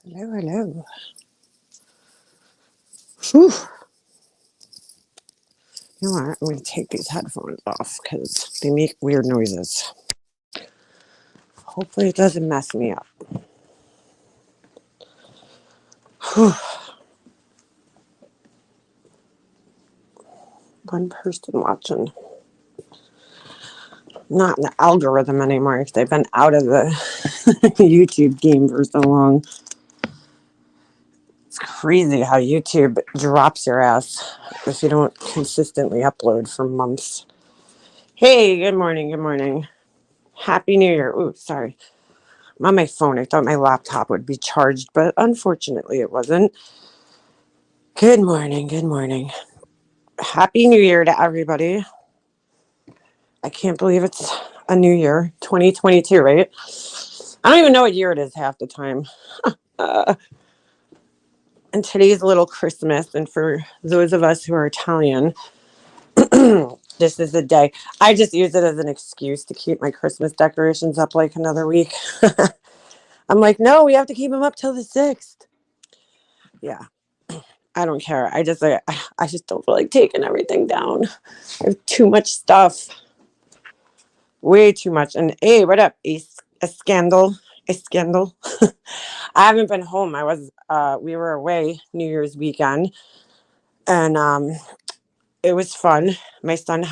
Hello, hello. Whew. You know what? I'm going to take these headphones off because they make weird noises. Hopefully, it doesn't mess me up. Whew. One person watching. Not in the algorithm anymore because they've been out of the YouTube game for so long. It's crazy how YouTube drops your ass if you don't consistently upload for months. Hey, good morning, good morning. Happy New Year. Ooh, sorry. I'm on my phone. I thought my laptop would be charged, but unfortunately it wasn't. Good morning, good morning. Happy New Year to everybody. I can't believe it's a new year, 2022, right? I don't even know what year it is half the time. Uh, and today's a little Christmas, and for those of us who are Italian, this is the day. I just use it as an excuse to keep my Christmas decorations up like another week. I'm like, no, we have to keep them up till the 6th. Yeah, I don't care. I just don't feel like taking everything down. I have too much stuff. Way too much. And hey, what up? A scandal. A scandal. I haven't been home. We were away New Year's weekend, and it was fun. My son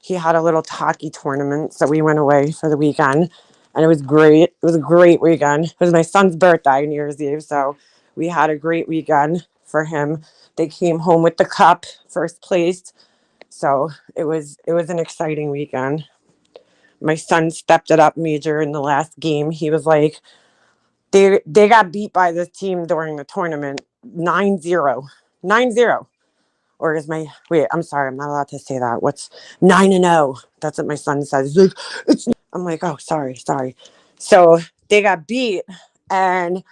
he had a little hockey tournament, so we went away for the weekend, and it was great. It was a great weekend. It was my son's birthday, New Year's Eve, so we had a great weekend for him. They came home with the cup, first place. So it was an exciting weekend. My son stepped it up major in the last game. He was like, they got beat by this team during the tournament 9-0. 9-0. Or is my wait, I'm sorry, I'm not allowed to say that. What's 9-0? That's what my son says. He's like, it's I'm like, oh, sorry. So they got beat, and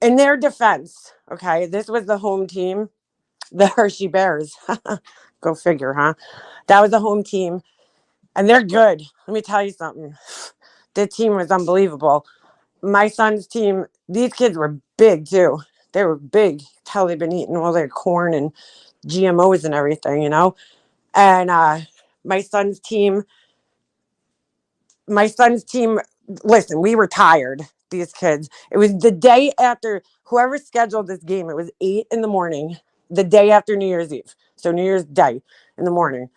in their defense, okay, this was the home team, the Hershey Bears. Go figure, huh? That was the home team. And they're good. Let me tell you something. The team was unbelievable. My son's team, these kids were big too. They were big. Tell they've been eating all their corn and GMOs and everything, you know? And my son's team, my son's team, listen, we were tired, these kids. It was the day after whoever scheduled this game, it was 8 in the morning, the day after New Year's Eve. So New Year's Day in the morning.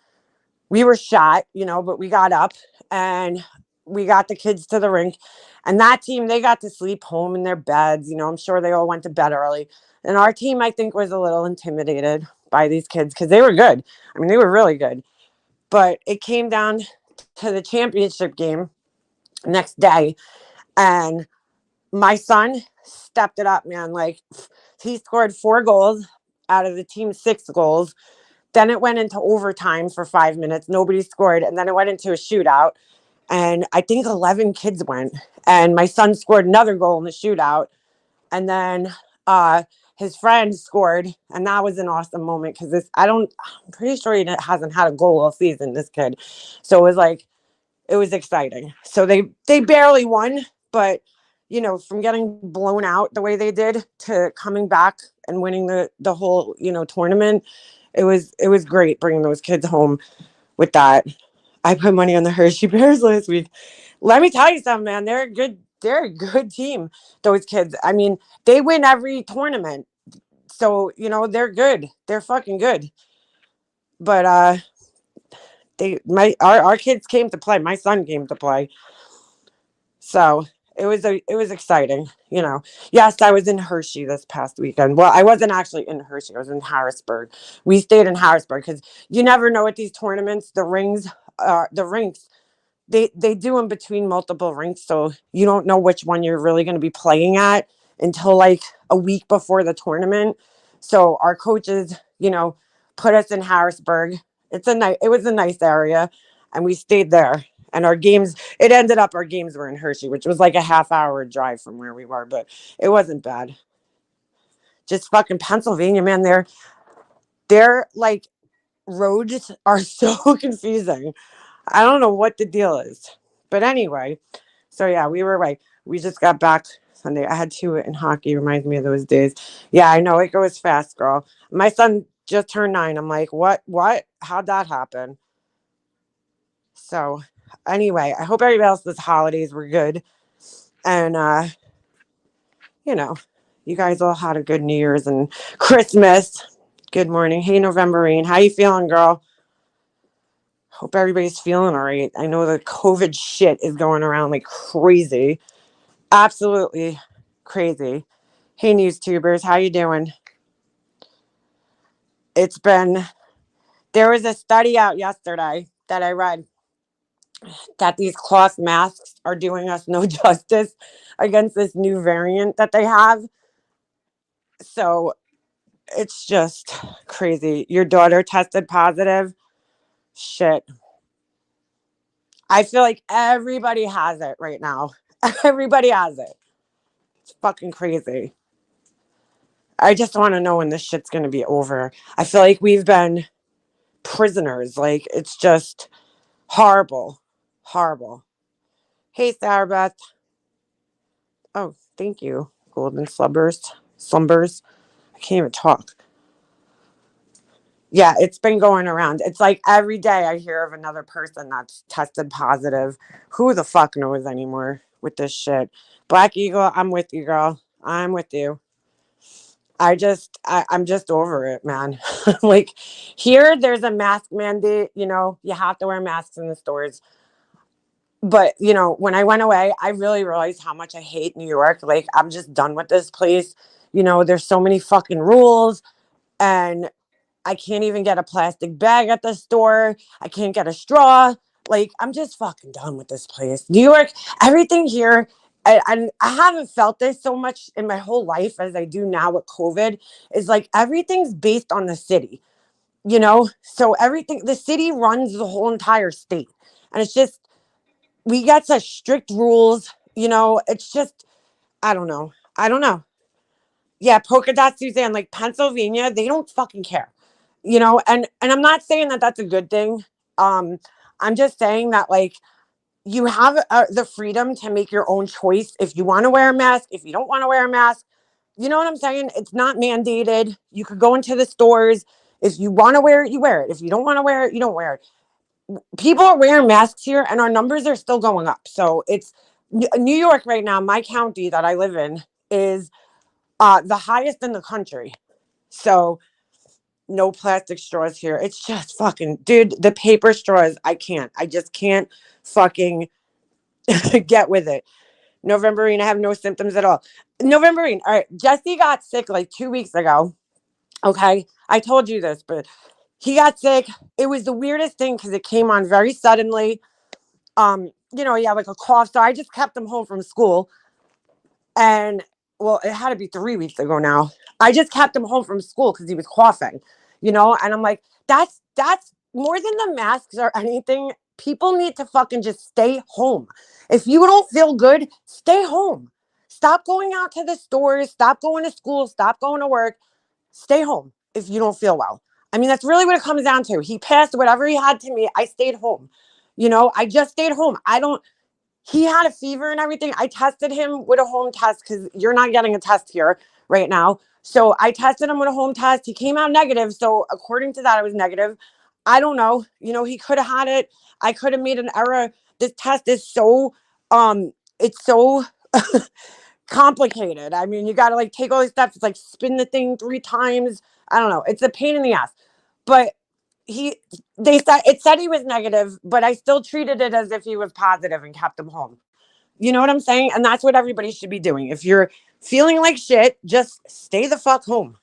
We were shot, but we got up and we got the kids to the rink. And that team, they got to sleep home in their beds. I'm sure they all went to bed early. And our team, I think, was a little intimidated by these kids because they were good. I mean, they were really good. But it came down to the championship game next day. And my son stepped it up, man. Like, he scored 4 goals out of the team's 6 goals. Then it went into overtime for 5 minutes. Nobody scored. And then it went into a shootout. And I think 11 kids went. And my son scored another goal in the shootout. And then his friend scored. And that was an awesome moment because I'm pretty sure he hasn't had a goal all season, this kid. So it was exciting. So they barely won. But, from getting blown out the way they did to coming back and winning the whole, tournament, it was great bringing those kids home with that. I put money on the Hershey Bears last week. Let me tell you something, man. They're a good team, those kids. I mean, they win every tournament. So, they're good. They're fucking good. But our kids came to play. My son came to play. So it was exciting. Yes, I was in Hershey this past weekend. Well, I wasn't actually in Hershey. I was in Harrisburg. We stayed in Harrisburg because you never know at these tournaments. The rinks, they do them between multiple rinks, so you don't know which one you're really going to be playing at until like a week before the tournament. So our coaches, put us in Harrisburg. It was a nice area, and we stayed there. And our games were in Hershey, which was like a half-hour drive from where we were, but it wasn't bad. Just fucking Pennsylvania, man. They're like roads are so confusing. I don't know what the deal is. But anyway, so yeah, we were like, we just got back Sunday. I had two in hockey. Reminds me of those days. Yeah, I know it goes fast, girl. My son just turned 9. I'm like, what? What? How'd that happen? So, anyway, I hope everybody else's holidays were good, and you know, you guys all had a good New Year's and Christmas. Good morning. Hey, Novemberine. How you feeling, girl? Hope everybody's feeling all right. I know the COVID shit is going around like crazy. Absolutely crazy. Hey, news tubers. How you doing? It's been, there was a study out yesterday that I read that these cloth masks are doing us no justice against this new variant that they have. So it's just crazy. Your daughter tested positive. Shit. I feel like everybody has it right now. Everybody has it. It's fucking crazy. I just want to know when this shit's going to be over. I feel like we've been prisoners. Like, it's just horrible. Horrible. Hey, Sarah Beth. Oh, thank you. Golden slumbers. Slumbers. I can't even talk. Yeah, it's been going around. It's like every day I hear of another person that's tested positive. Who the fuck knows anymore with this shit? Black Eagle, I'm with you, girl. I'm with you. I'm just over it, man. Like, here, there's a mask mandate. You know, you have to wear masks in the stores. But, you know, when I went away, I really realized how much I hate New York. Like, I'm just done with this place. You know, there's so many fucking rules, and I can't even get a plastic bag at the store. I can't get a straw. Like, I'm just fucking done with this place. New York, everything here, and I haven't felt this so much in my whole life as I do now with COVID, is like everything's based on the city, you know? So everything, the city runs the whole entire state. And it's just, we got such strict rules, you know? It's just, I don't know. I don't know. Yeah, polka dot Suzanne, like Pennsylvania, they don't fucking care, you know. And I'm not saying that that's a good thing. Um, I'm just saying that, like, you have the freedom to make your own choice if you want to wear a mask, if you don't want to wear a mask. You know what I'm saying? It's not mandated. You could go into the stores. If you want to wear it, you wear it. If you don't want to wear it, you don't wear it. People are wearing masks here, and our numbers are still going up. So it's New York right now. My county that I live in is the highest in the country. So no plastic straws here. It's just fucking, dude, the paper straws, I can't. I just can't fucking get with it. Novemberine, I have no symptoms at all. Novemberine, all right. Jesse got sick like 2 weeks ago. Okay. I told you this, but he got sick. It was the weirdest thing because it came on very suddenly. You know, he had like a cough. So I just kept him home from school. And well, it had to be 3 weeks ago now. I just kept him home from school because he was coughing, you know, and I'm like, that's more than the masks or anything. People need to fucking just stay home. If you don't feel good, stay home. Stop going out to the stores, stop going to school, stop going to work. Stay home if you don't feel well. I mean, that's really what it comes down to. He passed whatever he had to me. I stayed home. You know, I just stayed home. I don't He had a fever and everything. I tested him with a home test because you're not getting a test here right now. So I tested him with a home test. He came out negative. So according to that, it was negative. I don't know. You know, he could have had it. I could have made an error. This test is so it's so complicated. I mean, you gotta like take all these steps. It's like spin the thing 3 times. I don't know. It's a pain in the ass. But he they said it said he was negative, but I still treated it as if he was positive and kept him home. You know what I'm saying? And that's what everybody should be doing. If you're feeling like shit, just stay the fuck home.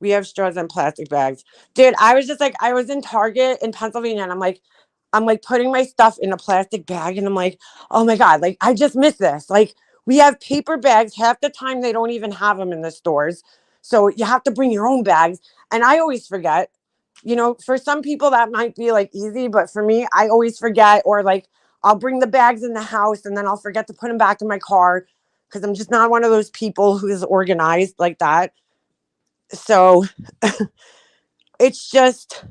We have straws and plastic bags. Dude, I was just like, I was in Target in Pennsylvania and I'm like putting my stuff in a plastic bag and I'm like, oh my God, like I just missed this. Like we have paper bags. Half the time they don't even have them in the stores. So you have to bring your own bags. And I always forget, you know, for some people that might be like easy, but for me, I always forget, or like I'll bring the bags in the house and then I'll forget to put them back in my car because I'm just not one of those people who is organized like that. So it's just,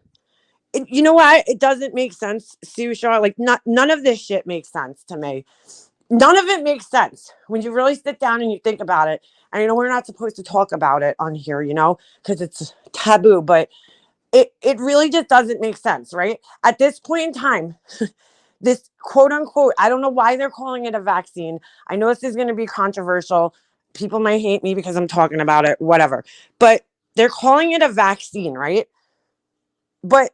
you know what? It doesn't make sense, Sue Shaw. Like, none of this shit makes sense to me. None of it makes sense when you really sit down and you think about it. And I know we're not supposed to talk about it on here, because it's taboo, but it really just doesn't make sense, right? At this point in time, this quote unquote, I don't know why they're calling it a vaccine. I know this is going to be controversial. People might hate me because I'm talking about it, whatever. But they're calling it a vaccine, right? But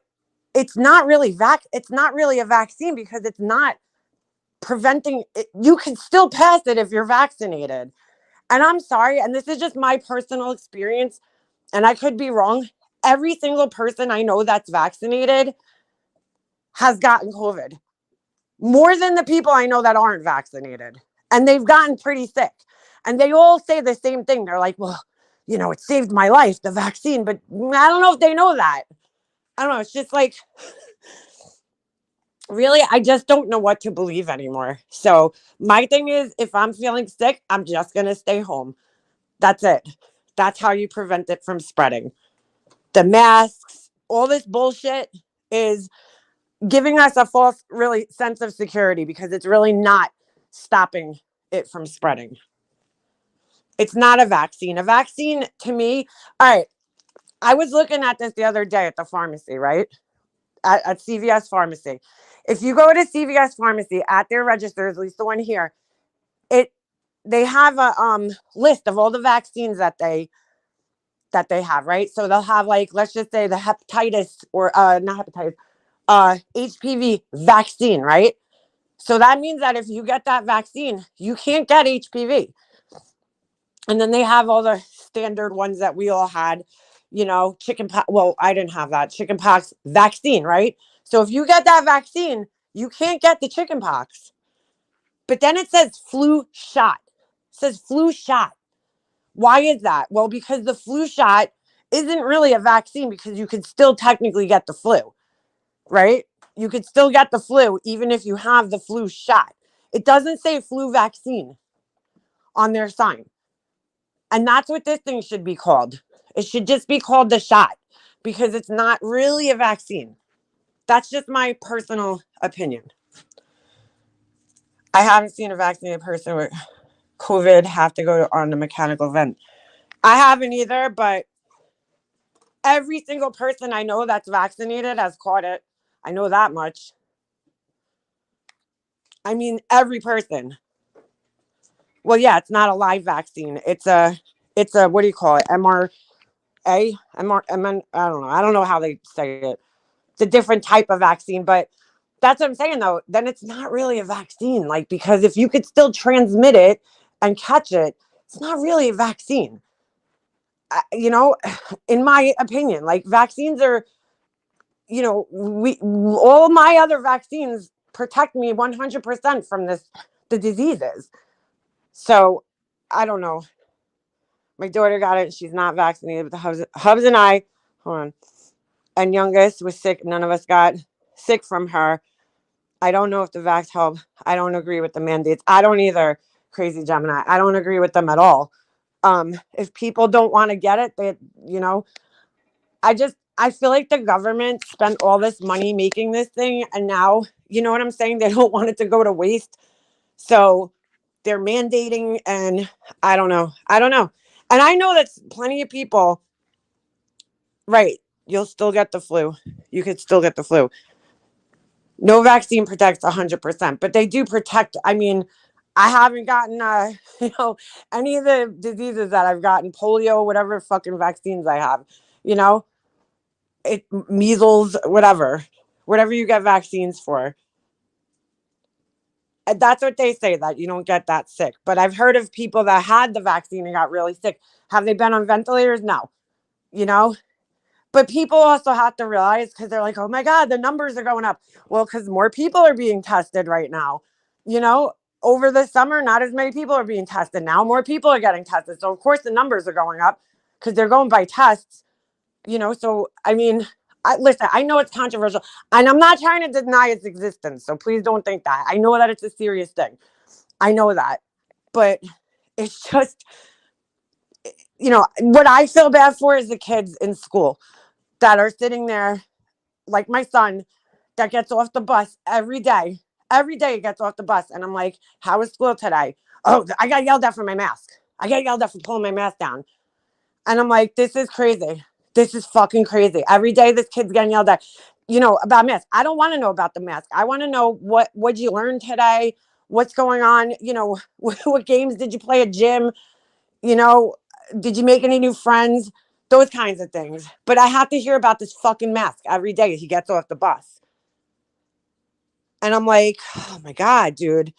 it's not really a vaccine because it's not preventing it. You can still pass it if you're vaccinated. And I'm sorry, and this is just my personal experience, and I could be wrong. Every single person I know that's vaccinated has gotten COVID, more than the people I know that aren't vaccinated. And they've gotten pretty sick. And they all say the same thing. They're like, well, it saved my life, the vaccine. But I don't know if they know that. I don't know. It's just like, really, I just don't know what to believe anymore. So my thing is, if I'm feeling sick, I'm just going to stay home. That's it. That's how you prevent it from spreading. The masks, all this bullshit is giving us a false really sense of security because it's really not stopping it from spreading. It's not a vaccine. A vaccine to me, all right, I was looking at this the other day at the pharmacy, right? At CVS Pharmacy. If you go to CVS Pharmacy at their registers, at least the one here, they have a list of all the vaccines that they have, right? So they'll have, like, let's just say the hepatitis or not hepatitis, HPV vaccine, right? So that means that if you get that vaccine, you can't get HPV. And then they have all the standard ones that we all had, chickenpox. Well, I didn't have that chickenpox vaccine, right? So if you get that vaccine, you can't get the chickenpox. But then it says flu shot. It says flu shot. Why is that? Well, because the flu shot isn't really a vaccine because you could still technically get the flu, right? You could still get the flu even if you have the flu shot. It doesn't say flu vaccine on their sign. And that's what this thing should be called. It should just be called the shot because it's not really a vaccine. That's just my personal opinion. I haven't seen a vaccinated person with COVID have to go on a mechanical vent. I haven't either, but every single person I know that's vaccinated has caught it. I know that much. I mean, every person. Well, yeah, it's not a live vaccine. It's a what do you call it? MRA? I don't know. I don't know how they say it. It's a different type of vaccine, but that's what I'm saying though. Then it's not really a vaccine, like, because if you could still transmit it and catch it, it's not really a vaccine. In my opinion, like, vaccines are, we all my other vaccines protect me 100% from the diseases. So I don't know. My daughter got it. She's not vaccinated, but the Hubs and I, hold on, and youngest was sick. None of us got sick from her. I don't know if the vax help. I don't agree with the mandates. I don't either, Crazy Gemini. I don't agree with them at all. If people don't want to get it, I feel like the government spent all this money making this thing, and now, you know what I'm saying? They don't want it to go to waste. So they're mandating, and I don't know. And I know that plenty of people, right, you'll still get the flu. You could still get the flu. No vaccine protects 100%, but they do protect. I mean, I haven't gotten, any of the diseases that I've gotten, polio, whatever fucking vaccines I have, measles, whatever you get vaccines for. And that's what they say, that you don't get that sick. But I've heard of people that had the vaccine and got really sick. Have they been on ventilators? No, you know, but people also have to realize, because they're like, oh my God, the numbers are going up. Well, because more people are being tested right now. Over the summer, not as many people are being tested. Now more people are getting tested. So, of course, the numbers are going up because they're going by tests. So, I mean, listen, I know it's controversial, and I'm not trying to deny its existence. So please don't think that. I know that it's a serious thing. I know that. But it's just, what I feel bad for is the kids in school that are sitting there, like my son, that gets off the bus every day Every day he gets off the bus and I'm like, how was school today? Oh, I got yelled at for my mask. I got yelled at for pulling my mask down. And I'm like, this is crazy. This is fucking crazy. Every day this kid's getting yelled at, about mask. I don't want to know about the mask. I want to know what'd you learn today? What's going on? What games did you play at gym? You know, did you make any new friends? Those kinds of things. But I have to hear about this fucking mask every day he gets off the bus. And I'm like, oh my God, dude.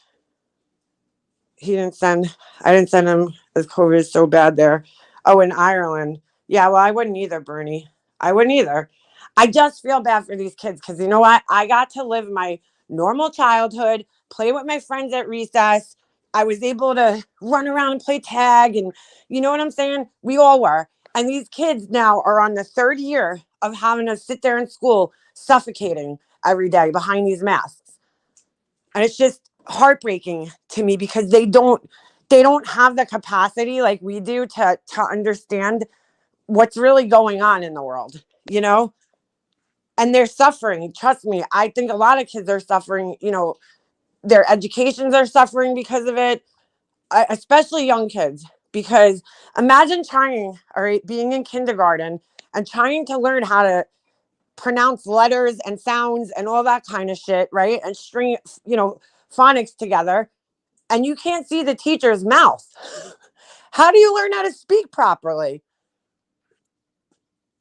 I didn't send him as COVID is so bad there. Oh, in Ireland. Yeah, well, I wouldn't either, Bernie. I wouldn't either. I just feel bad for these kids because you know what? I got to live my normal childhood, play with my friends at recess. I was able to run around and play tag. And you know what I'm saying? We all were. And these kids now are on the third year of having to sit there in school suffocating every day behind these masks. And it's just heartbreaking to me because they don't have the capacity like we do to understand what's really going on in the world, and they're suffering. Trust me, I think a lot of kids are suffering. Their educations are suffering because of it, especially young kids. Because imagine trying, all right, being in kindergarten and trying to learn how to pronounce letters and sounds and all that kind of shit, right? And string, phonics together, and you can't see the teacher's mouth. How do you learn how to speak properly?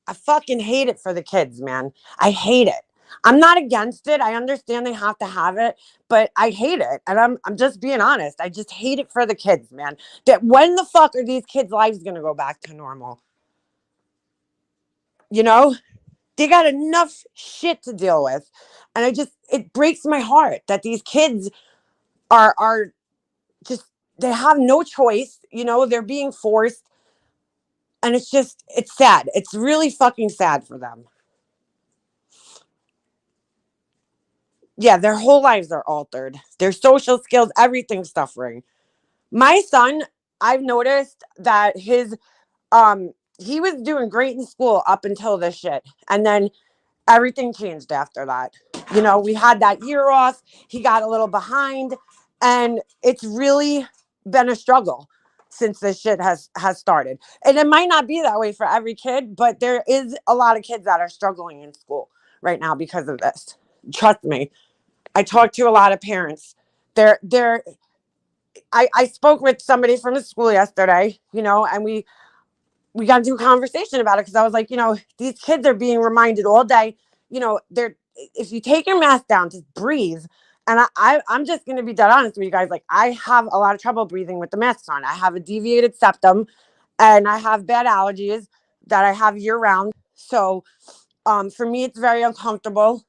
I fucking hate it for the kids, man. I hate it. I'm not against it. I understand they have to have it, but I hate it. And I'm just being honest. I just hate it for the kids, man. That when the fuck are these kids' lives gonna go back to normal? They got enough shit to deal with. And it breaks my heart that these kids are just, they have no choice. They're being forced. And it's sad. It's really fucking sad for them. Yeah, their whole lives are altered. Their social skills, everything's suffering. My son, I've noticed that he was doing great in school up until this shit. And then everything changed after that. We had that year off. He got a little behind, and it's really been a struggle since this shit has started. And it might not be that way for every kid, but there is a lot of kids that are struggling in school right now because of this. Trust me. I talked to a lot of parents. They're I spoke with somebody from the school yesterday, and we got into a conversation about it because I was like, these kids are being reminded all day, they're if you take your mask down, just breathe. And I'm just gonna be dead honest with you guys. Like, I have a lot of trouble breathing with the masks on. I have a deviated septum and I have bad allergies that I have year round. So for me it's very uncomfortable,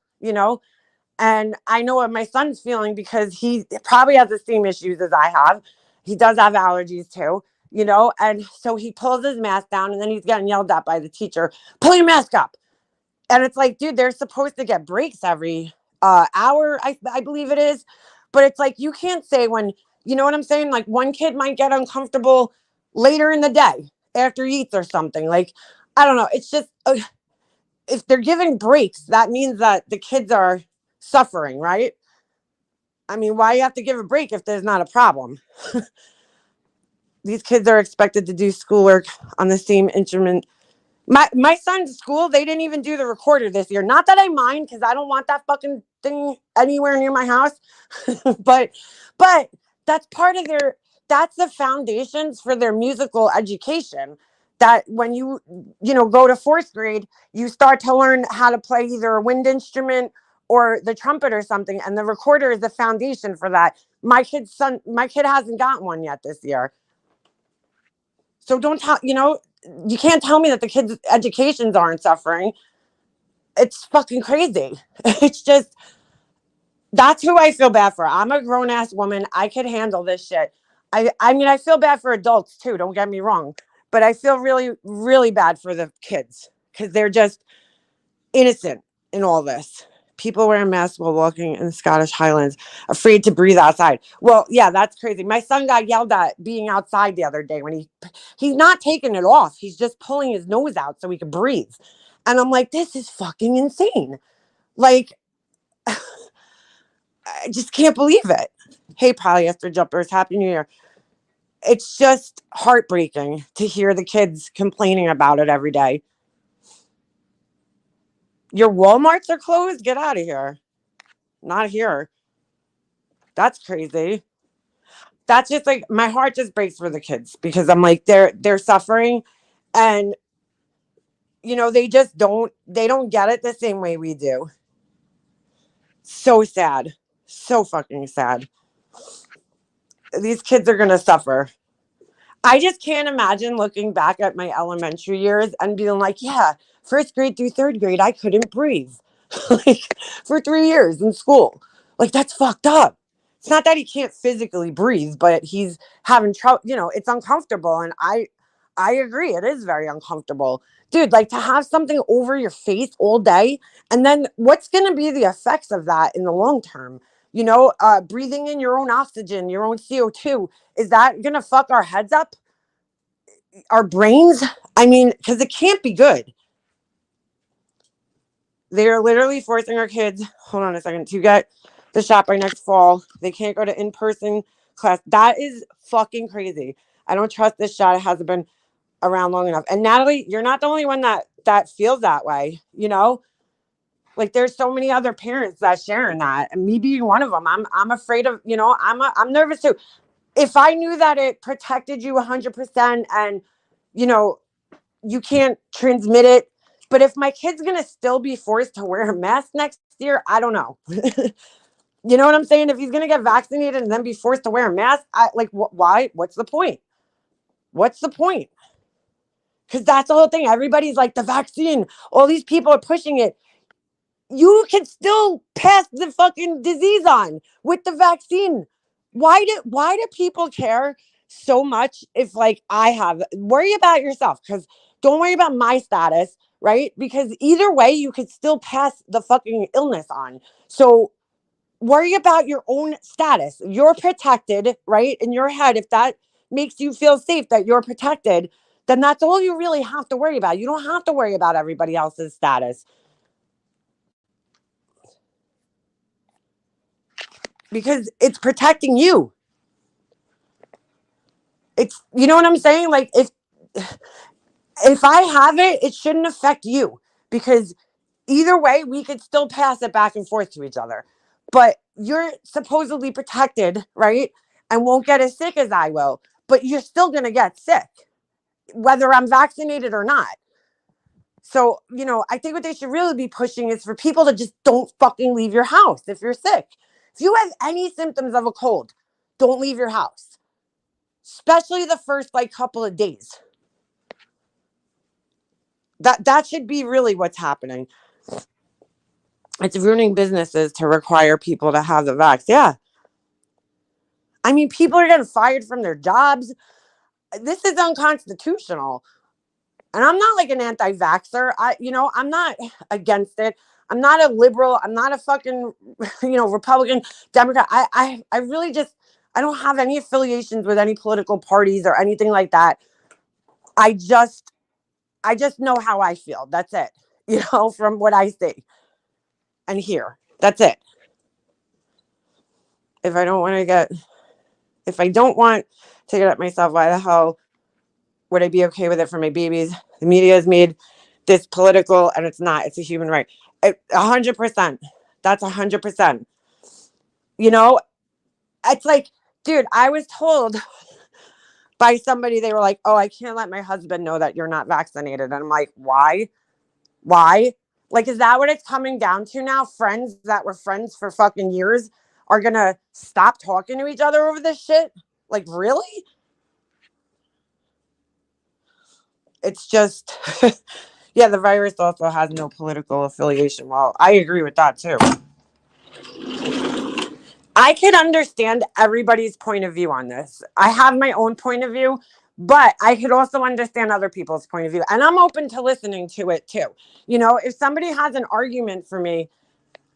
and I know what my son's feeling because he probably has the same issues as I have. He does have allergies too, and so he pulls his mask down and then he's getting yelled at by the teacher, pull your mask up. And it's like, dude, they're supposed to get breaks every hour, I believe it is. But it's like, you can't say when, you know what I'm saying? Like, one kid might get uncomfortable later in the day after he eats or something. Like, I don't know. It's just, if they're giving breaks, that means that the kids are suffering, right? I mean, why you have to give a break if there's not a problem? These kids are expected to do schoolwork on the same instrument. My son's school, they didn't even do the recorder this year. Not that I mind, because I don't want that fucking thing anywhere near my house. but that's part of that's the foundations for their musical education. That when go to fourth grade, you start to learn how to play either a wind instrument or the trumpet or something. And the recorder is the foundation for that. My kid hasn't got one yet this year. So don't tell, you can't tell me that the kids' educations aren't suffering. It's fucking crazy. It's just, that's who I feel bad for. I'm a grown ass woman. I could handle this shit. I mean, I feel bad for adults too. Don't get me wrong, but I feel really, really bad for the kids because they're just innocent in all this. People wearing masks while walking in the Scottish Highlands, afraid to breathe outside. Well, yeah, that's crazy. My son got yelled at being outside the other day when he's not taking it off. He's just pulling his nose out so he can breathe. And I'm like, this is fucking insane. Like, I just can't believe it. Hey, polyester jumpers, Happy New Year. It's just heartbreaking to hear the kids complaining about it every day. Your Walmarts are closed? Get out of here. Not here. That's crazy. That's just like my heart just breaks for the kids because I'm like they're suffering and they don't get it the same way we do. So sad. So fucking sad. These kids are going to suffer. I just can't imagine looking back at my elementary years and being like, yeah, first grade through third grade, I couldn't breathe like for 3 years in school. Like, that's fucked up. It's not that he can't physically breathe, but he's having trouble. It's uncomfortable. And I agree. It is very uncomfortable. Dude, like to have something over your face all day. And then what's going to be the effects of that in the long term? Breathing in your own oxygen, your own CO2, is that going to fuck our heads up? Our brains? I mean, because it can't be good. They are literally forcing our kids, hold on a second, to get the shot by next fall. They can't go to in-person class. That is fucking crazy. I don't trust this shot. It hasn't been around long enough. And Natalie, you're not the only one that feels that way, Like there's so many other parents that sharing that, and me being one of them. I'm afraid of, I'm nervous too. If I knew that it protected you 100% and you can't transmit it, but if my kid's gonna still be forced to wear a mask next year, I don't know. You know what I'm saying? If he's gonna get vaccinated and then be forced to wear a mask, why? What's the point? What's the point? Because that's the whole thing. Everybody's like the vaccine. All these people are pushing it. You can still pass the fucking disease on with the vaccine. Why do people care so much if like worry about yourself, because don't worry about my status, right? Because either way you could still pass the fucking illness on. So worry about your own status. You're protected, right? In your head, if that makes you feel safe that you're protected, then that's all you really have to worry about. You don't have to worry about everybody else's status. Because it's protecting you. It's, you know what I'm saying? Like if I have it, it shouldn't affect you, because either way we could still pass it back and forth to each other. But you're supposedly protected, right? And won't get as sick as I will, but you're still going to get sick whether I'm vaccinated or not. So, I think what they should really be pushing is for people to just don't fucking leave your house if you're sick. If you have any symptoms of a cold, don't leave your house, especially the first like couple of days. That should be really what's happening. It's ruining businesses to require people to have the vax. Yeah. I mean, people are getting fired from their jobs. This is unconstitutional. And I'm not like an anti-vaxxer. I'm not against it. I'm not a liberal. I'm not a fucking, Republican, Democrat. I really just, I don't have any affiliations with any political parties or anything like that. I just know how I feel. That's it. From what I see and hear. That's it. If I don't want to get myself, why the hell would I be okay with it for my babies? The media has made this political, and it's not. It's a human right. 100%. That's 100%. It's like, dude, I was told by somebody, they were like, oh, I can't let my husband know that you're not vaccinated. And I'm like, why? Why? Like, is that what it's coming down to now? Friends that were friends for fucking years are going to stop talking to each other over this shit? Like, really? It's just, yeah, the virus also has no political affiliation. Well, I agree with that too. I can understand everybody's point of view on this. I have my own point of view, but I could also understand other people's point of view. And I'm open to listening to it too. If somebody has an argument for me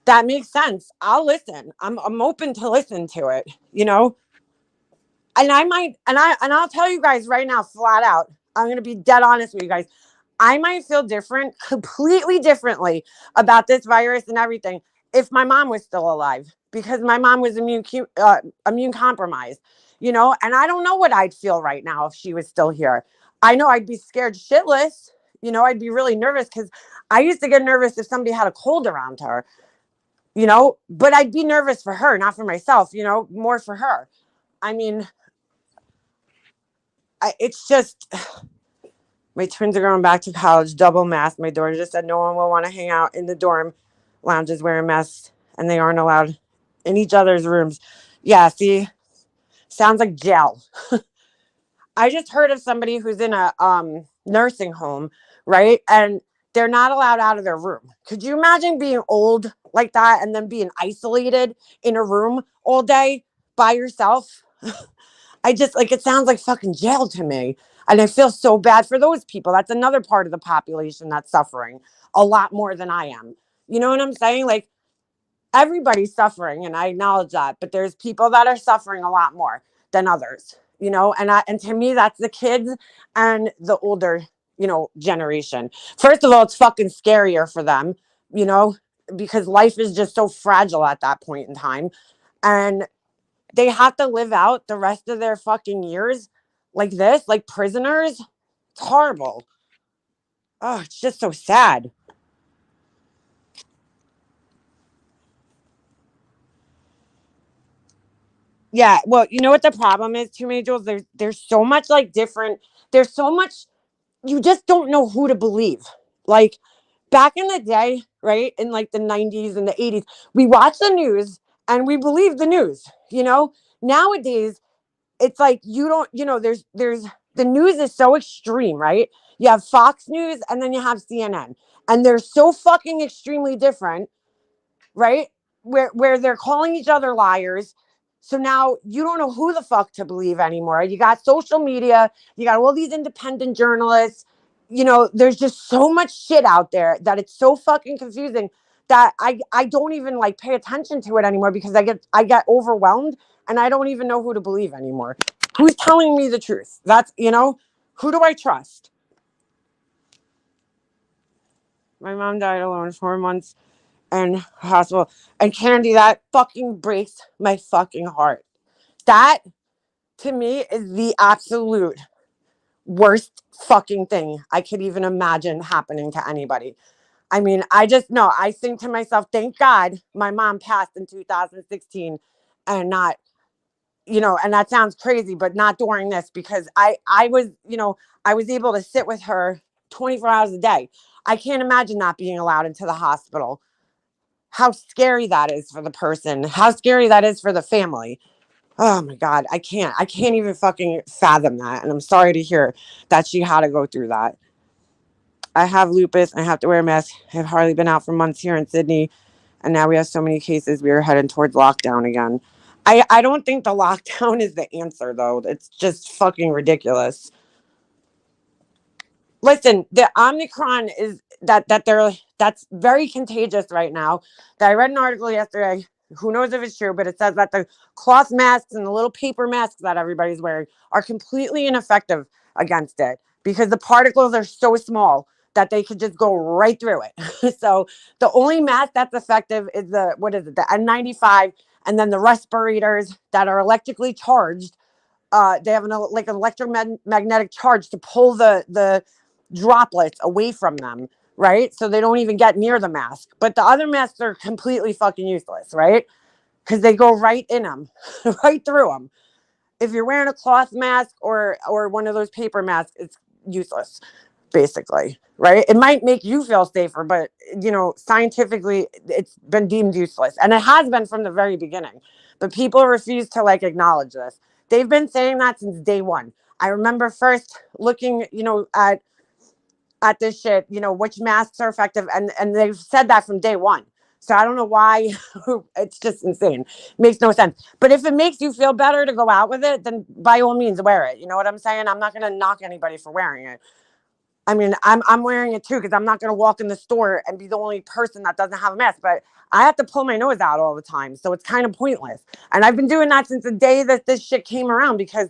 that makes sense, I'll listen. I'm open to listen to it, And I might, and I'll tell you guys right now, flat out, I'm going to be dead honest with you guys. I might feel completely differently about this virus and everything if my mom was still alive, because my mom was immune compromised, and I don't know what I'd feel right now if she was still here. I know I'd be scared shitless. I'd be really nervous because I used to get nervous if somebody had a cold around her, but I'd be nervous for her, not for myself, more for her. I mean, it's just, my twins are going back to college, double mask. My daughter just said no one will want to hang out in the dorm lounges wearing masks, and they aren't allowed in each other's rooms. Yeah, see, sounds like jail. I just heard of somebody who's in a nursing home, right? And they're not allowed out of their room. Could you imagine being old like that and then being isolated in a room all day by yourself? I just like, it sounds like fucking jail to me. And I feel so bad for those people. That's another part of the population that's suffering a lot more than I am. You know what I'm saying? Like, everybody's suffering, and I acknowledge that, but there's people that are suffering a lot more than others, and to me, that's the kids and the older, generation. First of all, it's fucking scarier for them, you know, because life is just so fragile at that point in time. And they have to live out the rest of their fucking years like this, like prisoners. It's horrible. Oh, it's just so sad. Yeah, well, you know what the problem is too, Jules? There's so much like different. There's so much you just don't know who to believe. Like back in the day, right? In like the 90s and the 80s, we watched the news and we believed the news, Nowadays, it's like you don't, there's the news is so extreme, right? You have Fox News and then you have CNN. And they're so fucking extremely different, right? Where they're calling each other liars. So now you don't know who the fuck to believe anymore. You got social media, you got all these independent journalists. There's just so much shit out there that it's so fucking confusing that I don't even like pay attention to it anymore because I get overwhelmed and I don't even know who to believe anymore. Who's telling me the truth? That's, who do I trust? My mom died alone 4 months and hospital. And Candy, that fucking breaks my fucking heart. That to me is the absolute worst fucking thing I could even imagine happening to anybody. I mean, I just know, I think to myself, thank God my mom passed in 2016 and not, and that sounds crazy, but not during this because I was, I was able to sit with her 24 hours a day. I can't imagine not being allowed into the hospital. How scary that is for the person, how scary that is for the family. Oh my God, I can't even fucking fathom that. And I'm sorry to hear that she had to go through that. I have lupus. I have to wear a mask. I've hardly been out for months here in Sydney. And now we have so many cases. We are heading towards lockdown again. I don't think the lockdown is the answer, though. It's just fucking ridiculous. Listen, the Omicron is that's very contagious right now. I read an article yesterday. Who knows if it's true, but it says that the cloth masks and the little paper masks that everybody's wearing are completely ineffective against it because the particles are so small that they could just go right through it. So the only mask that's effective is the N95, and then the respirators that are electrically charged. They have like an electromagnetic charge to pull the droplets away from them, right? So they don't even get near the mask. But the other masks are completely fucking useless, right? Because they go right in them, right through them. If you're wearing a cloth mask or one of those paper masks, it's useless, basically, right? It might make you feel safer, but scientifically, it's been deemed useless, and it has been from the very beginning. But people refuse to like acknowledge this. They've been saying that since day one. I remember first looking, at this shit, which masks are effective. And they've said that from day one. So I don't know why. It's just insane. Makes no sense. But if it makes you feel better to go out with it, then by all means wear it. You know what I'm saying? I'm not going to knock anybody for wearing it. I mean, I'm wearing it too because I'm not going to walk in the store and be the only person that doesn't have a mask. But I have to pull my nose out all the time. So it's kind of pointless. And I've been doing that since the day that this shit came around because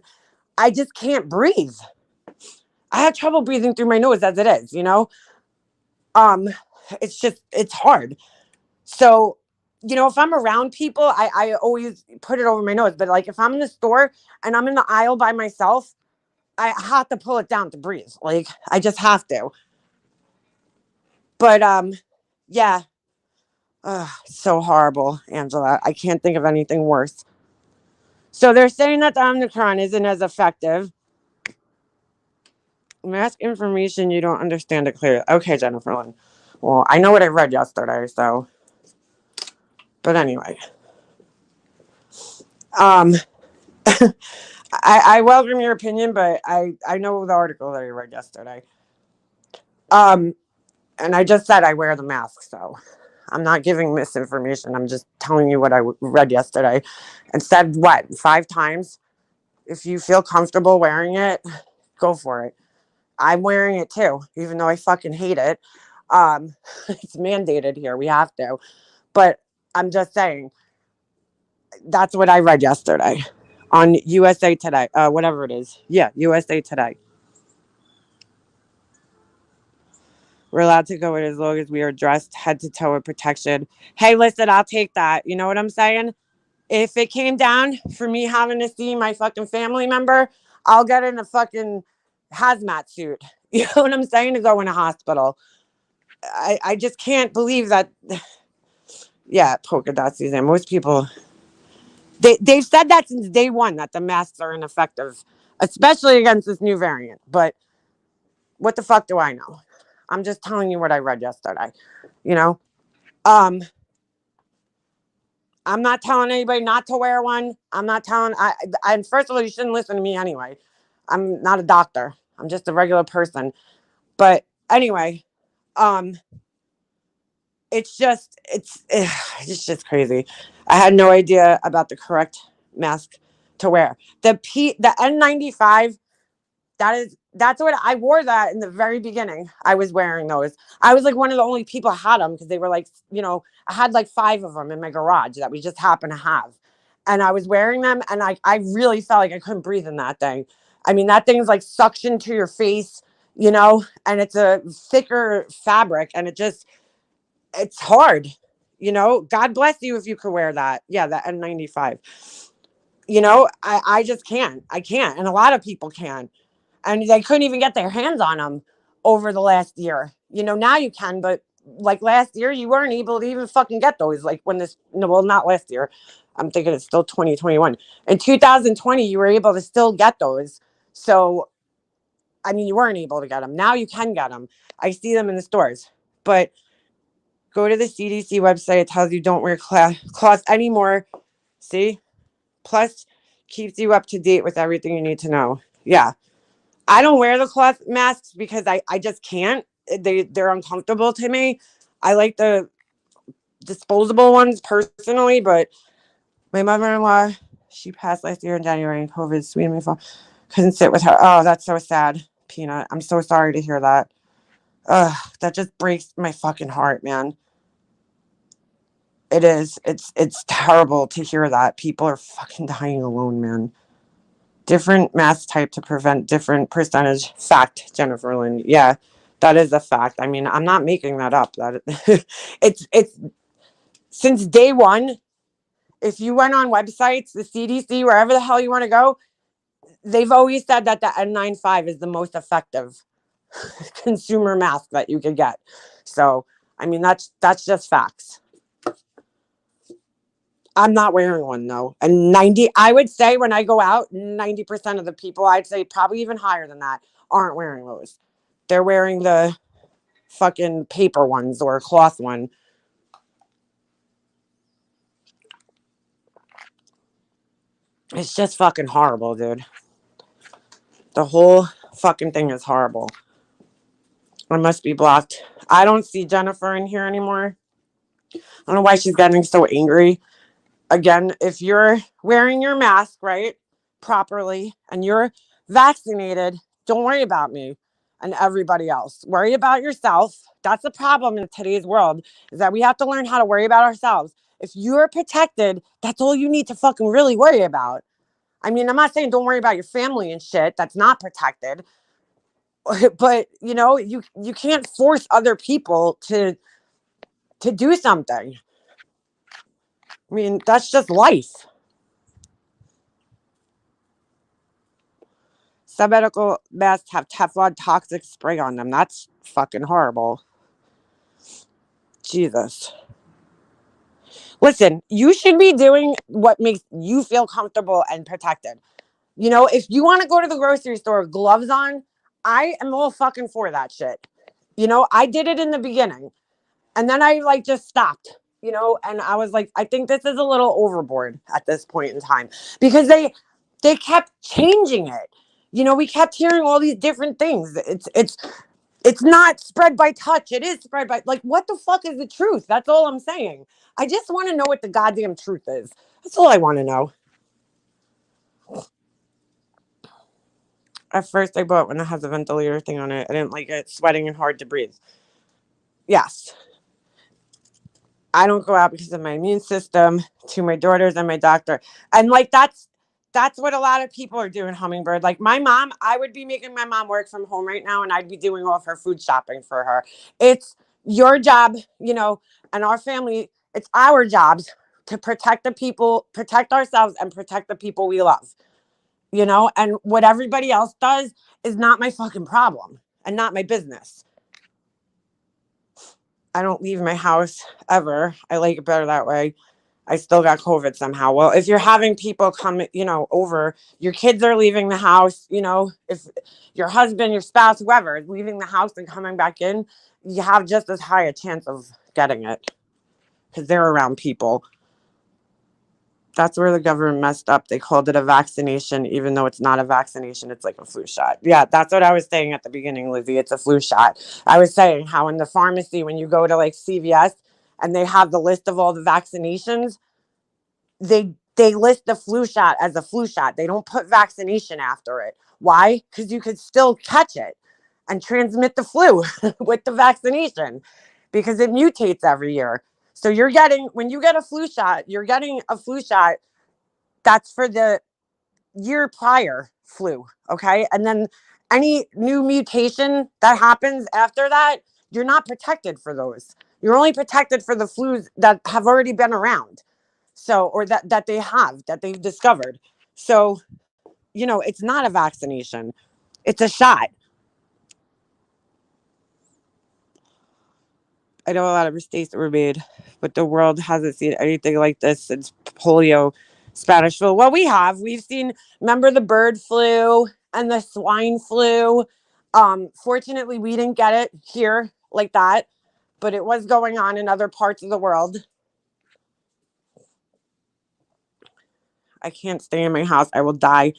I just can't breathe. I have trouble breathing through my nose as it is, Um, it's hard. So if I'm around people, I always put it over my nose. But like if I'm in the store and I'm in the aisle by myself, I have to pull it down to breathe. Like I just have to. But yeah. So horrible, Angela. I can't think of anything worse. So they're saying that the Omicron isn't as effective. Mask information you don't understand it clearly. Okay, Jennifer Lynn. Well, I know what I read yesterday, so. But anyway, um, I welcome your opinion, but I know the article that I read yesterday. Um, and I just said I wear the mask, so I'm not giving misinformation. I'm just telling you what I read yesterday, and said what 5 times. If you feel comfortable wearing it, go for it. I'm wearing it too, even though I fucking hate it. It's mandated here. We have to. But I'm just saying, that's what I read yesterday on USA Today, whatever it is. Yeah, USA Today. We're allowed to go in as long as we are dressed head to toe with protection. Hey, listen, I'll take that. You know what I'm saying? If it came down for me having to see my fucking family member, I'll get in a fucking hazmat suit. You know what I'm saying? To go in a hospital. I just can't believe that. Yeah, polka dot Suzanne. Most people, they've said that since day one that the masks are ineffective, especially against this new variant. But what the fuck do I know? I'm just telling you what I read yesterday. You know, um, I'm not telling anybody not to wear one. I'm not telling. And first of all, you shouldn't listen to me anyway. I'm not a doctor. I'm just a regular person. But anyway, um, it's just crazy. I had no idea about the correct mask to wear. The N95, that's what I wore that in the very beginning. I was wearing those. I was like one of the only people had them because they were like, I had like 5 of them in my garage that we just happened to have. And I was wearing them and I really felt like I couldn't breathe in that thing. I mean, that thing's like suction to your face, and it's a thicker fabric and it's hard. God bless you if you could wear that. Yeah, that N95. I just can't. I can't. And a lot of people can. And they couldn't even get their hands on them over the last year. Now you can, but like last year, you weren't able to even fucking get those. Like when no, well, not last year. I'm thinking it's still 2021. In 2020, you were able to still get those. So, I mean, you weren't able to get them. Now you can get them. I see them in the stores. But go to the CDC website. It tells you don't wear cloths anymore. See? Plus, keeps you up to date with everything you need to know. Yeah. I don't wear the cloth masks because I just can't. They're uncomfortable to me. I like the disposable ones personally, but my mother-in-law, she passed last year in January and COVID sweet me fall. Couldn't sit with her. Oh, that's so sad, Peanut. I'm so sorry to hear that. That just breaks my fucking heart, man. It is. It's terrible to hear that. People are fucking dying alone, man. Different mask type to prevent different percentage. Fact, Jennifer Lynn. Yeah, that is a fact. I mean, I'm not making that up. That it's since day one. If you went on websites, the CDC, wherever the hell you want to go, they've always said that the N95 is the most effective consumer mask that you could get. So, I mean, that's just facts. I'm not wearing one though. And I would say when I go out, 90% of the people, I'd say probably even higher than that, aren't wearing those. They're wearing the fucking paper ones or a cloth one. It's just fucking horrible, dude. The whole fucking thing is horrible. I must be blocked. I don't see Jennifer in here anymore. I don't know why she's getting so angry. Again, if you're wearing your mask, right, properly, and you're vaccinated, don't worry about me and everybody else. Worry about yourself. That's the problem in today's world, is that we have to learn how to worry about ourselves. If you're protected, that's all you need to fucking really worry about. I mean, I'm not saying don't worry about your family and shit that's not protected, but you can't force other people to do something. I mean, that's just life. Some medical masks have Teflon toxic spray on them. That's fucking horrible. Jesus. Listen, you should be doing what makes you feel comfortable and protected. You know, if you want to go to the grocery store, gloves on, I am all fucking for that shit. You know, I did it in the beginning and then I like just stopped, you know, and I was like, I think this is a little overboard at this point in time because they kept changing it. You know, we kept hearing all these different things. It's not spread by touch. It is spread by, like, what the fuck is the truth? That's all I'm saying. I just want to know what the goddamn truth is. That's all I want to know. At first, I bought when it has a ventilator thing on it. I didn't like it, sweating and hard to breathe. Yes. I don't go out because of my immune system, to my daughters and my doctor. And like that's what a lot of people are doing, Hummingbird. Like my mom, I would be making my mom work from home right now and I'd be doing all of her food shopping for her. It's your job, you know, and our family, it's our jobs to protect the people, protect ourselves and protect the people we love. You know, and what everybody else does is not my fucking problem and not my business. I don't leave my house ever. I like it better that way. I still got COVID somehow. Well, if you're having people come, you know, over, your kids are leaving the house, you know, if your husband, your spouse, whoever is leaving the house and coming back in, you have just as high a chance of getting it because they're around people. That's where the government messed up. They called it a vaccination, even though it's not a vaccination. It's like a flu shot. Yeah, that's what I was saying at the beginning, Lizzie. It's a flu shot. I was saying how in the pharmacy, when you go to like CVS and they have the list of all the vaccinations, they list the flu shot as a flu shot. They don't put vaccination after it. Why? Because you could still catch it and transmit the flu with the vaccination because it mutates every year. So you're getting, when you get a flu shot, you're getting a flu shot that's for the year prior flu. Okay. And then any new mutation that happens after that, you're not protected for those. You're only protected for the flus that have already been around. So, or that they've discovered. So, you know, it's not a vaccination. It's a shot. I know a lot of mistakes that were made, but the world hasn't seen anything like this since polio, Spanish flu. Well, we have. We've seen, remember the bird flu and the swine flu. Fortunately, we didn't get it here like that, but it was going on in other parts of the world. I can't stay in my house. I will die.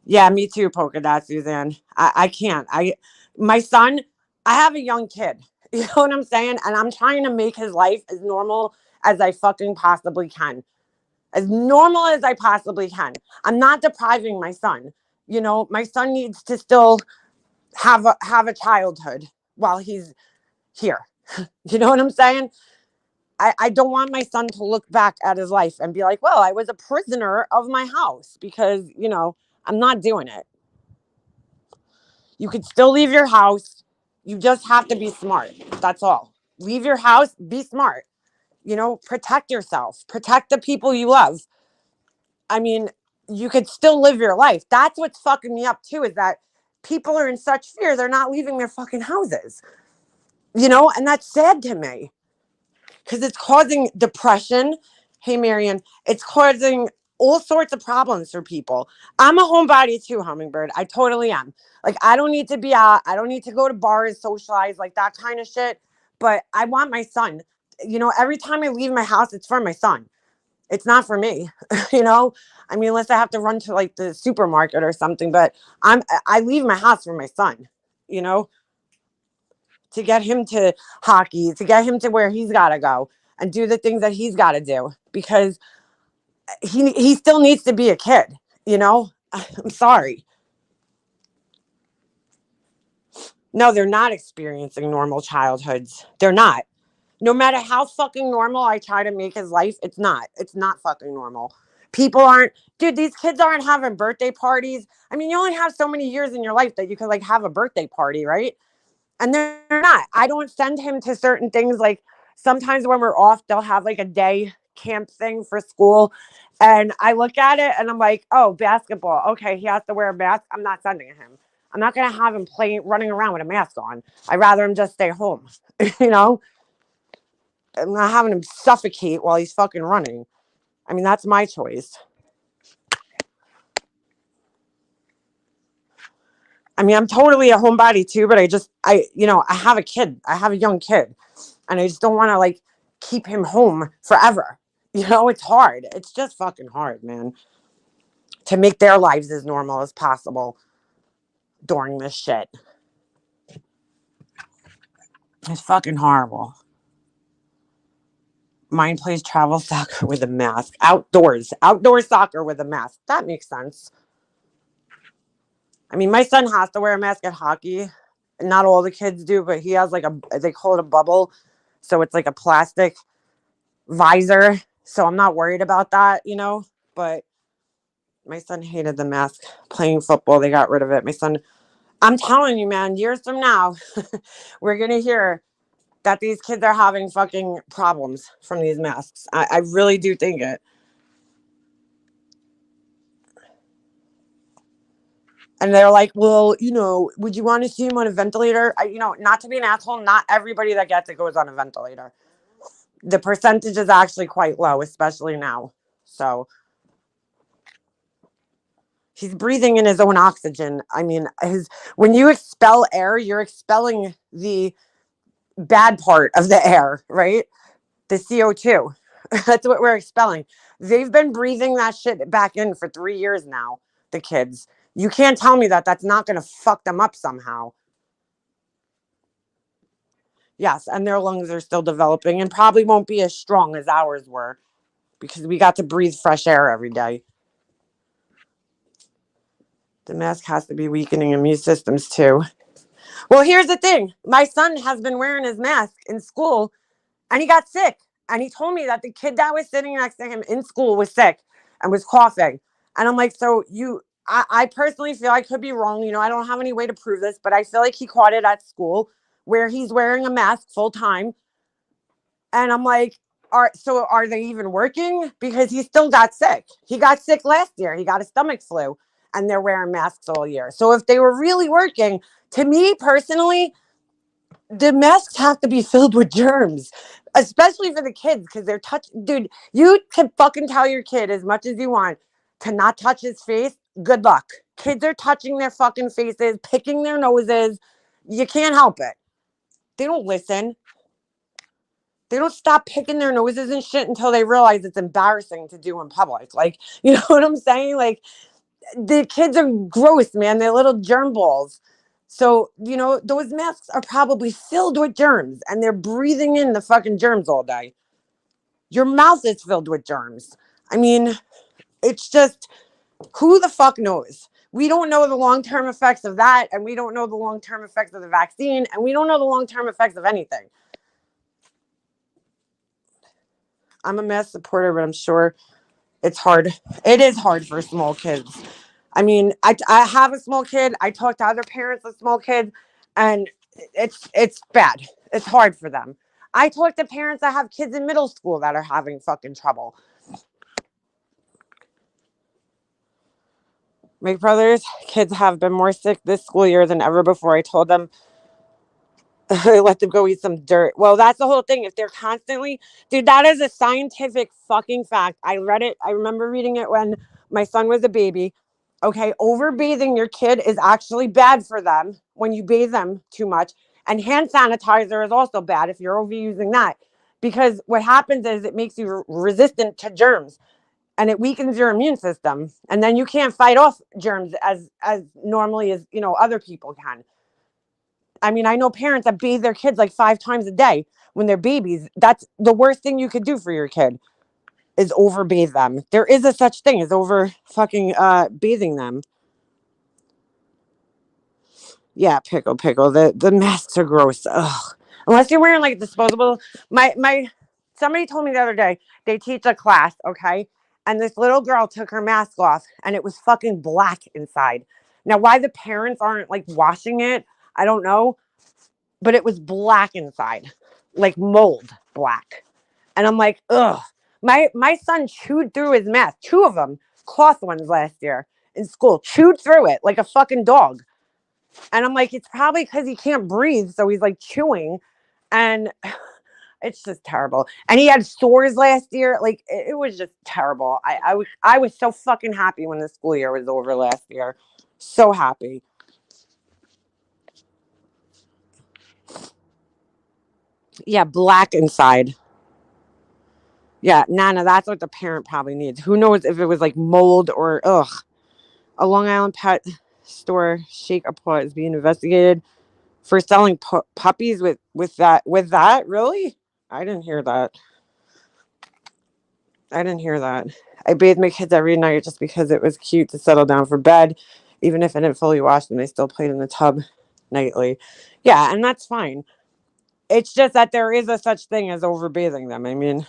Yeah, me too, polka dot Suzanne. I can't. My son, I have a young kid. You know what I'm saying? And I'm trying to make his life as normal as I fucking possibly can. As normal as I possibly can. I'm not depriving my son. You know, my son needs to still have a childhood while he's here. You know what I'm saying? I don't want my son to look back at his life and be like, well, I was a prisoner of my house because, you know, I'm not doing it. You could still leave your house. You just have to be smart. That's all. Leave your house, be smart. You know, protect yourself, protect the people you love. I mean, you could still live your life. That's what's fucking me up too, is that people are in such fear, they're not leaving their fucking houses. You know, and that's sad to me because it's causing depression. Hey, Marion, it's causing all sorts of problems for people. I'm a homebody too, Hummingbird. I totally am. Like, I don't need to be out. I don't need to go to bars, socialize, like that kind of shit. But I want my son. You know, every time I leave my house, it's for my son. It's not for me. You know, I mean, unless I have to run to like the supermarket or something. But I leave my house for my son. You know, to get him to hockey, to get him to where he's got to go and do the things that he's got to do because he still needs to be a kid, you know? I'm sorry. No, they're not experiencing normal childhoods. They're not. No matter how fucking normal I try to make his life, it's not. It's not fucking normal. People aren't, dude, these kids aren't having birthday parties. I mean, you only have so many years in your life that you can like have a birthday party, right? And they're not. I don't send him to certain things. Like sometimes when we're off, they'll have like a day camp thing for school. And I look at it and I'm like, oh, basketball. Okay, he has to wear a mask. I'm not sending him. I'm not going to have him running around with a mask on. I'd rather him just stay home. You know, I'm not having him suffocate while he's fucking running. I mean, that's my choice. I mean, I'm totally a homebody too, but I have a kid. I have a young kid. And I just don't want to like keep him home forever. You know, it's hard. It's just fucking hard, man. To make their lives as normal as possible during this shit. It's fucking horrible. Mine plays travel soccer with a mask. Outdoor soccer with a mask. That makes sense. I mean, my son has to wear a mask at hockey. Not all the kids do, but he has like they call it a bubble. So it's like a plastic visor. So I'm not worried about that, you know. But my son hated the mask playing football. They got rid of it. I'm telling you, man, years from now, we're going to hear that these kids are having fucking problems from these masks. I really do think it. And they're like, well, would you want to see him on a ventilator? Not to be an asshole, not everybody that gets it goes on a ventilator. The percentage is actually quite low, especially now. So he's breathing in his own oxygen. I mean, when you expel air, you're expelling the bad part of the air, right? The CO2. That's what we're expelling. They've been breathing that shit back in for 3 years now, the kids. You can't tell me that that's not going to fuck them up somehow. Yes, and their lungs are still developing and probably won't be as strong as ours were because we got to breathe fresh air every day. The mask has to be weakening immune systems too. Well, here's the thing. My son has been wearing his mask in school and he got sick. And he told me that the kid that was sitting next to him in school was sick and was coughing. And I'm like, I personally feel I could be wrong. I don't have any way to prove this, but I feel like he caught it at school where he's wearing a mask full time. And I'm like, are they even working? Because he still got sick. He got sick last year. He got a stomach flu and they're wearing masks all year. So if they were really working, to me personally, the masks have to be filled with germs, especially for the kids because they're dude, you can fucking tell your kid as much as you want to not touch his face. Good luck. Kids are touching their fucking faces, picking their noses. You can't help it. They don't listen. They don't stop picking their noses and shit until they realize it's embarrassing to do in public. Like, you know what I'm saying? Like, the kids are gross, man. They're little germ balls. So, those masks are probably filled with germs and they're breathing in the fucking germs all day. Your mouth is filled with germs. I mean, it's just, who the fuck knows? We don't know the long-term effects of that. And we don't know the long-term effects of the vaccine. And we don't know the long-term effects of anything. I'm a mask supporter, but I'm sure it's hard. It is hard for small kids. I mean, I have a small kid. I talk to other parents of small kids, and it's bad. It's hard for them. I talk to parents that have kids in middle school that are having fucking trouble. My brother's kids have been more sick this school year than ever before. I told them I let them go eat some dirt. Well, that's the whole thing. If they're constantly, dude, that is a scientific fucking fact. I read it. I remember reading it when my son was a baby. Okay, overbathing your kid is actually bad for them when you bathe them too much. And hand sanitizer is also bad if you're overusing that. Because what happens is it makes you resistant to germs and it weakens your immune system. And then you can't fight off germs as normally as, other people can. I mean, I know parents that bathe their kids like 5 times a day when they're babies. That's the worst thing you could do for your kid is overbathe them. There is a such thing as over fucking bathing them. Yeah, pickle. The masks are gross. Ugh. Unless you're wearing like disposable. Somebody told me the other day they teach a class, okay, and this little girl took her mask off and it was fucking black inside. Now, why the parents aren't like washing it, I don't know, but it was black inside, like mold black, and I'm like, ugh. My son chewed through his mask, 2 of them, cloth ones last year in school, chewed through it like a fucking dog. And I'm like, it's probably because he can't breathe, so he's like chewing, and it's just terrible. And he had sores last year. Like it was just terrible. I was so fucking happy when the school year was over last year. So happy. Yeah, black inside. Yeah, Nana, that's what the parent probably needs. Who knows if it was like mold or ugh. A Long Island pet store shake a paw is being investigated for selling puppies with that. Really? I didn't hear that. I didn't hear that. I bathed my kids every night just because it was cute to settle down for bed. Even if I didn't fully wash them, they still played in the tub nightly. Yeah, and that's fine. It's just that there is a such thing as overbathing them. I mean,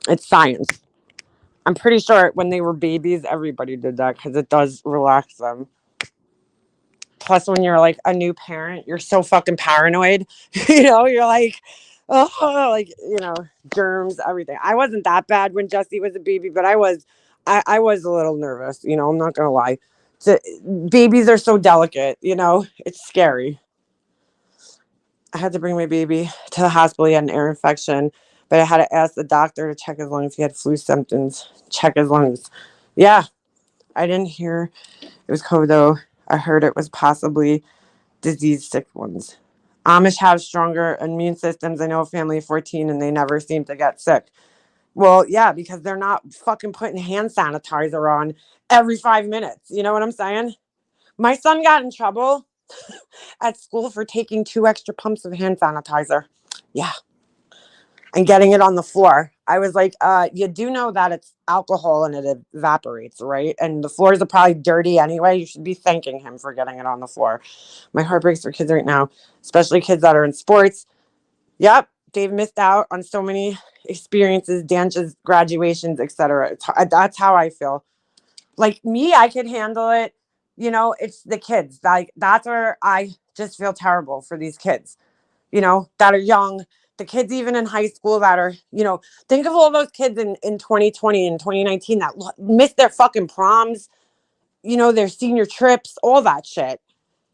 it's science. I'm pretty sure when they were babies, everybody did that because it does relax them. Plus, when you're like a new parent, you're so fucking paranoid. You're like, oh, like, germs, everything. I wasn't that bad when Jesse was a baby, but I was a little nervous. I'm not gonna lie. So, babies are so delicate. It's scary. I had to bring my baby to the hospital. He had an ear infection, but I had to ask the doctor to check his lungs. He had flu symptoms. Check his lungs. Yeah, I didn't hear it was COVID though. I heard it was possibly disease sick ones. Amish have stronger immune systems. I know a family of 14 and they never seem to get sick. Well, yeah, because they're not fucking putting hand sanitizer on every 5 minutes. You know what I'm saying? My son got in trouble at school for taking 2 extra pumps of hand sanitizer. Yeah. And getting it on the floor. I was like, you do know that it's alcohol and it evaporates, right? And the floors are probably dirty anyway. You should be thanking him for getting it on the floor. My heart breaks for kids right now, especially kids that are in sports. Yep, they've missed out on so many experiences, dances, graduations, etc. That's how I feel. Like me, I could handle it. It's the kids. Like that's where I just feel terrible for these kids, that are young. The kids even in high school that are, think of all those kids in 2020 and 2019 that missed their fucking proms, their senior trips, all that shit.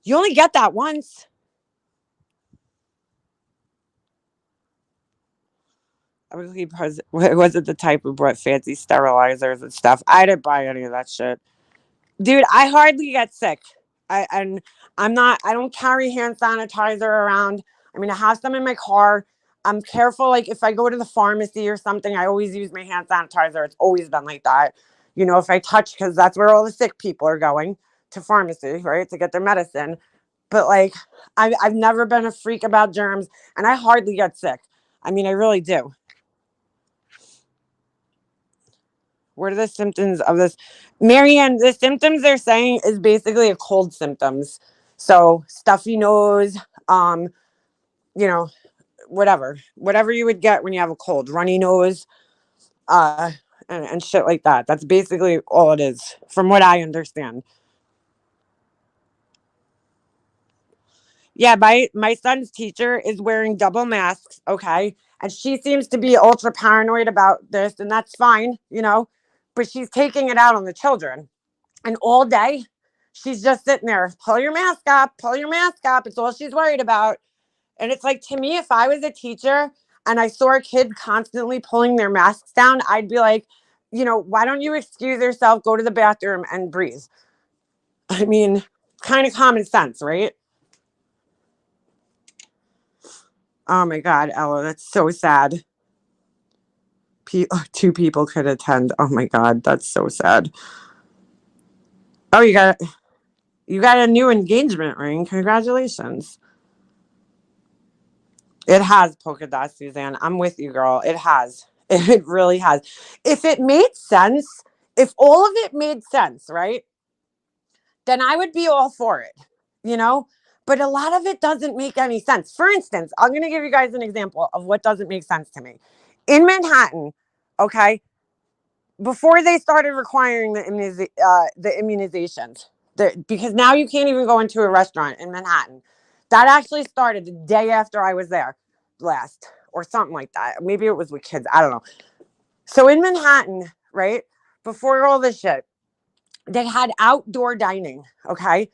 You only get that once. Was it the type who brought fancy sterilizers and stuff? I didn't buy any of that shit. Dude, I hardly get sick. I don't carry hand sanitizer around. I mean, I have some in my car. I'm careful. Like if I go to the pharmacy or something, I always use my hand sanitizer. It's always been like that. If I touch, because that's where all the sick people are going to pharmacy, right? To get their medicine. But like, I've never been a freak about germs and I hardly get sick. I mean, I really do. What are the symptoms of this? Marianne, the symptoms they're saying is basically a cold symptoms. So stuffy nose, um, you know, whatever you would get when you have a cold, runny nose, uh, and shit like that. That's basically all it is, from what I understand. Yeah, my son's teacher is wearing double masks, okay? And she seems to be ultra paranoid about this, and that's fine, but she's taking it out on the children. And all day, she's just sitting there, pull your mask up, pull your mask up. It's all she's worried about. And it's like, to me, if I was a teacher and I saw a kid constantly pulling their masks down, I'd be like, why don't you excuse yourself, go to the bathroom and breathe? I mean, kind of common sense, right? Oh my God, Ella, that's so sad. 2 people could attend. Oh my God, that's so sad. Oh, you got a new engagement ring. Congratulations. It has polka dots, Suzanne. I'm with you, girl. It has. It really has. If it made sense, if all of it made sense, right? Then I would be all for it, you know? But a lot of it doesn't make any sense. For instance, I'm going to give you guys an example of what doesn't make sense to me. In Manhattan, okay, before they started requiring the immunizations, because now you can't even go into a restaurant in Manhattan. That actually started the day after I was there last, or something like that. Maybe it was with kids. I don't know. So in Manhattan, right, before all this shit, they had outdoor dining, okay?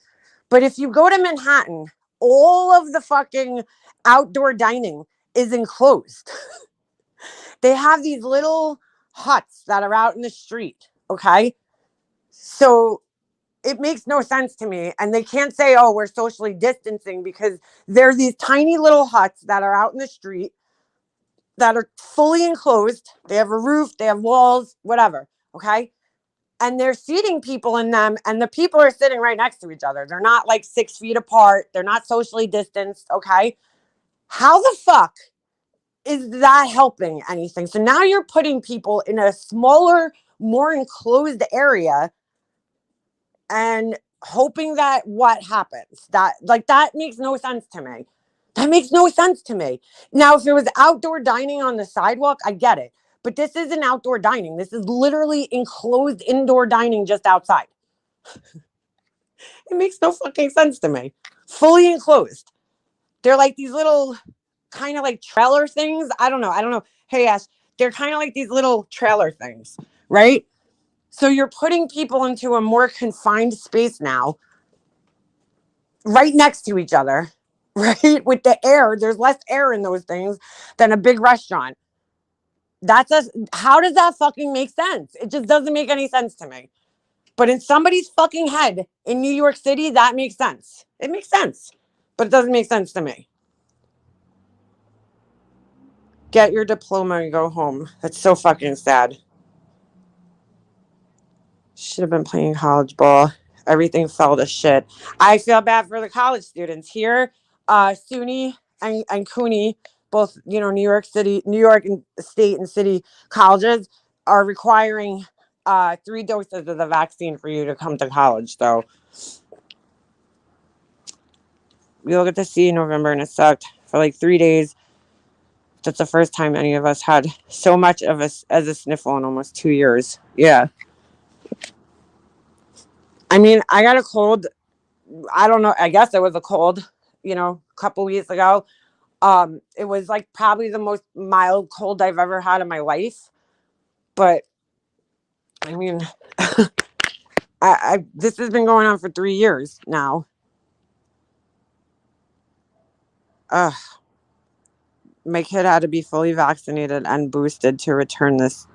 But if you go to Manhattan, all of the fucking outdoor dining is enclosed. They have these little huts that are out in the street, okay? So it makes no sense to me. And they can't say, oh, we're socially distancing because there's these tiny little huts that are out in the street that are fully enclosed. They have a roof, they have walls, whatever, okay? And they're seating people in them, and the people are sitting right next to each other. They're not like 6 feet apart, they're not socially distanced, okay? How the fuck is that helping anything? So now you're putting people in a smaller, more enclosed area and hoping that what happens? That makes no sense to me. That makes no sense to me. Now, if it was outdoor dining on the sidewalk, I get it. But this isn't outdoor dining. This is literally enclosed indoor dining just outside. It makes no fucking sense to me. Fully enclosed. They're like these little kind of like trailer things. I don't know. I don't know. Hey, Ash, they're kind of like these little trailer things, right? So you're putting people into a more confined space now, right next to each other, right? With the air, there's less air in those things than a big restaurant. How does that fucking make sense? It just doesn't make any sense to me. But in somebody's fucking head in New York City, that makes sense. It makes sense, but it doesn't make sense to me. Get your diploma and go home. That's so fucking sad. Should have been playing college ball. Everything fell to shit. I feel bad for the college students here. SUNY and CUNY, both New York City, New York and state and city colleges are requiring 3 doses of the vaccine for you to come to college. So we all get to see November, and it sucked for like 3 days. That's the first time any of us had so much of us as a sniffle in almost 2 years. Yeah. I mean, I got a cold. I don't know. I guess it was a cold, a couple weeks ago. It was like probably the most mild cold I've ever had in my life. But I mean, this has been going on for 3 years now. My kid had to be fully vaccinated and boosted to return this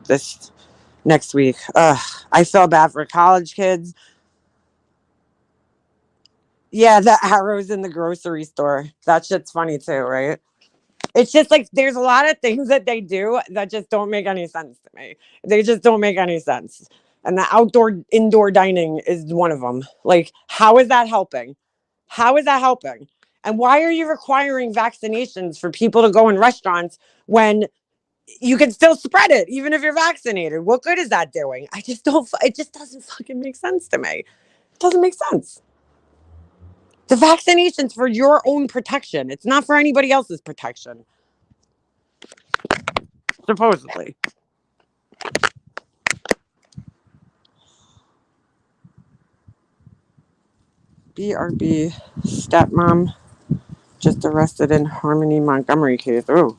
next week. I feel bad for college kids. Yeah, the arrows in the grocery store. That shit's funny too, right? It's just like there's a lot of things that they do that just don't make any sense to me. They just don't make any sense. And the outdoor indoor dining is one of them. Like, how is that helping? How is that helping? And why are you requiring vaccinations for people to go in restaurants when you can still spread it even if you're vaccinated? What good is that doing? I just don't, it just doesn't fucking make sense to me. It doesn't make sense. The vaccination's for your own protection. It's not for anybody else's protection. Supposedly. BRB stepmom just arrested in Harmony Montgomery case. Oh.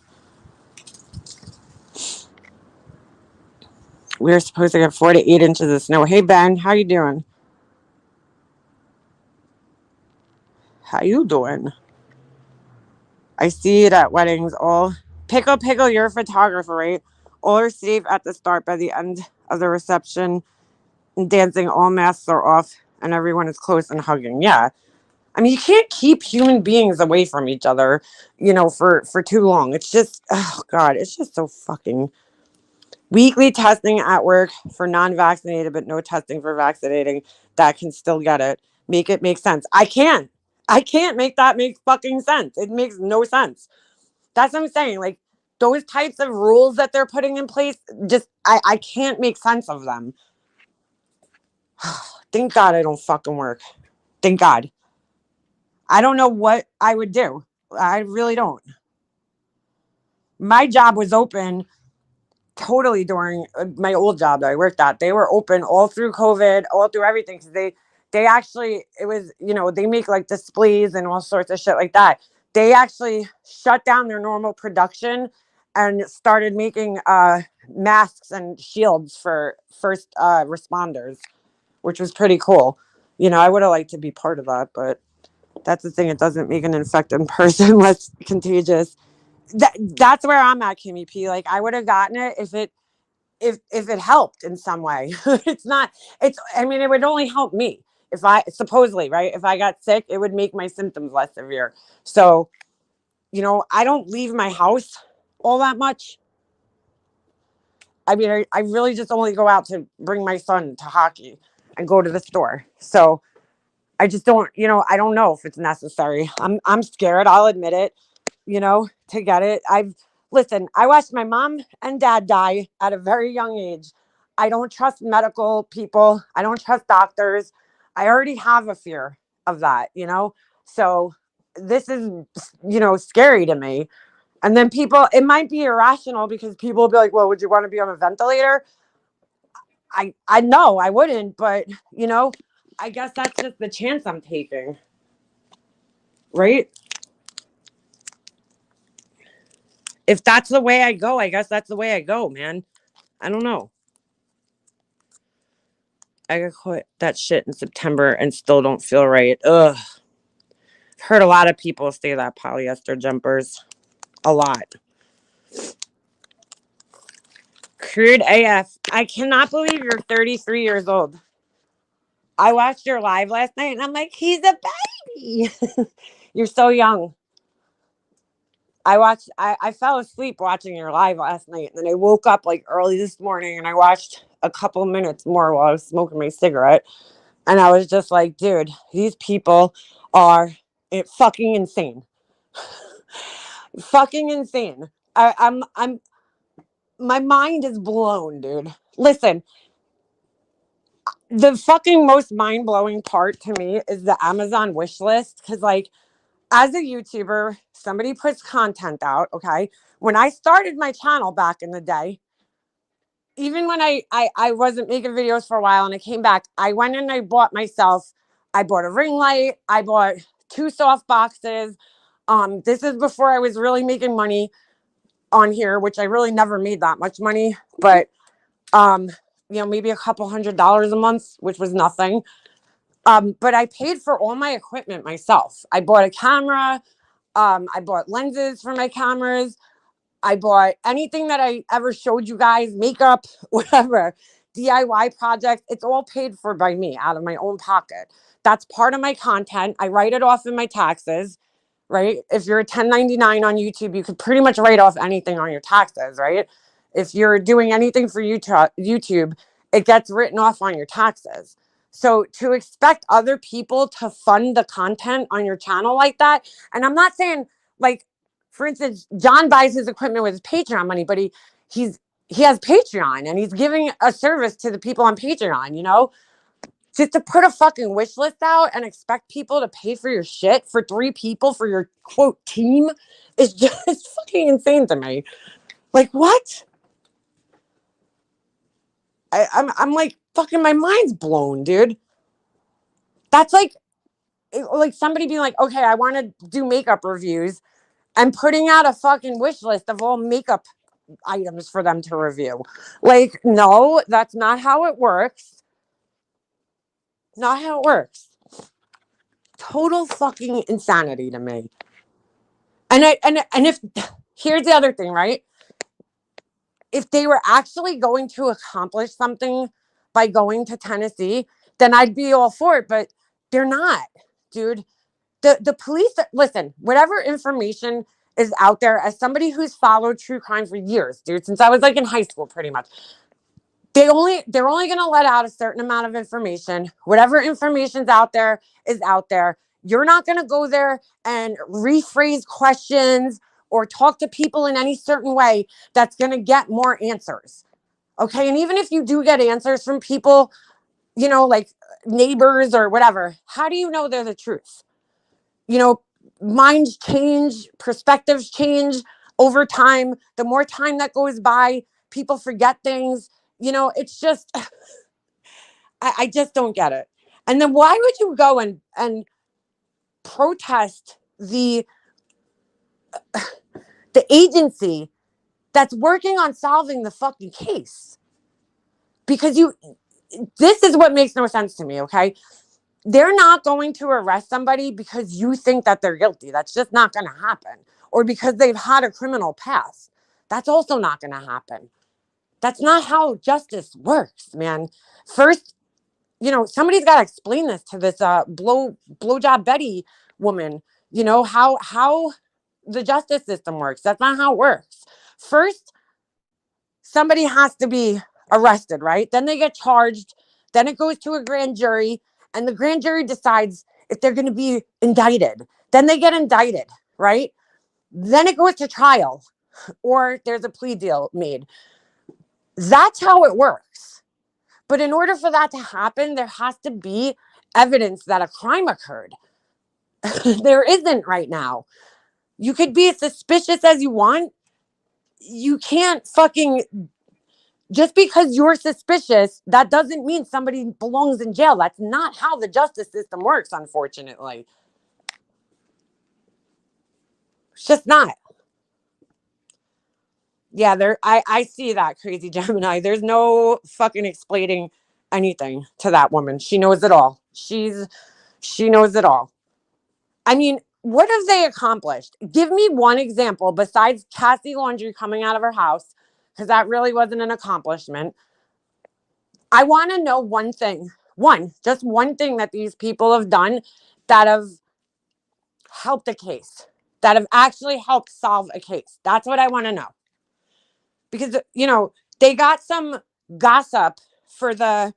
We're supposed to get 4 to 8 inches of snow. Hey Ben, how you doing? How you doing? I see it at weddings. All pickle, you're a photographer, right? All are safe at the start. By the end of the reception and dancing, all masks are off and everyone is close and hugging. Yeah. I mean, you can't keep human beings away from each other, for too long. It's just, oh God, it's just so fucking. Weekly testing at work for non-vaccinated, but no testing for vaccinating that can still get it. Make it make sense. I can't make that make fucking sense. It makes no sense. That's what I'm saying. Like, those types of rules that they're putting in place, just, I can't make sense of them. Thank God I don't fucking work. Thank God. I don't know what I would do. I really don't. My job was open totally during my old job that I worked at. They were open all through COVID, all through everything. Cause they actually, it was, they make like displays and all sorts of shit like that. They actually shut down their normal production and started making masks and shields for first responders, which was pretty cool. I would have liked to be part of that, but that's the thing. It doesn't make an infected person less contagious. That's where I'm at, Kimmy P. Like, I would have gotten it if it helped in some way. I mean, it would only help me if I supposedly, right? If I got sick, it would make my symptoms less severe. So, I don't leave my house all that much. I mean, I really just only go out to bring my son to hockey and go to the store. So I just don't, I don't know if it's necessary. I'm scared. I'll admit it, to get it. Listen, I watched my mom and dad die at a very young age. I don't trust medical people. I don't trust doctors. I already have a fear of that, So this is, scary to me. And then it might be irrational because people will be like, well, would you want to be on a ventilator? I know I wouldn't, but I guess that's just the chance I'm taking. Right? If that's the way I go, I guess that's the way I go, man. I don't know. I got quit that shit in September and still don't feel right. Ugh. Heard a lot of people say that polyester jumpers. A lot. Crude AF. I cannot believe you're 33 years old. I watched your live last night and I'm like, he's a baby. You're so young. I fell asleep watching your live last night, and then I woke up like early this morning and I watched a couple minutes more while I was smoking my cigarette. And I was just like, dude, these people are fucking insane. Fucking insane. My mind is blown, dude. Listen, the fucking most mind blowing part to me is the Amazon wish list. Cause like, as a YouTuber, somebody puts content out. Okay. When I started my channel back in the day, even when I wasn't making videos for a while and I came back, I went and I bought a ring light. I bought 2 soft boxes. This is before I was really making money on here, which I really never made that much money, but maybe a couple $100 a month, which was nothing. But I paid for all my equipment myself. I bought a camera. I bought lenses for my cameras. I bought anything that I ever showed you guys, makeup, whatever, DIY projects. It's all paid for by me out of my own pocket. That's part of my content. I write it off in my taxes, right? If you're a 1099 on YouTube, you could pretty much write off anything on your taxes, right? If you're doing anything for YouTube, it gets written off on your taxes. So to expect other people to fund the content on your channel like that, and I'm not saying like, for instance, John buys his equipment with his Patreon money, but he has Patreon and he's giving a service to the people on Patreon, just to put a fucking wish list out and expect people to pay for your shit for 3 people for your quote team is just fucking insane to me. Like, what? I'm like, fucking my mind's blown, dude. That's like somebody being like, okay, I want to do makeup reviews and putting out a fucking wish list of all makeup items for them to review. Like, no, that's not how it works. Not how it works. Total fucking insanity to me. And if here's the other thing, right? If they were actually going to accomplish something by going to Tennessee, then I'd be all for it. But they're not, dude. The police, listen, whatever information is out there, as somebody who's followed true crime for years, dude, since I was like in high school, pretty much, they're only going to let out a certain amount of information. Whatever information's out there is out there. You're not going to go there and rephrase questions or talk to people in any certain way that's going to get more answers. Okay. And even if you do get answers from people, like neighbors or whatever, how do you know they're the truth? Minds change, perspectives change over time. The more time that goes by, people forget things. It's just, I just don't get it. And then why would you go and protest the agency that's working on solving the fucking case. Because this is what makes no sense to me, okay? They're not going to arrest somebody because you think that they're guilty. That's just not going to happen. Or because they've had a criminal past. That's also not going to happen. That's not how justice works, man. First, somebody's got to explain this to this blowjob Betty woman, how the justice system works. That's not how it works. First, somebody has to be arrested, right? Then they get charged. Then it goes to a grand jury, and the grand jury decides if they're going to be indicted. Then they get indicted, right? Then it goes to trial, or there's a plea deal made. That's how it works. But in order for that to happen, there has to be evidence that a crime occurred. There isn't right now. You could be as suspicious as you want. You can't just because you're suspicious, that doesn't mean somebody belongs in jail. That's not how the justice system works, unfortunately. It's just not. Yeah, I see that, crazy Gemini. There's no fucking explaining anything to that woman. She knows it all. She knows it all. I mean, what have they accomplished? Give me one example besides Cassie Laundry coming out of her house, because that really wasn't an accomplishment. I want to know one thing, just one thing that these people have done that have helped a case, that have actually helped solve a case. That's what I want to know. Because, they got some gossip for the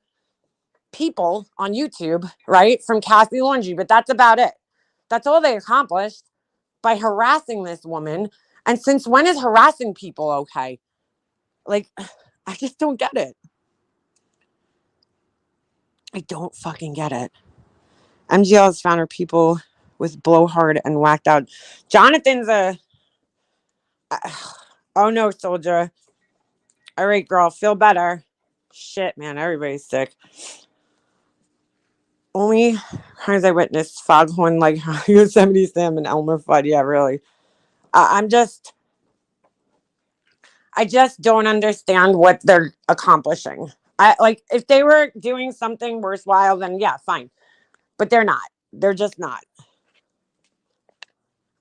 people on YouTube, right? From Cassie Laundry, but that's about it. That's all they accomplished by harassing this woman. And since when is harassing people okay? Like, I just don't get it. I don't fucking get it. MGL has found her people with blowhard and whacked out. Jonathan's oh no, soldier. All right, girl, feel better. Shit, man, everybody's sick. Only crimes I witnessed, Foghorn, like Yosemite Sam and Elmer Fudd. Yeah, really. I just don't understand what they're accomplishing. If they were doing something worthwhile, then yeah, fine. But they're not. They're just not.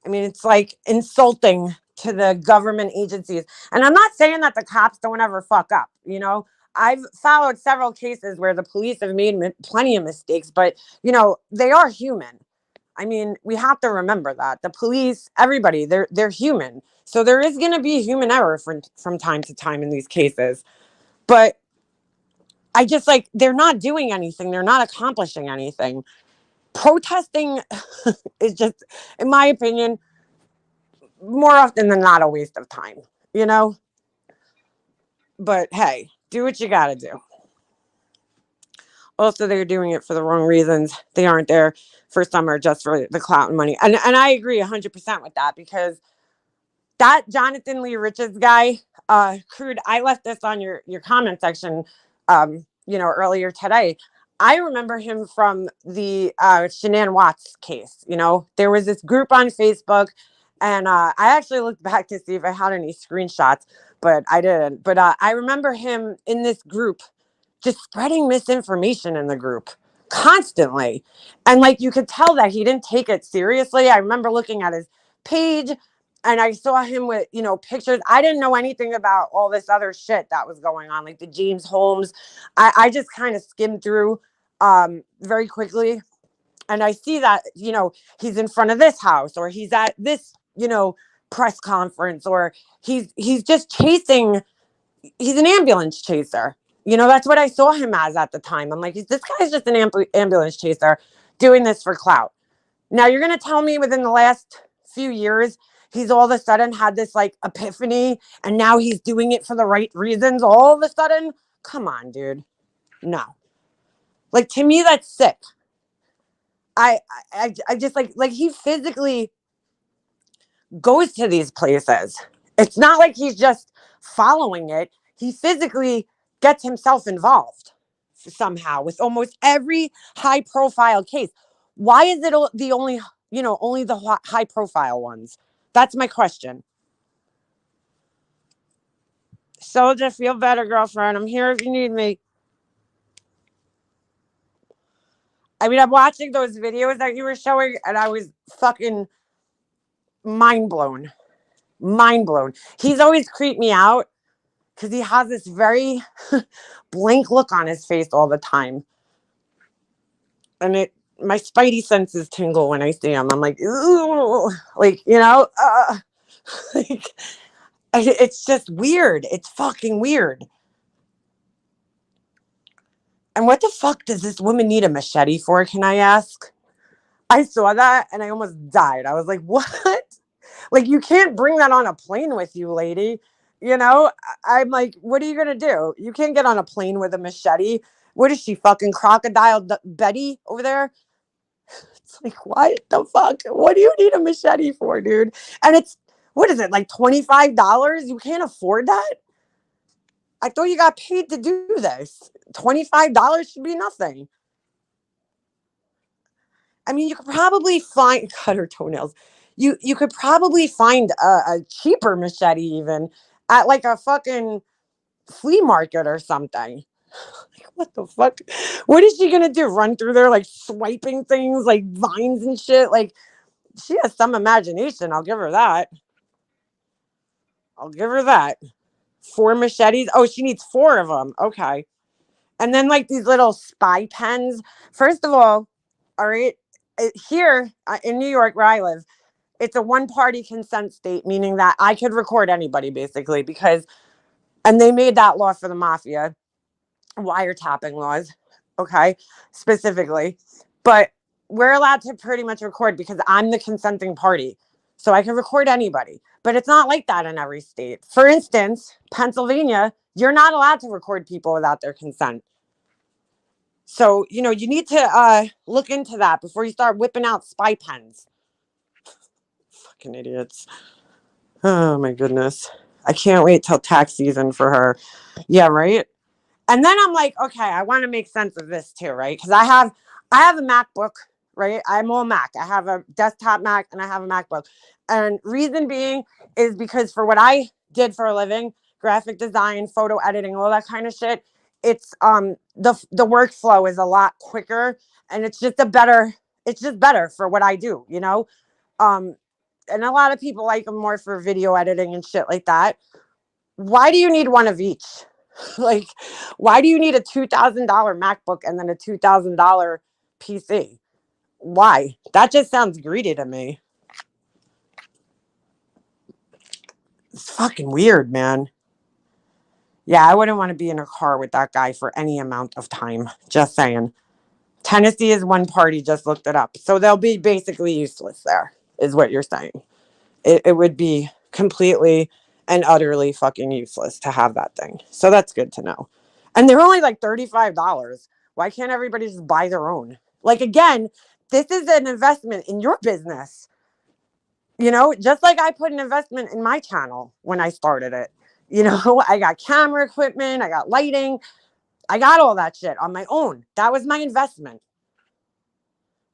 I mean, it's like insulting to the government agencies. And I'm not saying that the cops don't ever fuck up. I've followed several cases where the police have made plenty of mistakes, but, they are human. I mean, we have to remember that the police, everybody, they're human. So there is going to be human error from time to time in these cases. But I just they're not doing anything. They're not accomplishing anything. Protesting is just, in my opinion, more often than not a waste of time, But hey, do what you got to do. Also, they're doing it for the wrong reasons. They aren't there for summer just for the clout and money. And I agree 100% with that, because that Jonathan Lee Richards guy, Crude, I left this on your comment section, earlier today. I remember him from the Shanann Watts case. There was this group on Facebook, and I actually looked back to see if I had any screenshots, but I didn't. But I remember him in this group just spreading misinformation in the group constantly. And you could tell that he didn't take it seriously. I remember looking at his page, and I saw him with, pictures. I didn't know anything about all this other shit that was going on, like the James Holmes. I just kind of skimmed through very quickly. And I see that, he's in front of this house, or he's at this, press conference, or he's just chasing. He's an ambulance chaser. That's what I saw him as at the time. I'm like, this guy's just an ambulance chaser doing this for clout. Now you're going to tell me within the last few years, he's all of a sudden had this epiphany, and now he's doing it for the right reasons all of a sudden? Come on, dude. No. To me, that's sick. I just he physically goes to these places. It's not like he's just following it. He physically gets himself involved somehow with almost every high profile case. Why is it the only the high profile ones? That's my question. Soldier, feel better, girlfriend. I'm here if you need me. I mean, I'm watching those videos that you were showing, and I was fucking mind blown. Mind blown. He's always creeped me out because he has this very blank look on his face all the time. And my spidey senses tingle when I see him. I'm like, ooh, like, like, it's just weird. It's fucking weird. And what the fuck does this woman need a machete for, can I ask? I saw that and I almost died. I was like, what? Like, you can't bring that on a plane with you, lady. I'm like, what are you going to do? You can't get on a plane with a machete. What is she, fucking crocodile Betty over there? It's like, what the fuck? What do you need a machete for, dude? And what is it, like $25? You can't afford that? I thought you got paid to do this. $25 should be nothing. I mean, you could probably cut her toenails. You could probably find a cheaper machete even at like a fucking flea market or something. Like, what the fuck? What is she gonna do? Run through there like swiping things like vines and shit? Like, she has some imagination. I'll give her that. I'll give her that. 4 machetes. Oh, she needs 4 of them. Okay. And then like these little spy pens. First of all right, here in New York where I live, it's a one-party consent state, meaning that I could record anybody basically and they made that law for the mafia, wiretapping laws, okay, specifically. But we're allowed to pretty much record because I'm the consenting party. So I can record anybody. But it's not like that in every state. For instance, Pennsylvania, you're not allowed to record people without their consent. So, you need to look into that before you start whipping out spy pens. Fucking idiots. Oh my goodness. I can't wait till tax season for her. Yeah, right? And then I'm like, okay, I want to make sense of this too, right? Because I have a MacBook, right? I'm all Mac. I have a desktop Mac and I have a MacBook. And reason being is because for what I did for a living, graphic design, photo editing, all that kind of shit, it's the workflow is a lot quicker and it's just better for what I do, and a lot of people like them more for video editing and shit like that. Why do you need one of each? Like, why do you need a $2,000 MacBook and then a $2,000 PC? Why? That just sounds greedy to me. It's fucking weird, man. Yeah, I wouldn't want to be in a car with that guy for any amount of time. Just saying. Tennessee is one party, just looked it up. So they'll be basically useless there, is what you're saying. It would be completely and utterly fucking useless to have that thing. So that's good to know. And they're only like $35. Why can't everybody just buy their own? Like, again, this is an investment in your business. Just like I put an investment in my channel when I started it. I got camera equipment, I got lighting, I got all that shit on my own. That was my investment.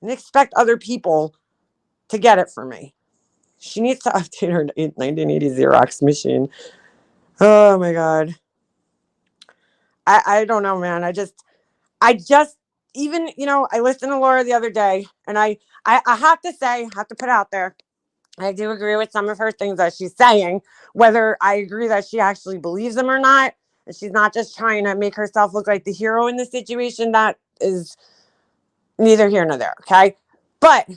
And expect other people to get it for me. She needs to update her 1980 Xerox machine. Oh my God. I don't know, man. I just, even, I listened to Laura the other day and I have to say, have to put out there, I do agree with some of her things that she's saying, whether I agree that she actually believes them or not. And she's not just trying to make herself look like the hero in the situation. That is neither here nor there. Okay. But,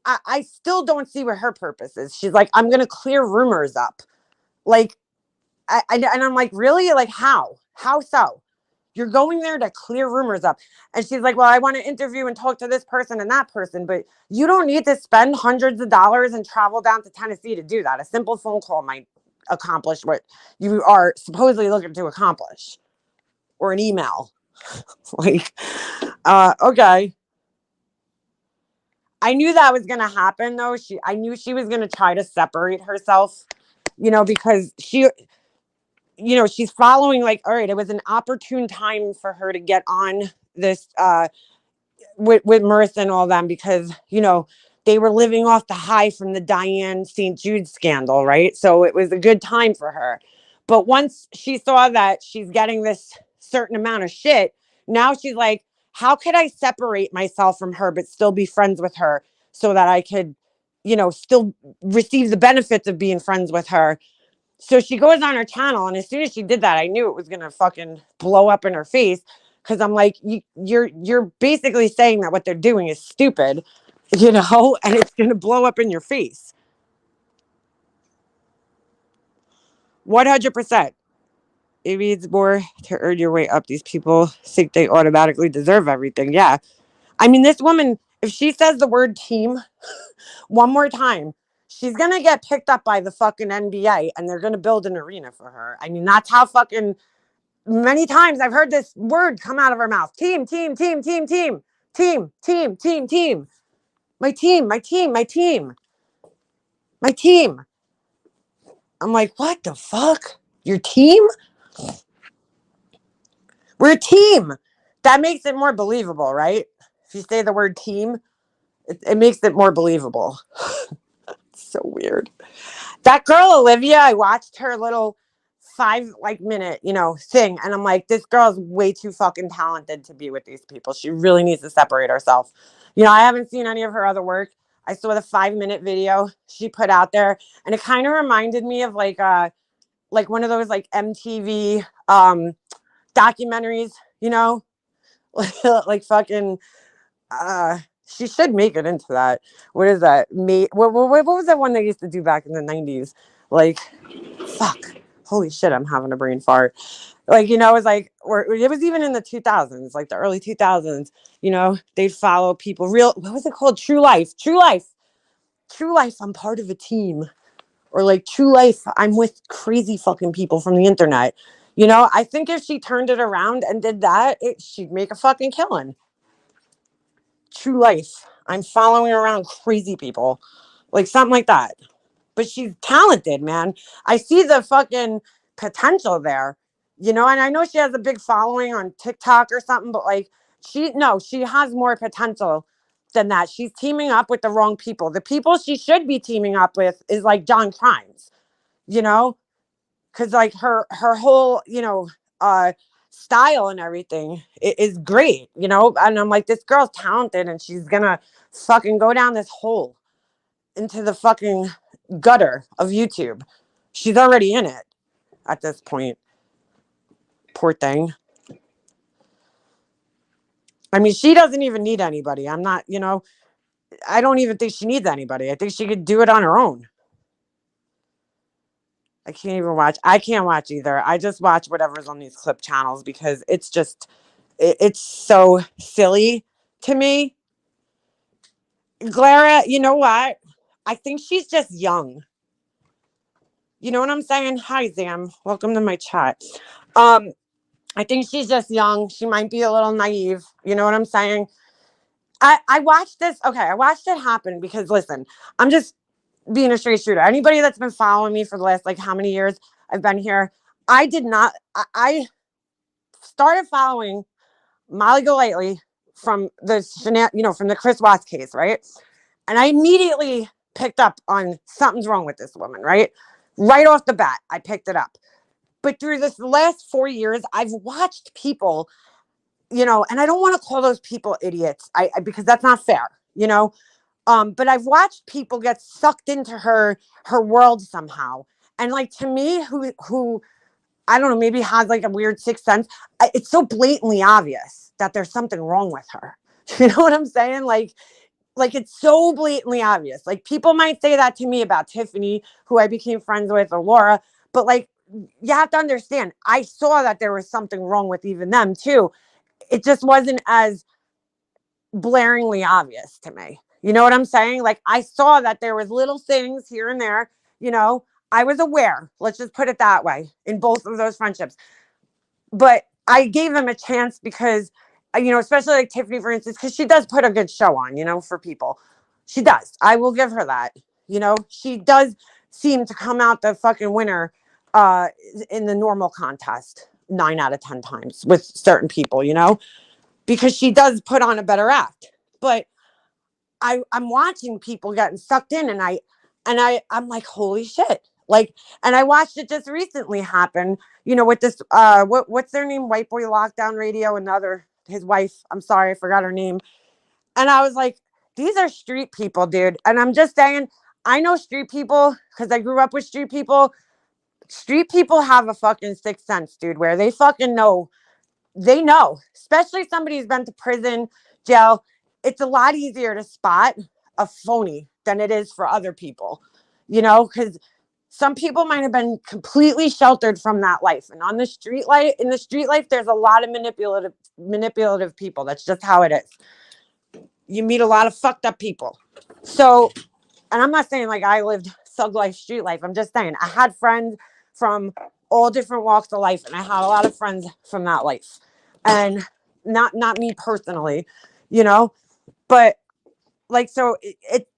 I still don't see what her purpose is. She's like, I'm going to clear rumors up. Like, and I'm like, really? Like, how? How so? You're going there to clear rumors up. And she's like, well, I want to interview and talk to this person and that person, but you don't need to spend hundreds of dollars and travel down to Tennessee to do that. A simple phone call might accomplish what you are supposedly looking to accomplish, or an email. Like, okay. I knew that was going to happen though. I knew she was going to try to separate herself, because she's following, like, all right, it was an opportune time for her to get on this with Marissa and all them because they were living off the high from the Diane St. Jude scandal, right? So it was a good time for her. But once she saw that she's getting this certain amount of shit, now she's like, how could I separate myself from her but still be friends with her so that I could, still receive the benefits of being friends with her? So she goes on her channel, and as soon as she did that, I knew it was gonna fucking blow up in her face. Because I'm like, you're basically saying that what they're doing is stupid, and it's gonna blow up in your face. 100%. It means more to earn your way up. These people think they automatically deserve everything. Yeah. I mean, this woman, if she says the word team one more time, she's going to get picked up by the fucking NBA and they're going to build an arena for her. I mean, that's how fucking many times I've heard this word come out of her mouth. Team, team, team, team, team, team, team, team, team. My team, my team, my team, my team. I'm like, what the fuck? Your team? We're a team. That makes it more believable, right? If you say the word team, it makes it more believable. So weird. That girl, Olivia, I watched her little 5 minute, thing. And I'm like, this girl's way too fucking talented to be with these people. She really needs to separate herself. I haven't seen any of her other work. I saw the 5 minute video she put out there. And it kind of reminded me of like one of those like MTV documentaries, like fucking she should make it into that. What is that? What was that one they used to do back in the 90s? Like, fuck. Holy shit, I'm having a brain fart. Like, it was like, or it was even in the 2000s, like the early 2000s, they'd follow people what was it called? True Life. I'm part of a team. Or like True Life, I'm with crazy fucking people from the internet. I think if she turned it around and did that, she'd make a fucking killing. True Life, I'm following around crazy people. Like something like that. But she's talented, man. I see the fucking potential there, and I know she has a big following on TikTok or something, but like she has more potential than that. She's teaming up with the wrong people. The people she should be teaming up with is like John Crimes, because like her whole, style and everything is great, and I'm like, this girl's talented and she's gonna fucking go down this hole into the fucking gutter of YouTube. She's already in it at this point. Poor thing. I mean, she doesn't even need anybody. I'm not, I don't even think she needs anybody. I think she could do it on her own. I can't even watch. I can't watch either. I just watch whatever's on these clip channels because it's just, it's so silly to me. Clara, you know what? I think she's just young. You know what I'm saying? Hi, Zam. Welcome to my chat. I think she's just young. She might be a little naive. You know what I'm saying? I watched this. Okay, I watched it happen because, listen, I'm just being a straight shooter. Anybody that's been following me for the last, like, how many years I've been here, I did not. I started following Molly Golightly from from the Chris Watts case, right? And I immediately picked up on something's wrong with this woman, right? Right off the bat, I picked it up. But through this last 4 years, I've watched people, and I don't want to call those people idiots, because that's not fair, but I've watched people get sucked into her world somehow. And like, to me, who I don't know, maybe has like a weird sixth sense, it's so blatantly obvious that there's something wrong with her. You know what I'm saying? Like it's so blatantly obvious. Like, people might say that to me about Tiffany, who I became friends with, or Laura, but like, you have to understand, I saw that there was something wrong with even them too. It just wasn't as blaringly obvious to me. You know what I'm saying? Like, I saw that there was little things here and there, I was aware, let's just put it that way, in both of those friendships. But I gave them a chance because, especially like Tiffany, for instance, because she does put a good show on, for people. She does. I will give her that. She does seem to come out the fucking winner in the normal contest 9 out of 10 times with certain people, because she does put on a better act. But I'm watching people getting sucked in, and I'm like, holy shit. Like, and I watched it just recently happen, with this what's their name? White Boy Lockdown Radio, and the other, his wife. I'm sorry, I forgot her name. And I was like, these are street people, dude. And I'm just saying, I know street people because I grew up with street people. Street people have a fucking sixth sense, dude, where they fucking know. They know, especially somebody who's been to prison, jail. It's a lot easier to spot a phony than it is for other people, because some people might have been completely sheltered from that life. And on the street life, in the street life, there's a lot of manipulative people. That's just how it is. You meet a lot of fucked up people. So, and I'm not saying like I lived thug life, street life. I'm just saying I had friends from all different walks of life, and I had a lot of friends from that life. And not me personally, but like, so it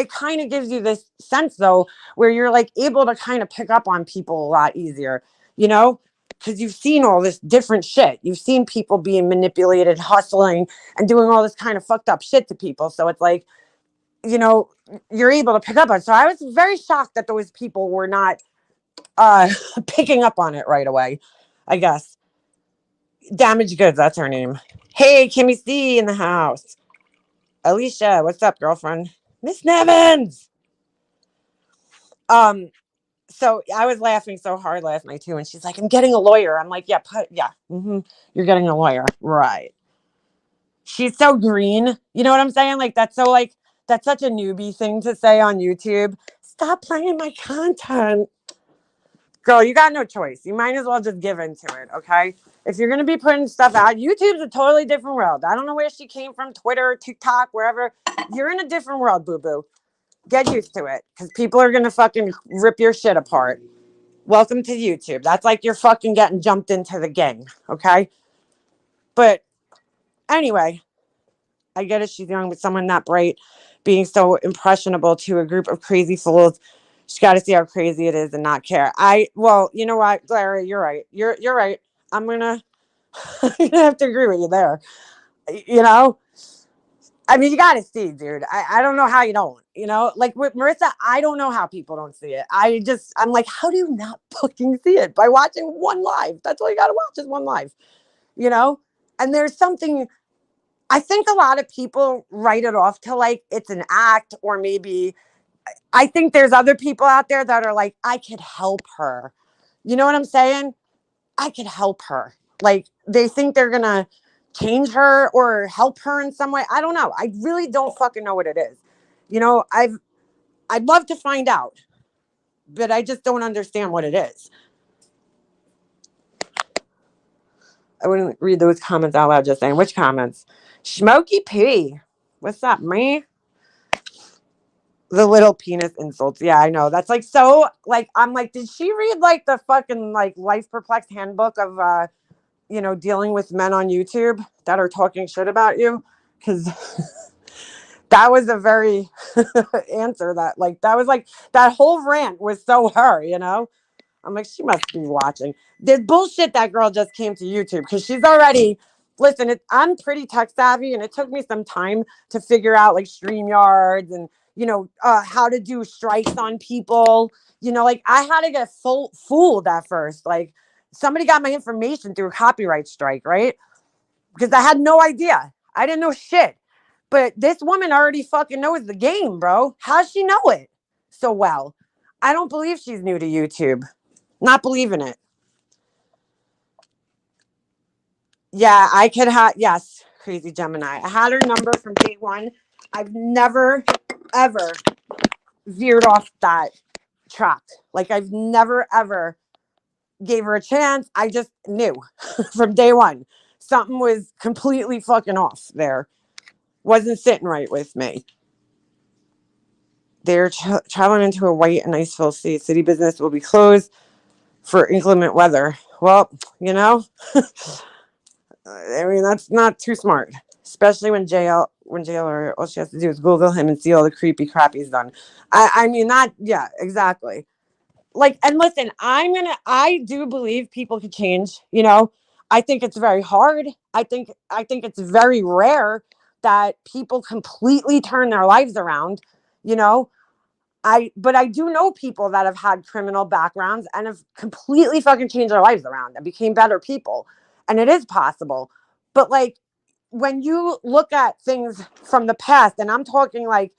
kind of gives you this sense though, where you're like able to kind of pick up on people a lot easier, because you've seen all this different shit. You've seen people being manipulated, hustling, and doing all this kind of fucked up shit to people. So it's like, you're able to pick up on. So I was very shocked that those people were not picking up on it right away, I guess. Damaged Goods, that's her name. Hey, Kimmy C in the house. Alicia, what's up, girlfriend? Miss Nevins. So I was laughing so hard last night too, and she's like, I'm getting a lawyer. I'm like, you're getting a lawyer. Right. She's so green. You know what I'm saying? Like, that's such a newbie thing to say on YouTube. Stop playing my content. Girl, you got no choice. You might as well just give into it, okay? If you're going to be putting stuff out, YouTube's a totally different world. I don't know where she came from, Twitter, TikTok, wherever. You're in a different world, boo-boo. Get used to it, because people are going to fucking rip your shit apart. Welcome to YouTube. That's like you're fucking getting jumped into the gang, okay? But anyway, I get it. She's young, but someone that bright, being so impressionable to a group of crazy fools. She's got to see how crazy it is and not care. Well, you know what, Larry, you're right. You're right. I'm gonna have to agree with you there. I mean, you got to see, dude. I don't know how you don't. Like with Marissa, I don't know how people don't see it. I'm like, how do you not fucking see it? By watching one live. That's all you got to watch is one live. And there's something. I think a lot of people write it off to like it's an act, or maybe I think there's other people out there that are like, I could help her. You know what I'm saying? I could help her. Like, they think they're going to change her or help her in some way. I don't know. I really don't fucking know what it is. I'd love to find out, but I just don't understand what it is. I wouldn't read those comments out loud, just saying. Which comments? Smoky P. What's up, man? The little penis insults. Yeah, I know. That's like so, like, I'm like, did she read like the fucking like Life Perplexed handbook of dealing with men on YouTube that are talking shit about you? Because that was a very answer that was like, that whole rant was so her, I'm like, she must be watching. There's bullshit that girl just came to YouTube because she's already, listen, I'm pretty tech savvy, and it took me some time to figure out like StreamYards and, how to do strikes on people. Like I had to get fooled at first. Like somebody got my information through a copyright strike, right? Because I had no idea. I didn't know shit. But this woman already fucking knows the game, bro. How's she know it so well? I don't believe she's new to YouTube. Not believing it. Yeah, I could have. Yes, crazy Gemini. I had her number from day one. I've never, ever veered off that track. Like, I've never, ever gave her a chance. I just knew from day one. Something was completely fucking off there. Wasn't sitting right with me. They're traveling into a white and ice-filled city. City business will be closed for inclement weather. Well, I mean, that's not too smart, especially when jailer, all she has to do is Google him and see all the creepy crap he's done. I mean, yeah, exactly. Like, and listen, I do believe people could change, I think it's very hard. I think it's very rare, that people completely turn their lives around, you know. But I do know people that have had criminal backgrounds and have completely fucking changed their lives around and became better people. And it is possible. But like when you look at things from the past, and I'm talking like,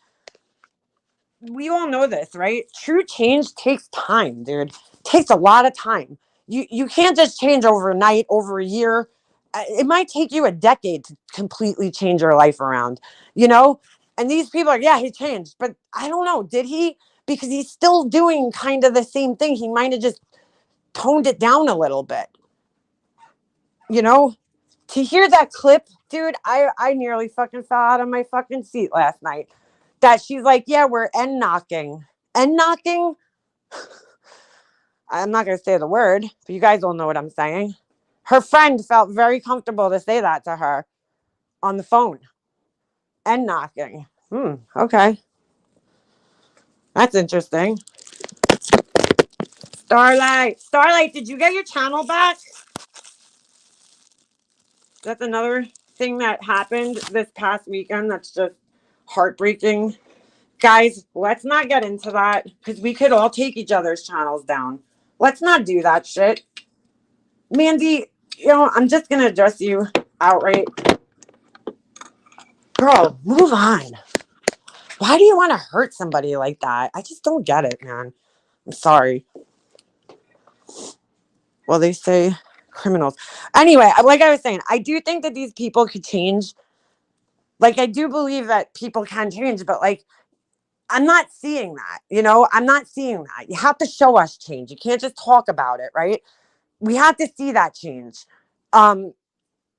we all know this, right? True change takes time, dude. Takes a lot of time. You can't just change overnight, over a year. It might take you a decade to completely change your life around, you know? And these people are, yeah, he changed, but I don't know, did he? Because he's still doing kind of the same thing. He might have just toned it down a little bit, you know? To hear that clip, dude, I nearly fucking fell out of my fucking seat last night. That she's like, yeah, we're end knocking. End knocking? I'm not going to say the word, but you guys all know what I'm saying. Her friend felt very comfortable to say that to her on the phone. End knocking. Okay. That's interesting. Starlight, did you get your channel back? That's another thing that happened this past weekend that's just heartbreaking. Guys, let's not get into that because we could all take each other's channels down. Let's not do that shit. Mandy, I'm just going to address you outright. Girl, move on. Why do you want to hurt somebody like that? I just don't get it, man. I'm sorry. Well, they say criminals. Anyway, like I was saying, I do think that these people could change. Like, I do believe that people can change, but like, I'm not seeing that, I'm not seeing that. You have to show us change. You can't just talk about it, right? We have to see that change.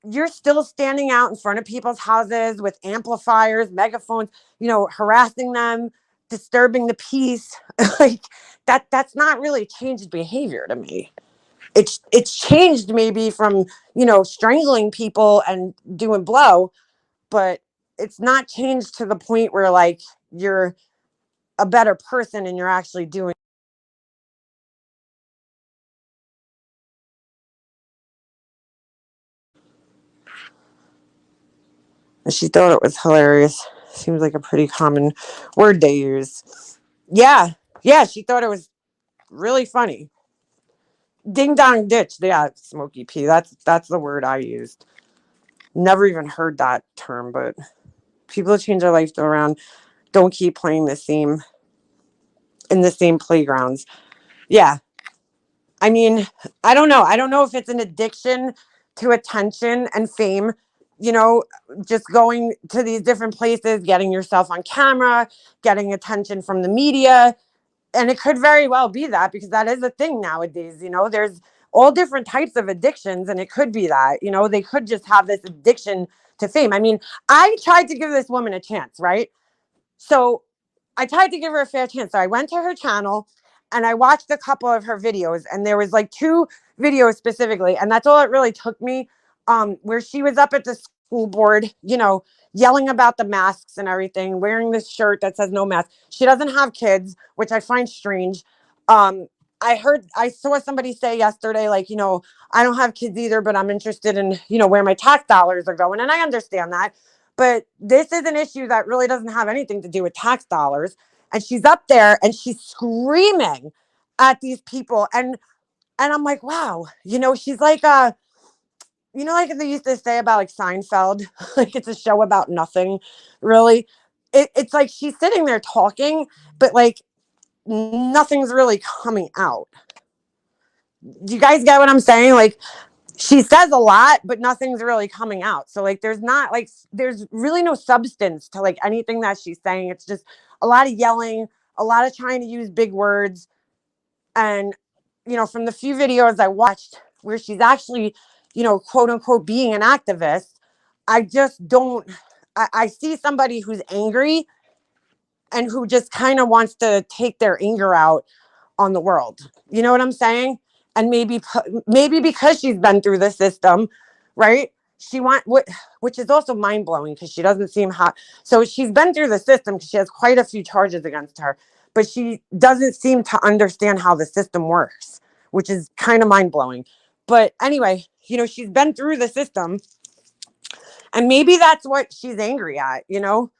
You're still standing out in front of people's houses with amplifiers, megaphones, harassing them, disturbing the peace. Like that's not really changed behavior to me. It's changed maybe from, strangling people and doing blow, but it's not changed to the point where like you're a better person and you're actually doing. And she thought it was hilarious. Seems like a pretty common word they use. Yeah. Yeah. She thought it was really funny. Ding dong ditch. Yeah. Smoky P. That's the word I used. Never even heard that term, but people change their life around. Don't keep playing in the same playgrounds. Yeah. I mean, I don't know. I don't know if it's an addiction to attention and fame, you know, just going to these different places, getting yourself on camera, getting attention from the media. And it could very well be that because that is a thing nowadays. There's all different types of addictions, and it could be that, they could just have this addiction to fame. I mean, I tried to give this woman a chance, right? So I tried to give her a fair chance. So I went to her channel and I watched a couple of her videos, and there was like 2 videos specifically, and that's all it really took me. Where she was up at the school board, yelling about the masks and everything, wearing this shirt that says no mask. She doesn't have kids, which I find strange. I saw somebody say yesterday, like, I don't have kids either, but I'm interested in, where my tax dollars are going. And I understand that. But this is an issue that really doesn't have anything to do with tax dollars. And she's up there and she's screaming at these people. And I'm like, wow, she's like like they used to say about like Seinfeld, like it's a show about nothing, really. It's like she's sitting there talking, but like nothing's really coming out. Do you guys get what I'm saying? Like she says a lot, but nothing's really coming out. So like there's really no substance to like anything that she's saying. It's just a lot of yelling, a lot of trying to use big words. And from the few videos I watched where she's actually, quote unquote being an activist, I just don't I see somebody who's angry and who just kind of wants to take their anger out on the world. You know what I'm saying? And maybe because she's been through the system, right? Which is also mind blowing because she doesn't seem hot. So she's been through the system because she has quite a few charges against her, but she doesn't seem to understand how the system works, which is kind of mind blowing. But anyway, she's been through the system And maybe that's what she's angry at, you know?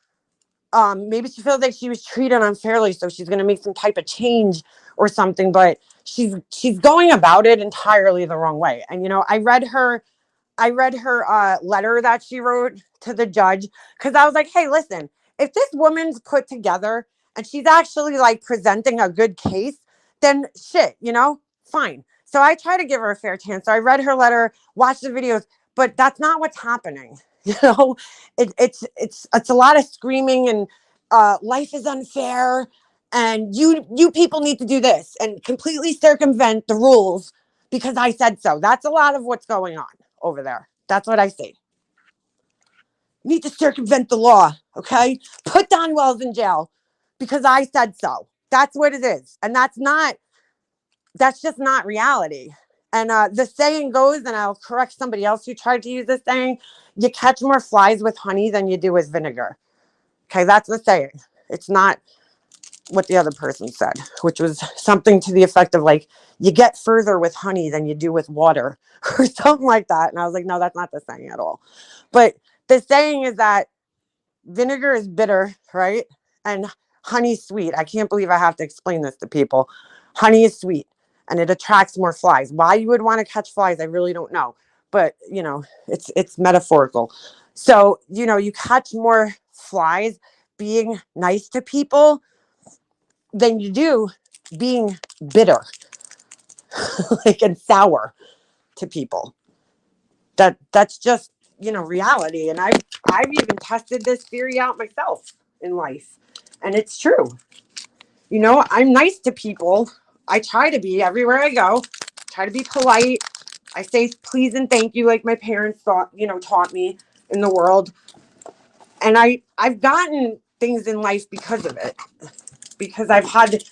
Maybe she feels like she was treated unfairly, so she's going to make some type of change or something, but she's going about it entirely the wrong way. And, you know, I read her letter that she wrote to the judge because I was like, hey, listen, if this woman's put together and she's actually like presenting a good case, then shit, you know, fine. So I try to give her a fair chance. So I read her letter, watched the videos, but that's not what's happening. You know, it's a lot of screaming and life is unfair, and you people need to do this and completely circumvent the rules because I said so. That's a lot of what's going on over there. That's what I see. Need to circumvent the law, okay? Put Don Wells in jail because I said so. That's what it is. And that's just not reality. And the saying goes, and I'll correct somebody else who tried to use this saying, you catch more flies with honey than you do with vinegar. Okay, that's the saying. It's not what the other person said, which was something to the effect of like, you get further with honey than you do with water or something like that. And I was like, no, that's not the saying at all. But the saying is that vinegar is bitter, right? And honey sweet. I can't believe I have to explain this to people. Honey is sweet and it attracts more flies. Why you would want to catch flies, I really don't know. But, you know, it's metaphorical. So, you know, you catch more flies being nice to people than you do being bitter like and sour to people. That's just, you know, reality. And I've even tested this theory out myself in life, and it's true. You know, I'm nice to people. I try to be everywhere I go. Try to be polite. I say please and thank you like my parents taught me in the world. And I've gotten things in life because of it. Because I've had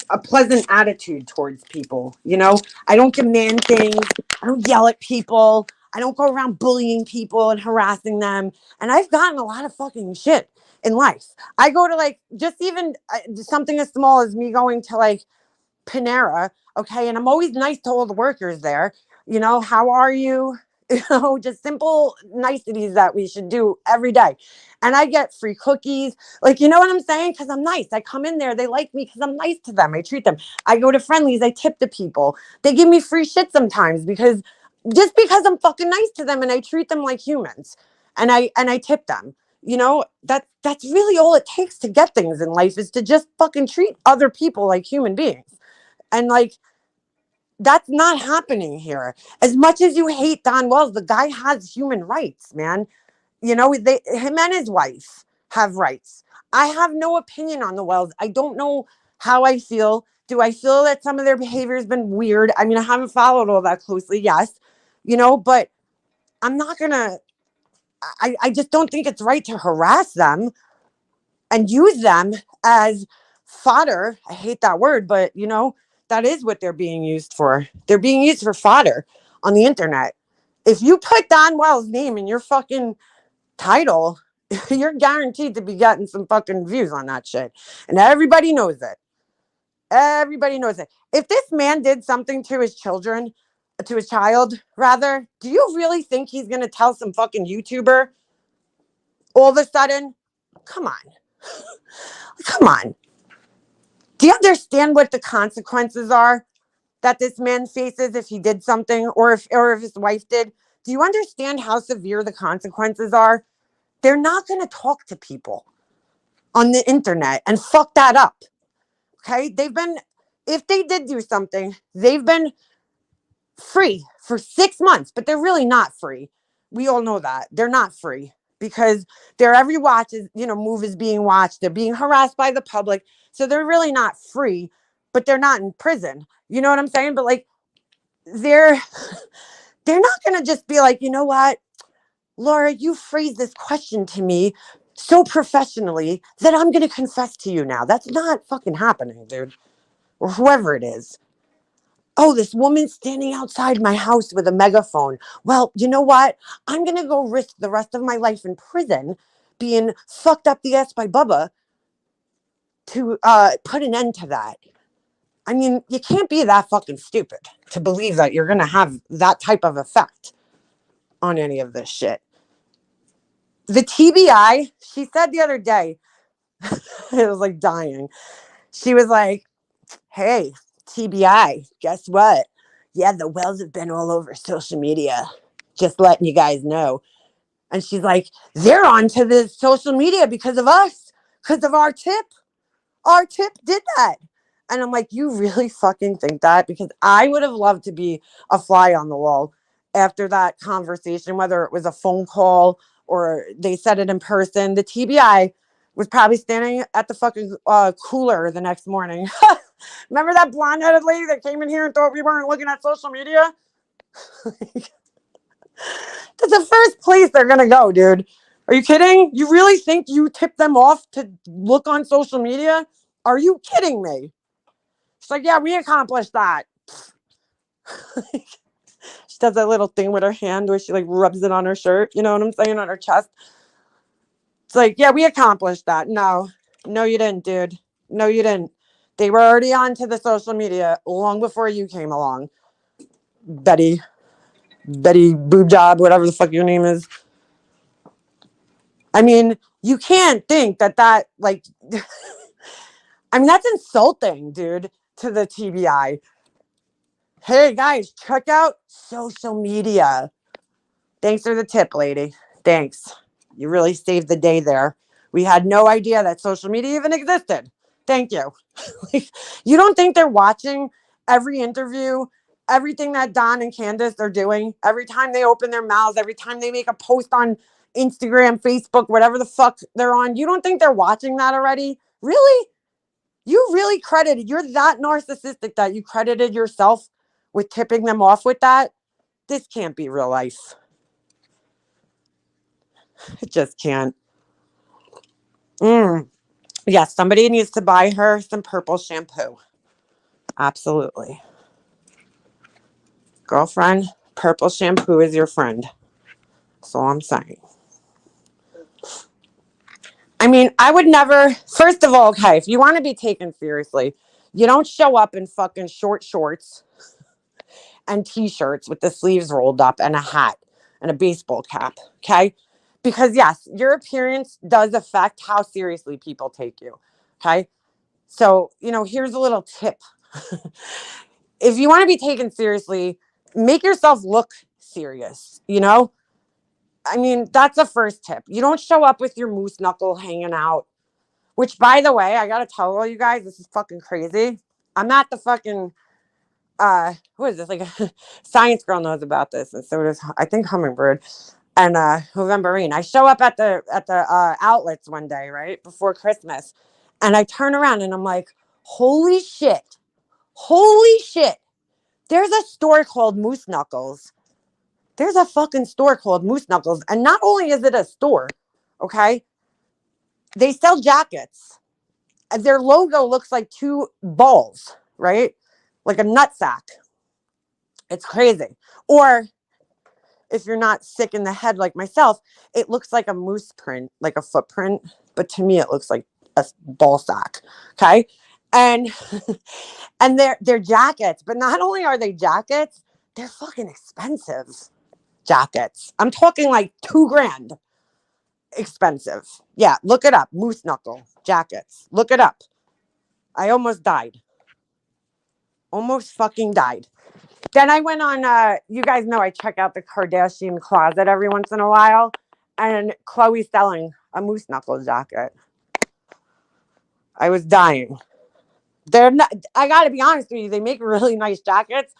a pleasant attitude towards people. You know, I don't demand things. I don't yell at people. I don't go around bullying people and harassing them. And I've gotten a lot of fucking shit in life. I go to like just even something as small as me going to like Panera, okay, and I'm always nice to all the workers there. You know, how are you? You know, just simple niceties that we should do every day. And I get free cookies. Like, you know what I'm saying? Because I'm nice. I come in there, they like me because I'm nice to them. I treat them. I go to Friendlies, I tip the people. They give me free shit sometimes because I'm fucking nice to them and I treat them like humans. And I tip them. You know, that's really all it takes to get things in life is to just fucking treat other people like human beings. And like, that's not happening here. As much as you hate Don Wells, the guy has human rights, man. You know, him and his wife have rights. I have no opinion on the Wells. I don't know how I feel. Do I feel that some of their behavior has been weird? I mean, I haven't followed all that closely, yes. You know, but I'm not gonna I just don't think it's right to harass them and use them as fodder. I hate that word, but you know, that is what they're being used for. They're being used for fodder on the internet. If you put Don Wells' name in your fucking title, you're guaranteed to be getting some fucking views on that shit. And everybody knows it. Everybody knows it. If this man did something to his children, to his child, rather, do you really think he's going to tell some fucking YouTuber all of a sudden? Come on. Come on. Do you understand what the consequences are that this man faces if he did something or if his wife did? Do you understand how severe the consequences are? They're not going to talk to people on the internet and fuck that up. Okay? If they did do something, they've been free for 6 months, but they're really not free. We all know that. They're not free because their every move is being watched. They're being harassed by the public. So they're really not free, but they're not in prison. You know what I'm saying? But like they're they're not going to just be like, "You know what? Laura, you phrased this question to me so professionally that I'm going to confess to you now." That's not fucking happening, dude. Or whoever it is. Oh, this woman standing outside my house with a megaphone. Well, you know what? I'm going to go risk the rest of my life in prison being fucked up the ass by Bubba to put an end to that. I mean, you can't be that fucking stupid to believe that you're going to have that type of effect on any of this shit. The TBI, she said the other day, it was like dying. She was like, hey, TBI, guess what? Yeah, the Wells have been all over social media. Just letting you guys know. And she's like, they're onto the social media because of us, because of our tip. Our tip did that. And I'm like, you really fucking think that? Because I would have loved to be a fly on the wall after that conversation, whether it was a phone call or they said it in person. The TBI was probably standing at the fucking cooler the next morning. Remember that blonde headed lady that came in here and thought we weren't looking at social media? That's the first place they're going to go, dude. Are you kidding? You really think you tip them off to look on social media? Are you kidding me? She's like, yeah, we accomplished that. She does that little thing with her hand where she like rubs it on her shirt. You know what I'm saying? On her chest. It's like, yeah, we accomplished that. No, you didn't, dude. No, you didn't. They were already on to the social media long before you came along. Betty Boob Job, whatever the fuck your name is. I mean, you can't think that like, I mean, that's insulting, dude, to the TBI. Hey, guys, check out social media. Thanks for the tip, lady. Thanks. You really saved the day there. We had no idea that social media even existed. Thank you. Like, you don't think they're watching every interview, everything that Don and Candace are doing, every time they open their mouths, every time they make a post on Instagram, Facebook, whatever the fuck they're on? You don't think they're watching that already? Really? You're that narcissistic that you credited yourself with tipping them off with that? This can't be real life. It just can't. Yes, somebody needs to buy her some purple shampoo. Absolutely. Girlfriend, purple shampoo is your friend. That's all I'm saying. I mean, I would never, first of all, okay, if you want to be taken seriously, you don't show up in fucking short shorts and t-shirts with the sleeves rolled up and a hat and a baseball cap, okay? Because yes, your appearance does affect how seriously people take you, okay? So, here's a little tip. If you want to be taken seriously, make yourself look serious, I mean, that's the first tip. You don't show up with your moose knuckle hanging out, which, by the way, I got to tell all you guys, this is fucking crazy. I'm not the fucking, what is this? Like, Science Girl knows about this. And so does, I think, Hummingbird and November Rain. I show up at the outlets one day, right before Christmas. And I turn around and I'm like, holy shit. There's a store called Moose Knuckles. There's a fucking store called Moose Knuckles. And not only is it a store, okay, they sell jackets. And their logo looks like two balls, right? Like a nutsack. It's crazy. Or if you're not sick in the head like myself, it looks like a moose print, like a footprint. But to me, it looks like a ball sack. Okay. And and they're jackets, but not only are they jackets, they're fucking expensive jackets. I'm talking like $2,000 expensive. Yeah, look it up. Moose knuckle jackets. Look it up. I almost died. Almost fucking died. Then I went on, you guys know I check out the Kardashian closet every once in a while. And Chloe's selling a moose knuckle jacket. I was dying. They're not, I got to be honest with you, they make really nice jackets,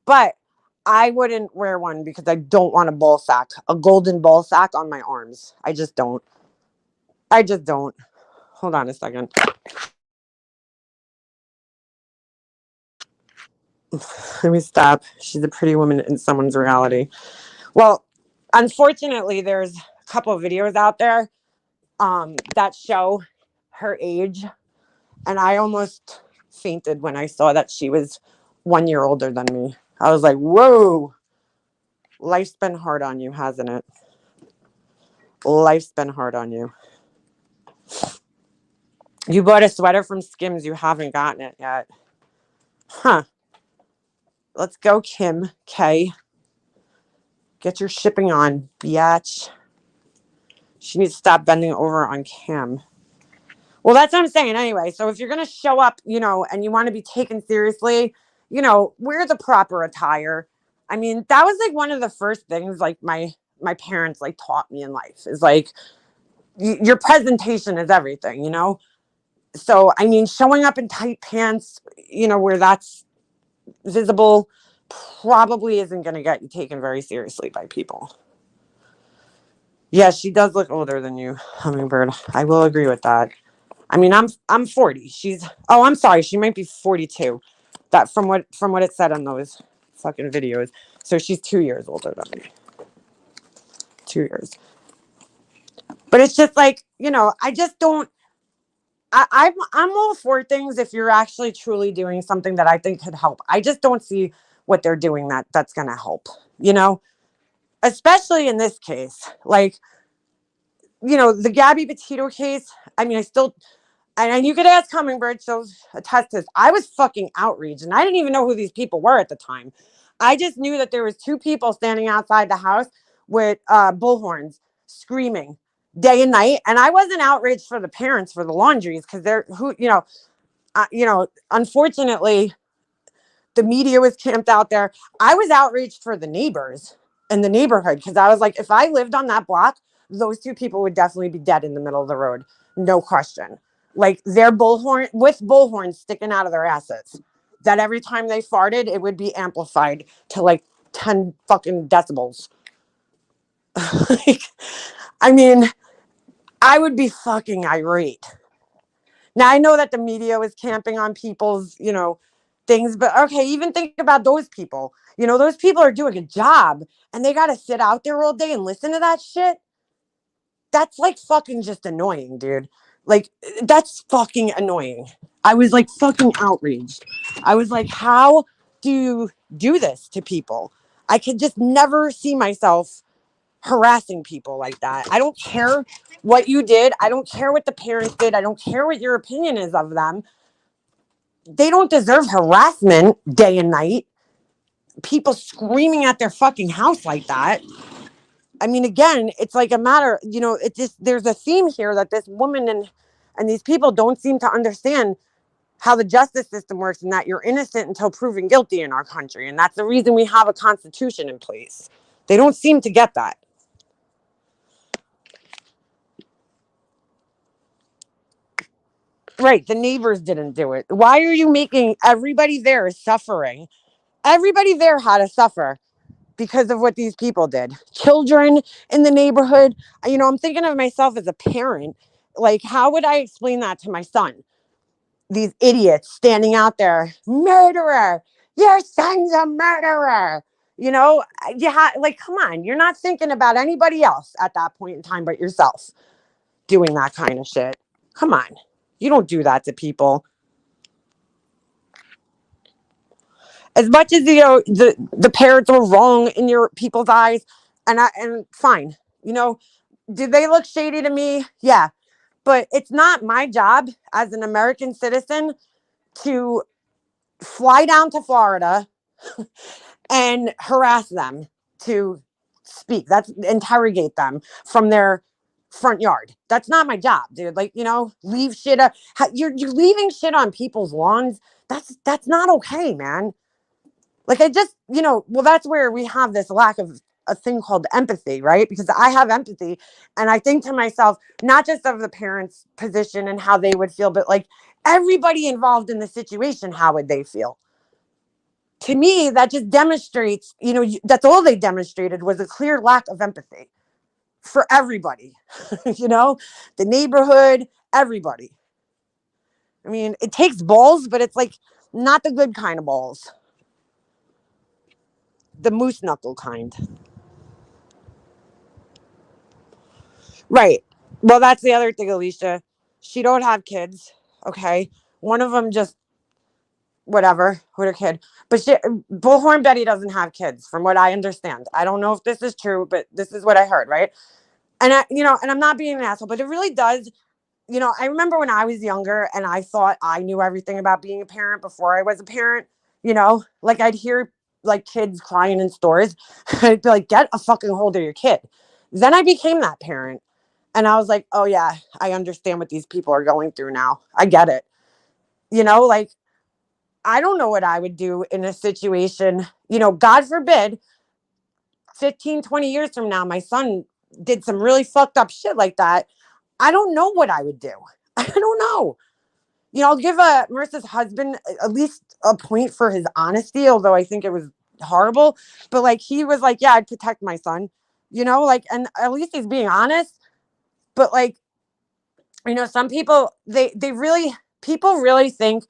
but I wouldn't wear one because I don't want a golden ball sack on my arms. I just don't. Hold on a second. Let me stop. She's a pretty woman in someone's reality. Well, unfortunately, there's a couple of videos out there that show her age. And I almost fainted when I saw that she was 1 year older than me. I was like, whoa, life's been hard on you, hasn't it? Life's been hard on you. You bought a sweater from Skims. You haven't gotten it yet. Huh. Let's go, Kim K. Get your shipping on, biatch. She needs to stop bending over on cam. Well, that's what I'm saying anyway. So if you're going to show up, and you want to be taken seriously, wear the proper attire. I mean, that was like one of the first things like my parents like taught me in life is like your presentation is everything. So, I mean, showing up in tight pants, where that's visible probably isn't going to get you taken very seriously by people. Yeah, she does look older than you, Hummingbird. I will agree with that. I mean, I'm 40. I'm sorry, she might be 42. That from what it said on those fucking videos. So she's 2 years older than me. 2 years. But it's just like, I just don't I'm all for things if you're actually truly doing something that I think could help. I just don't see what they're doing that's gonna help, especially in this case. Like, the Gabby Petito case, I mean, I still, and you could ask Hummingbird, she'll attest to this. I was fucking outraged, and I didn't even know who these people were at the time. I just knew that there was two people standing outside the house with bullhorns screaming day and night, and I wasn't outraged for the parents for the laundries because unfortunately, the media was camped out there. I was outraged for the neighbors in the neighborhood because I was like, if I lived on that block, those two people would definitely be dead in the middle of the road. No question. Like their bullhorns sticking out of their asses. That every time they farted, it would be amplified to like 10 fucking decibels. Like, I mean, I would be fucking irate. Now I know that the media was camping on people's, things, but okay, even think about those people. Those people are doing a job and they got to sit out there all day and listen to that shit. That's like fucking just annoying, dude. Like, that's fucking annoying. I was like fucking outraged. I was like, how do you do this to people? I could just never see myself harassing people like that. I don't care what you did. I don't care what the parents did. I don't care what your opinion is of them. They don't deserve harassment day and night. People screaming at their fucking house like that. I mean, again, it's like a matter, it just, there's a theme here that this woman and these people don't seem to understand how the justice system works and that you're innocent until proven guilty in our country. And that's the reason we have a constitution in place. They don't seem to get that. Right. The neighbors didn't do it. Why are you making everybody there suffering? Everybody there had to suffer because of what these people did. Children in the neighborhood. I'm thinking of myself as a parent. Like, how would I explain that to my son? These idiots standing out there, murderer, your son's a murderer. Like, come on, you're not thinking about anybody else at that point in time but yourself doing that kind of shit. Come on. You don't do that to people. As much as the parents were wrong in your people's eyes, and fine, did they look shady to me? Yeah, but it's not my job as an American citizen to fly down to Florida and harass them to speak. That's interrogate them from their front yard. That's not my job, dude. Like, leave shit up. You're leaving shit on people's lawns. That's not okay, man. Like, I just, well, that's where we have this lack of a thing called empathy, right? Because I have empathy and I think to myself, not just of the parents' position and how they would feel, but like everybody involved in the situation, how would they feel? To me, that just demonstrates, that's all they demonstrated was a clear lack of empathy for everybody, the neighborhood, everybody. I mean, it takes balls, but it's like not the good kind of balls. The moose knuckle kind. Right. Well, that's the other thing, Alicia. She don't have kids. Okay. One of them just whatever with her kid. But Bullhorn Betty doesn't have kids, from what I understand. I don't know if this is true, but this is what I heard, right? And and I'm not being an asshole, but it really does. I remember when I was younger and I thought I knew everything about being a parent before I was a parent, like I'd hear like kids crying in stores. I'd be like, get a fucking hold of your kid. Then I became that parent. And I was like, oh yeah, I understand what these people are going through now. I get it. You know, like, I don't know what I would do in a situation, God forbid, 15, 20 years from now, my son did some really fucked up shit like that. I don't know what I would do. I don't know. I'll give Marissa's husband at least a point for his honesty, although I think it was horrible. But like, he was like, yeah, I'd protect my son, like, and at least he's being honest. But like, some people, they really, people really think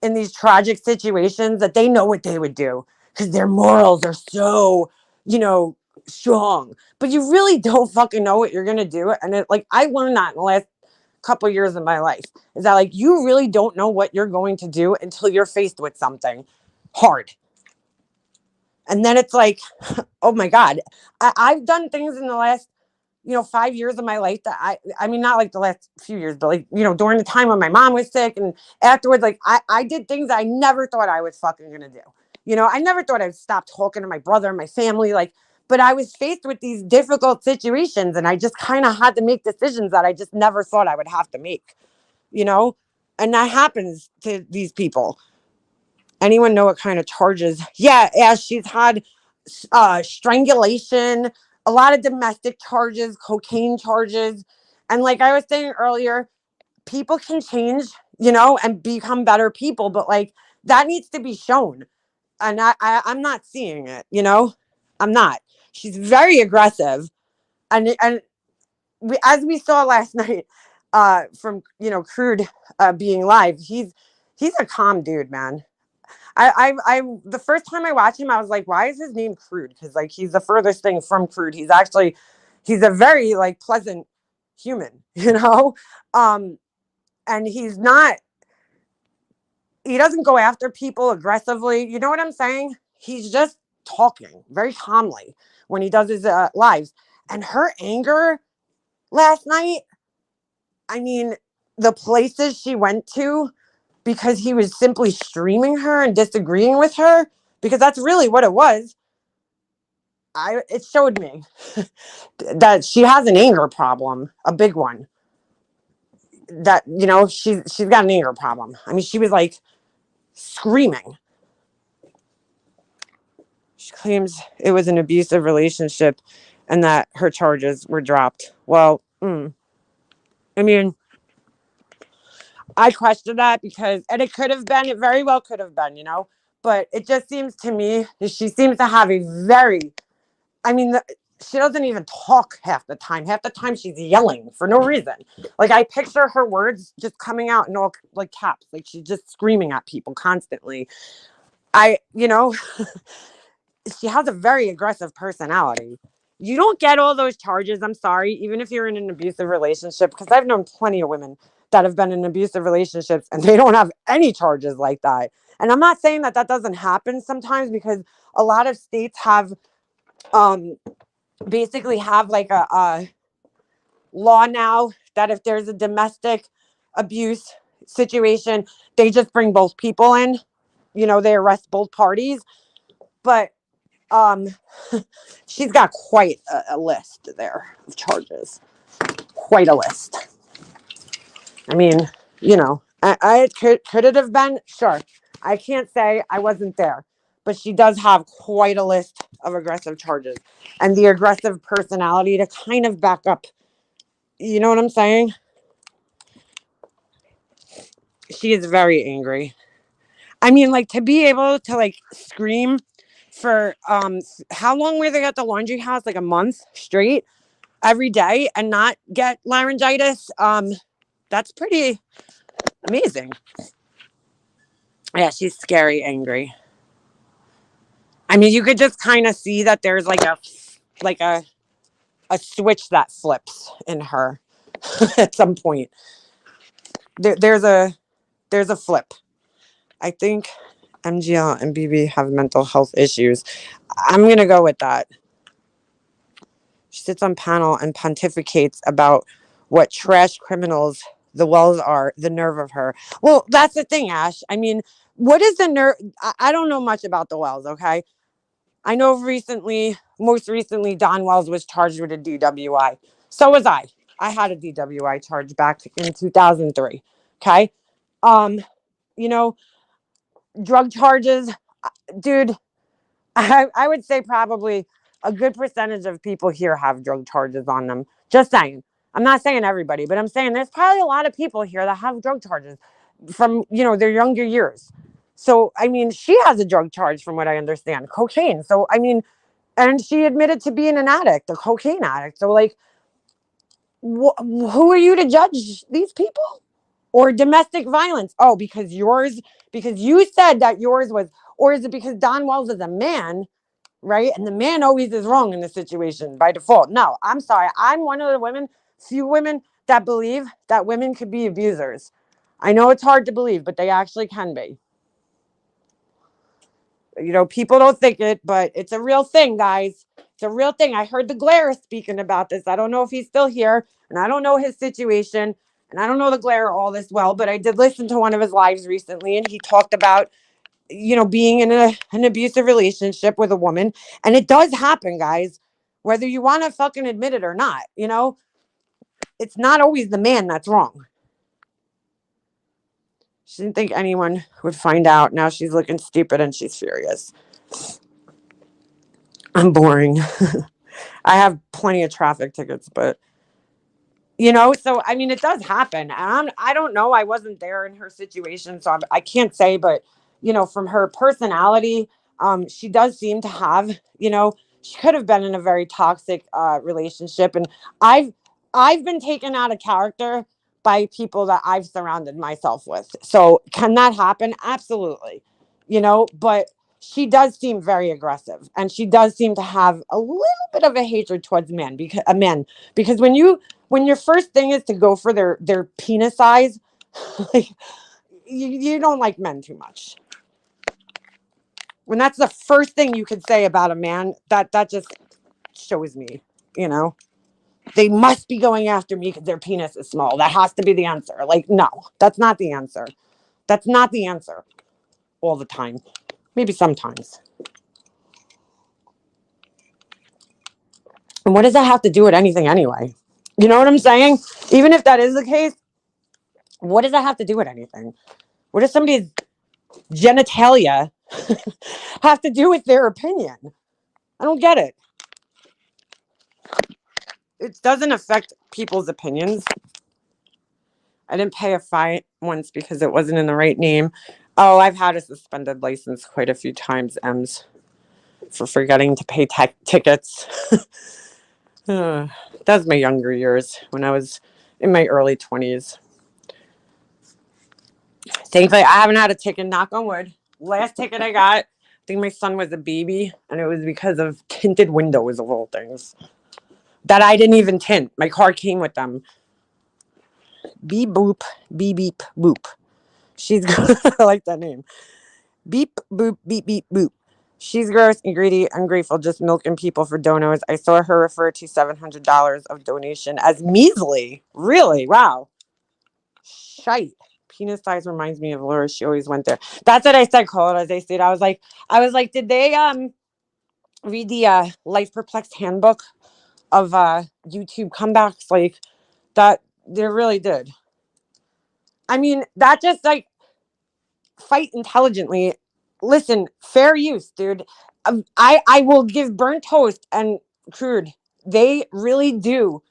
in these tragic situations that they know what they would do because their morals are so, strong. But you really don't fucking know what you're going to do. And like, I learned that in the last couple years of my life, is that like, you really don't know what you're going to do until you're faced with something hard. And then it's like, oh my God, I've done things in the last 5 years of my life that I mean, not like the last few years, but like, during the time when my mom was sick and afterwards, like, I did things I never thought I was fucking gonna do. I never thought I would stop talking to my brother and my family, like, but I was faced with these difficult situations and I just kind of had to make decisions that I just never thought I would have to make, you know? And that happens to these people. Anyone know what kind of charges? Yeah, she's had strangulation, a lot of domestic charges, cocaine charges. And like I was saying earlier, people can change, and become better people, but like, that needs to be shown. And I'm not seeing it, I'm not. She's very aggressive. And as we saw last night, from, Crude being live, he's a calm dude, man. I the first time I watched him, I was like, why is his name Crude? Because like, he's the furthest thing from crude. He's a very like pleasant human, and he doesn't go after people aggressively. You know what I'm saying? He's just talking very calmly when he does his lives. And her anger last night, I mean, the places she went to because he was simply streaming her and disagreeing with her, because that's really what it was. It showed me that she has an anger problem, a big one. That, she's got an anger problem. I mean, she was like screaming. She claims it was an abusive relationship and that her charges were dropped. Well, I mean, I question that and it could have been, it very well could have been, but it just seems to me that she seems to have a very, I mean, she doesn't even talk half the time. Half the time she's yelling for no reason. Like, I picture her words just coming out in all like caps. Like, she's just screaming at people constantly. She has a very aggressive personality. You don't get all those charges, I'm sorry, even if you're in an abusive relationship, because I've known plenty of women that have been in abusive relationships and they don't have any charges like that. And I'm not saying that doesn't happen sometimes, because a lot of states have basically have like a law now that if there's a domestic abuse situation, they just bring both people in, they arrest both parties. But she's got quite a list there of charges. Quite a list. I mean, I could it have been? Sure. I can't say, I wasn't there, but she does have quite a list of aggressive charges and the aggressive personality to kind of back up. You know what I'm saying? She is very angry. I mean, like, to be able to like scream for how long were they at the laundry house? Like a month straight every day and not get laryngitis. That's pretty amazing. Yeah, she's scary angry. I mean, you could just kind of see that there's like a switch that flips in her at some point. There's a flip. I think MGL and BB have mental health issues. I'm gonna go with that. She sits on panel and pontificates about what trash criminals the Wells are. The nerve of her. Well, that's the thing, Ash. I mean, what is the nerve? I don't know much about the Wells. Okay, I know most recently, Don Wells was charged with a DWI. So was I. I had a DWI charge back in 2003. Okay. Um, you know, drug charges, dude, I would say probably a good percentage of people here have drug charges on them. Just saying. I'm not saying everybody, but I'm saying there's probably a lot of people here that have drug charges from, their younger years. So, I mean, she has a drug charge from what I understand, cocaine. So, I mean, and she admitted to being an addict, a cocaine addict. So, like, who are you to judge these people? Or domestic violence? Oh, because you said that yours was, or is it because Don Wells is a man, right? And the man always is wrong in the situation by default. No, I'm sorry. I'm one of the few women that believe that women could be abusers. I know it's hard to believe, but they actually can be. People don't think it, but it's a real thing, guys. It's a real thing. I heard the Glare speaking about this. I don't know if he's still here, and I don't know his situation, and I don't know the Glare all this well, but I did listen to one of his lives recently, and he talked about, being in an abusive relationship with a woman. And it does happen, guys, whether you want to fucking admit it or not. It's not always the man that's wrong. She didn't think anyone would find out. Now she's looking stupid and she's furious. I'm boring. I have plenty of traffic tickets, but so I mean, it does happen. And I don't know. I wasn't there in her situation, so I can't say. But from her personality, she does seem to have. She could have been in a very toxic relationship, and I've been taken out of character by people that I've surrounded myself with. So can that happen? Absolutely. But she does seem very aggressive, and she does seem to have a little bit of a hatred towards men because when your first thing is to go for their penis size, like you don't like men too much. When that's the first thing you could say about a man, that just shows me, they must be going after me because their penis is small. That has to be the answer. Like, no, that's not the answer. That's not the answer all the time. Maybe sometimes. And what does that have to do with anything anyway? You know what I'm saying? Even if that is the case, what does that have to do with anything? What does somebody's genitalia have to do with their opinion? I don't get it. It doesn't affect people's opinions. I didn't pay a fine once because it wasn't in the right name. Oh, I've had a suspended license quite a few times, Ems, for forgetting to pay tickets. That was my younger years when I was in my early 20s. Thankfully, I haven't had a ticket, knock on wood. Last ticket I got, I think my son was a baby, and it was because of tinted windows of all things that I didn't even tint. My car came with them. Beep boop, beep beep boop. She's I like that name. Beep boop, beep beep boop. She's gross and greedy, ungrateful, just milking people for donos. I saw her refer to $700 of donation as measly. Really? Wow. Shite. Penis size reminds me of Laura. She always went there. That's what I said, call it as they said. I was like, did they read the Life Perplexed handbook of YouTube comebacks? Like that they really did. I mean, that just like fight intelligently. Listen, fair use, dude. I will give burnt toast and crude. They really do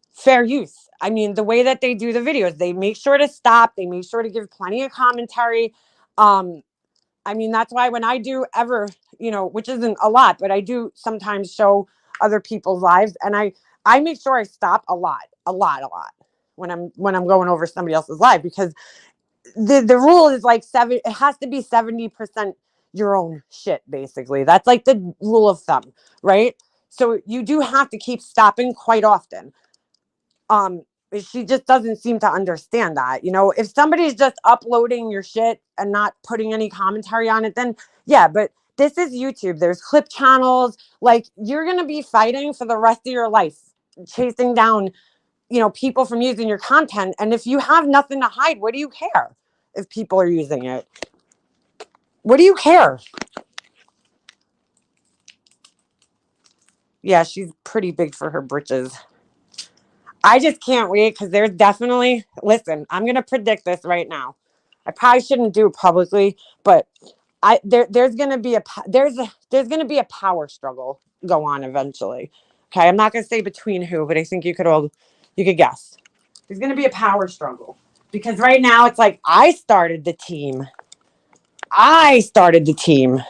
fair use. I mean, the way that they do the videos, they make sure to stop. They make sure to give plenty of commentary. I mean, that's why when I do ever, which isn't a lot, but I do sometimes show other people's lives, and I make sure I stop a lot when I'm going over somebody else's life, because the rule is like it has to be 70% your own shit, basically. That's like the rule of thumb, right? So you do have to keep stopping quite often. She just doesn't seem to understand that. If somebody's just uploading your shit and not putting any commentary on it, then yeah, but this is YouTube. There's clip channels. Like, you're going to be fighting for the rest of your life, chasing down, people from using your content. And if you have nothing to hide, what do you care if people are using it? What do you care? Yeah, she's pretty big for her britches. I just can't wait because there's definitely, listen, I'm going to predict this right now. I probably shouldn't do it publicly, but there's going to be there's going to be a power struggle go on eventually. Okay, I'm not going to say between who, but I think you could guess. There's going to be a power struggle because right now it's like I started the team. I started the team.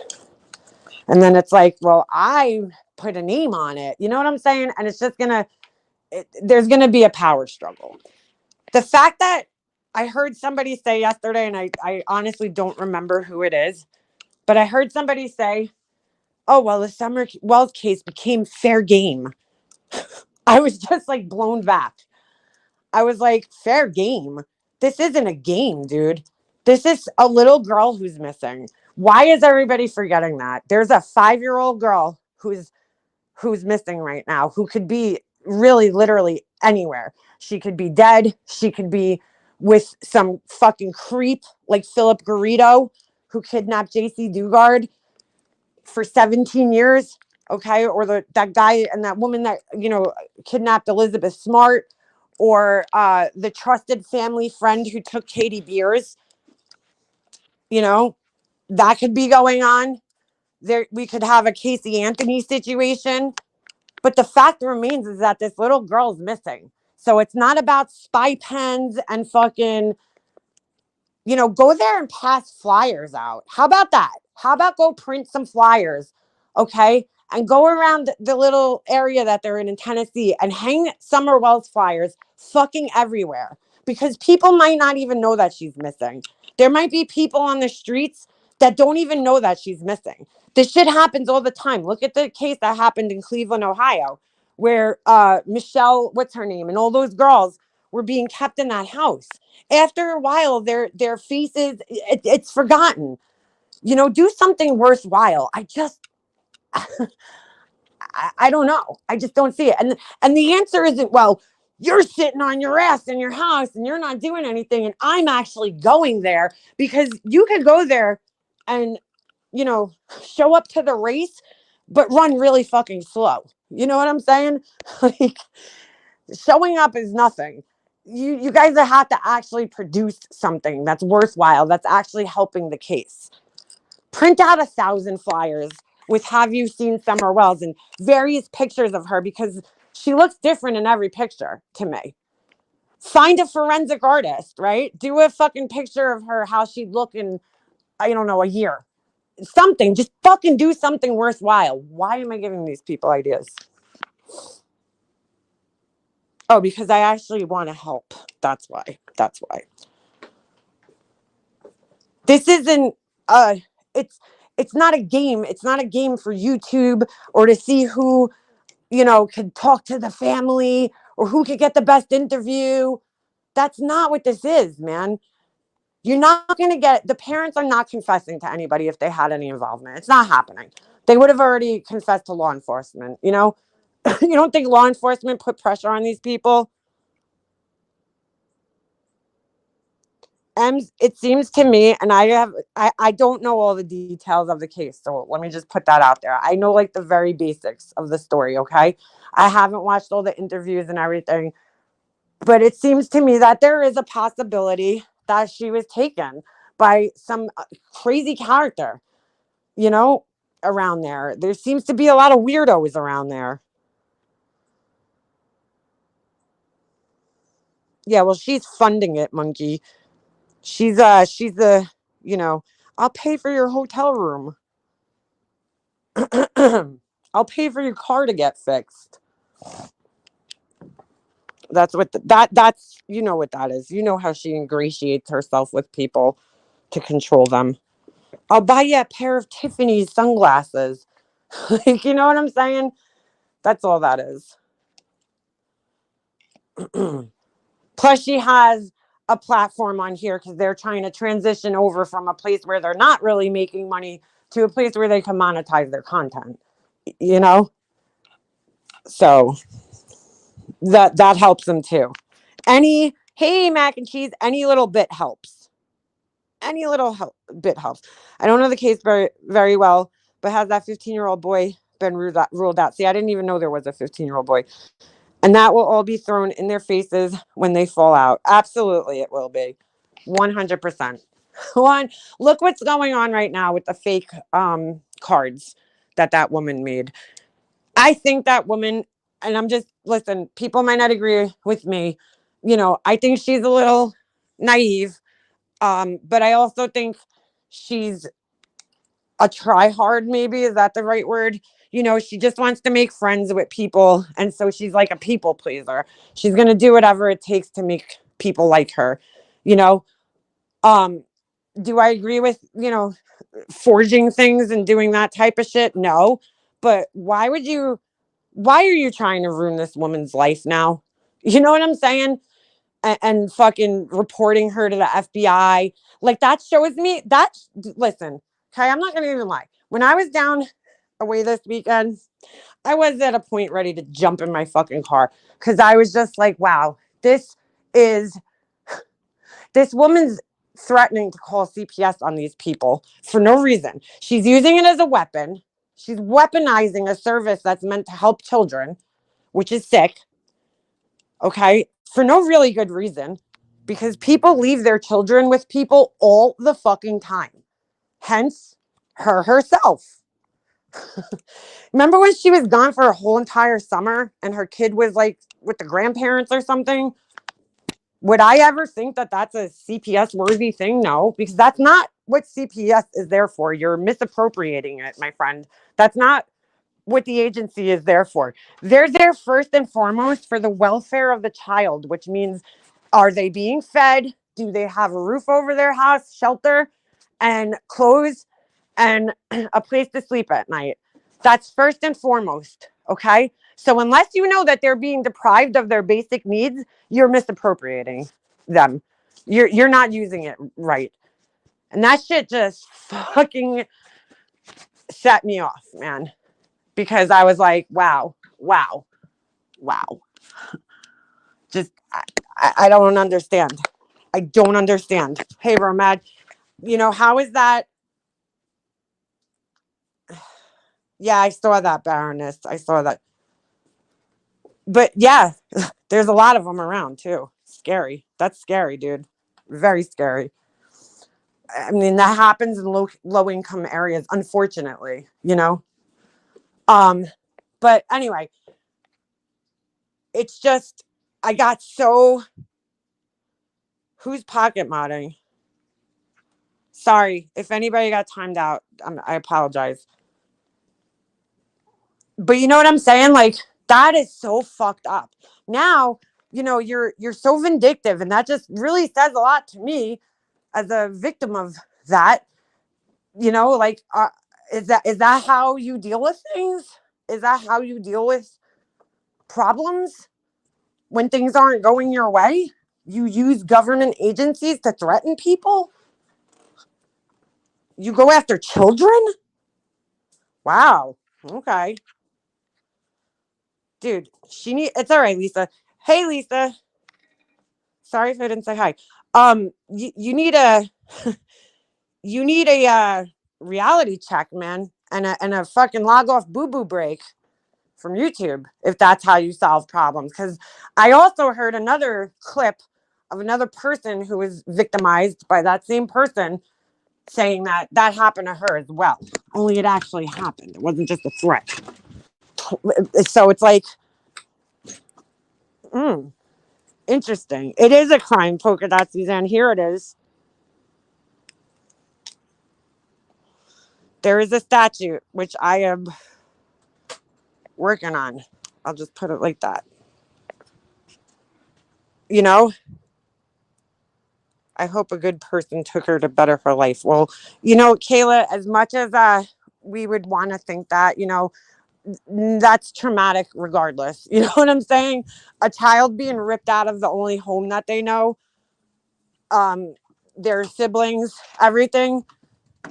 And then it's like, well, I put a name on it. You know what I'm saying? And it's just going to there's going to be a power struggle. The fact that I heard somebody say yesterday, and I honestly don't remember who it is, but I heard somebody say, oh, well, the Summer Wells case became fair game. I was just like blown back. I was like, fair game? This isn't a game, dude. This is a little girl who's missing. Why is everybody forgetting that? There's a 5-year-old girl who's missing right now, who could be really literally anywhere. She could be dead. She could be with some fucking creep like Philip Garrido, who kidnapped JC Dugard for 17 years. Okay. Or that guy and that woman that, kidnapped Elizabeth Smart, or the trusted family friend who took Katie Beers. That could be going on. There, we could have a Casey Anthony situation. But the fact remains is that this little girl's missing. So it's not about spy pens and fucking, go there and pass flyers out. How about that? How about go print some flyers, okay? And go around the little area that they're in Tennessee and hang Summer Wells flyers fucking everywhere. Because people might not even know that she's missing. There might be people on the streets that don't even know that she's missing. This shit happens all the time. Look at the case that happened in Cleveland, Ohio, where Michelle, what's her name, and all those girls were being kept in that house. After a while, their faces, it's forgotten. Do something worthwhile. I don't know. I just don't see it. And the answer isn't, well, you're sitting on your ass in your house and you're not doing anything, and I'm actually going there, because you could go there and show up to the race but run really fucking slow. You know what I'm saying? Like, showing up is nothing. You guys have to actually produce something that's worthwhile, that's actually helping the case. Print out 1,000 flyers with "Have you seen Summer Wells?" and various pictures of her, because she looks different in every picture to me. Find a forensic artist, right? Do a fucking picture of her, how she'd look in, I don't know, a year. Something. Just fucking do something worthwhile. Why am I giving these people ideas? Oh, because I actually want to help. That's why. That's why. This isn't it's it's not a game. It's not a game for YouTube, or to see who, could talk to the family, or who could get the best interview. That's not what this is, man. You're not going to get, the parents are not confessing to anybody if they had any involvement. It's not happening. They would have already confessed to law enforcement, You don't think law enforcement put pressure on these people? It seems to me, and I don't know all the details of the case, so let me just put that out there. I know like the very basics of the story, okay? I haven't watched all the interviews and everything, but it seems to me that there is a possibility that she was taken by some crazy character, you know, around there. There seems to be a lot of weirdos around there. Yeah, well, she's funding it, monkey. She's the, you know, I'll pay for your hotel room. I'll pay for your car to get fixed. That's what that's, you know what that is. You know how she ingratiates herself with people to control them. I'll buy you a pair of Tiffany's sunglasses. Like, you know what I'm saying? That's all that is. Plus, she has a platform on here because they're trying to transition over from a place where they're not really making money to a place where they can monetize their content. You know, so that helps them too. Any Hey, mac and cheese, any little bit helps. Any little bit helps. I don't know the case very well, but has that 15-year-old boy been ruled out? See, I didn't even know there was a 15-year-old boy. And that will all be thrown in their faces when they fall out. Absolutely, it will be. 100%. One, look what's going on right now with the fake cards that woman made. I think that woman, and I'm just, listen, people might not agree with me. I think she's a little naive. But I also think she's a try hard, maybe. Is that the right word? She just wants to make friends with people. And so she's like a people pleaser. She's going to do whatever it takes to make people like her. You know, um, do I agree with, forging things and doing that type of shit? No. But why are you trying to ruin this woman's life now? You know what I'm saying? And fucking reporting her to the FBI. Like that shows me that, listen, okay, I'm not going to even lie. When I was down away this weekend, I was at a point ready to jump in my fucking car because I was just like, wow, is this woman's threatening to call CPS on these people for no reason. She's using it as a weapon. She's weaponizing a service that's meant to help children, which is sick. Okay. For no really good reason, because people leave their children with people all the fucking time. Hence, her herself. Remember when she was gone for a whole entire summer and her kid was like with the grandparents or something? Would I ever think that that's a CPS worthy thing? No, because that's not what CPS is there for. You're misappropriating it, my friend. That's not what the agency is there for. They're there first and foremost for the welfare of the child, which means, are they being fed? Do they have a roof over their house, shelter, and clothes, and a place to sleep at night? That's first and foremost. Okay. So unless you know that they're being deprived of their basic needs, you're misappropriating them. You're not using it right. And that shit just fucking set me off, man. Because I was like, wow, wow, wow. Just, I don't understand. I don't understand. Hey, Romad, how is that? Yeah, I saw that, Baroness. I saw that. But yeah, there's a lot of them around too. Scary. That's scary, dude. Very scary. I mean, that happens in low income areas, unfortunately. Um, but anyway, it's just I got so who's pocket modding? Sorry, if anybody got timed out, I apologize. But you know what I'm saying? Like that is so fucked up. Now, you're so vindictive, and that just really says a lot to me as a victim of that. Like is that how you deal with things? Is that how you deal with problems when things aren't going your way? You use government agencies to threaten people? You go after children? Wow. Okay. Dude, it's all right, Lisa. Hey, Lisa. Sorry if I didn't say hi. You need a you need a reality check, man, and a fucking log off boo boo break from YouTube if that's how you solve problems. Because I also heard another clip of another person who was victimized by that same person saying that happened to her as well. Only it actually happened. It wasn't just a threat. So it's like, interesting. It is a crime, polka dot Suzanne. Here it is. There is a statute which I am working on. I'll just put it like that. You know, I hope a good person took her to better her life. Well, Kayla, as much as we would want to think that, that's traumatic regardless. You know what I'm saying? A child being ripped out of the only home that they know, their siblings, everything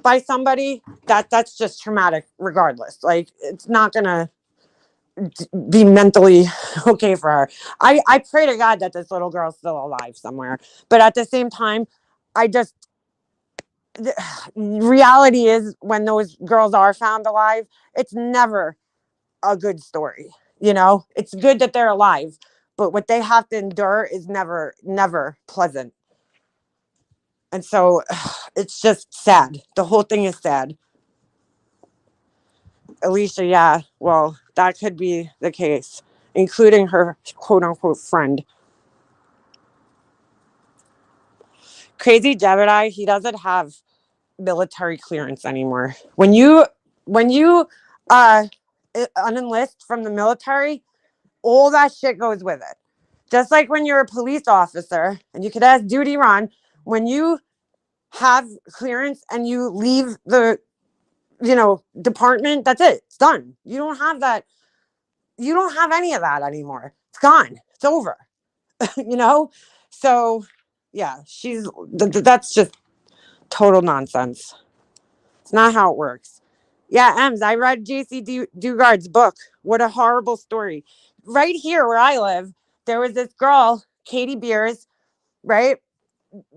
by somebody, that's just traumatic regardless. Like it's not gonna be mentally okay for her. I pray to God that this little girl's still alive somewhere. But at the same time, I just the reality is when those girls are found alive, it's never a good story. You know, it's good that they're alive, but what they have to endure is never, never pleasant. And so it's just sad. The whole thing is sad. Alicia, yeah, well, that could be the case, including her quote unquote friend. Crazy Jebediah, he doesn't have military clearance anymore. When you uh unenlist from the military, all that shit goes with it. Just like when you're a police officer, and you could ask Duty Ron, when you have clearance and you leave the department, that's it. It's done. You don't have that. You don't have any of that anymore. It's gone. It's over. you know? So yeah, that's just total nonsense. It's not how it works. Yeah, Ems, I read JC Dugard's book. What a horrible story. Right here where I live, there was this girl, Katie Beers, right?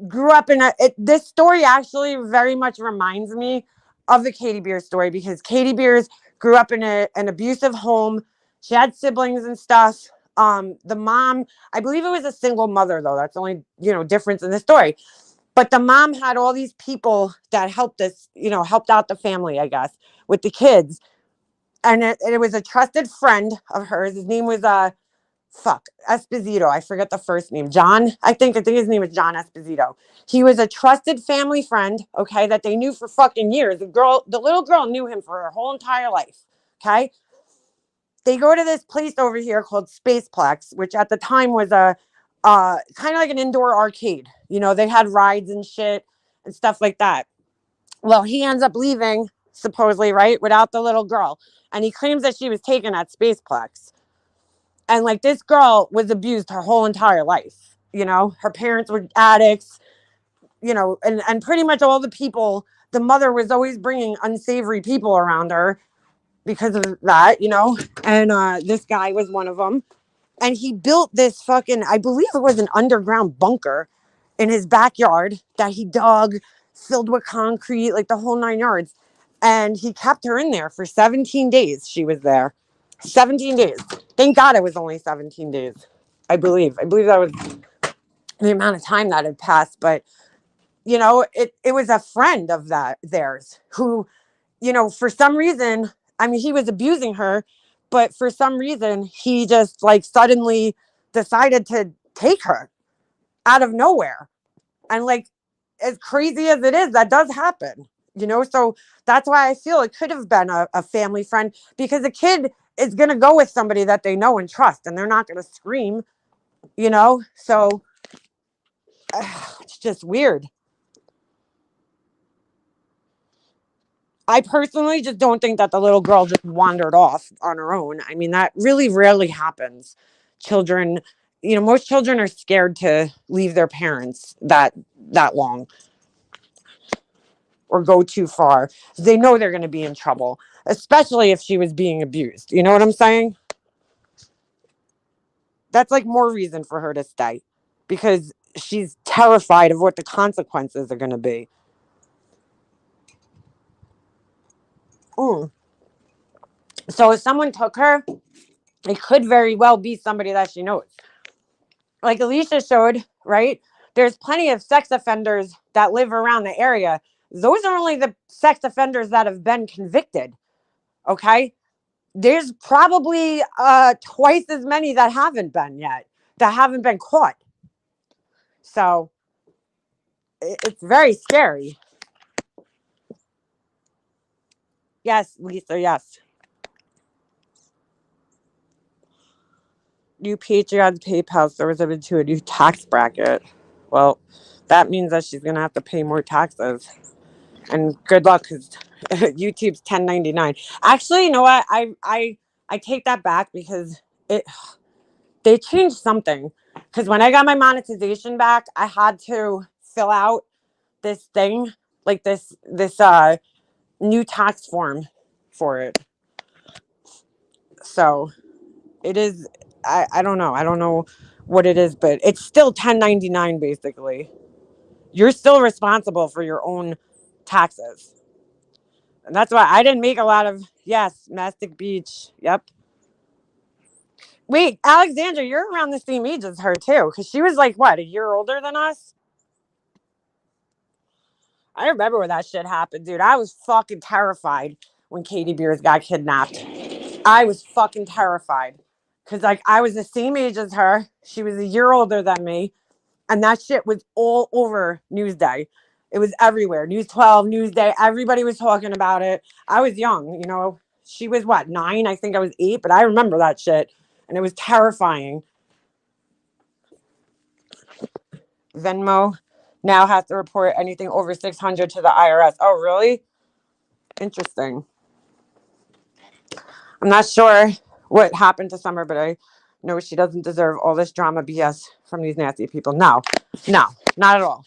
Grew up in this story actually very much reminds me of the Katie Beers story, because Katie Beers grew up in an abusive home. She had siblings and stuff. The mom, I believe it was a single mother though. That's the only, difference in the story. But the mom had all these people that helped helped out the family, I guess, with the kids. And it was a trusted friend of hers. His name was Esposito. I forget the first name. John. I think his name was John Esposito. He was a trusted family friend, okay, that they knew for fucking years. The little girl knew him for her whole entire life. Okay. They go to this place over here called Spaceplex, which at the time was a kind of like an indoor arcade. They had rides and shit and stuff like that. Well, he ends up leaving, supposedly, right, without the little girl. And he claims that she was taken at Spaceplex. And like, this girl was abused her whole entire life. Her parents were addicts, and pretty much all the people, the mother was always bringing unsavory people around her because of that, and this guy was one of them. And he built this fucking, I believe it was an underground bunker in his backyard that he dug, filled with concrete, like the whole 9 yards. And he kept her in there for 17 days. She was there. 17 days. Thank God it was only 17 days. I believe that was the amount of time that had passed. But, it was a friend of theirs who, for some reason, I mean, he was abusing her, but for some reason, he just like suddenly decided to take her out of nowhere. And like, as crazy as it is, that does happen, So that's why I feel it could have been a family friend, because a kid is going to go with somebody that they know and trust, and they're not going to scream, So it's just weird. I personally just don't think that the little girl just wandered off on her own. I mean, that really rarely happens. Children, most children are scared to leave their parents that long or go too far. They know they're going to be in trouble, especially if she was being abused. You know what I'm saying? That's like more reason for her to stay, because she's terrified of what the consequences are going to be. Mm. So if someone took her, it could very well be somebody that she knows. Like Alicia showed, right? There's plenty of sex offenders that live around the area. Those are only the sex offenders that have been convicted. Okay. There's probably twice as many that haven't been yet, that haven't been caught. So it's very scary. Yes, Lisa, yes. New Patreon's PayPal serves them into a new tax bracket. Well, that means that she's going to have to pay more taxes. And good luck, because YouTube's 1099. Actually, you know what? I take that back, because they changed something. Because when I got my monetization back, I had to fill out this thing, like this new tax form for it. So it is, I don't know. I don't know what it is, but it's still 1099 basically. You're still responsible for your own taxes. And that's why I didn't make a lot of, yes, Mastic Beach. Yep. Wait, Alexandra, you're around the same age as her too, because she was like what, a year older than us? I remember when that shit happened, dude. I was fucking terrified when Katie Beers got kidnapped. I was fucking terrified because like I was the same age as her. She was a year older than me, and that shit was all over Newsday. It was everywhere. News 12, Newsday. Everybody was talking about it. I was young, you know. She was what, 9? I think I was 8, but I remember that shit, and it was terrifying. Venmo now has to report anything over 600 to the IRS. Oh, really? Interesting. I'm not sure what happened to Summer, but I know she doesn't deserve all this drama BS from these nasty people. No, no, not at all.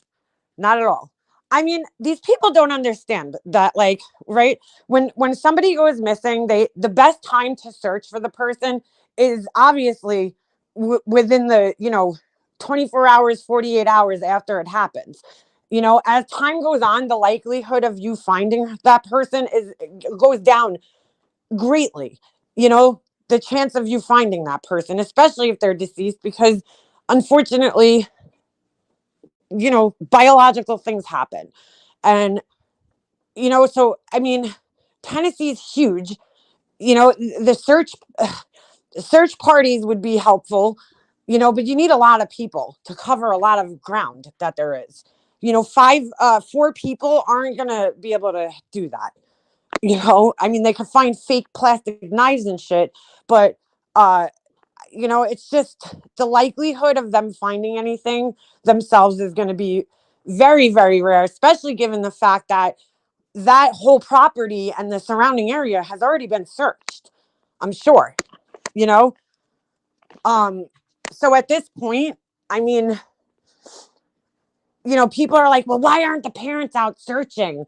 Not at all. I mean, these people don't understand that, like, right? When somebody goes missing, the best time to search for the person is obviously within the 24 hours, 48 hours after it happens. You know, as time goes on, the likelihood of you finding that person is goes down greatly. You know, the chance of you finding that person, especially if they're deceased, because unfortunately, biological things happen. And, so, I mean, Tennessee's huge. You know, the search parties would be helpful, but you need a lot of people to cover a lot of ground that there is. Four people aren't going to be able to do that. I mean, they could find fake plastic knives and shit, but uh it's just the likelihood of them finding anything themselves is going to be very, very rare, especially given the fact that that whole property and the surrounding area has already been searched. I'm sure, you know. Um, so at this point, I mean, people are like, well, why aren't the parents out searching?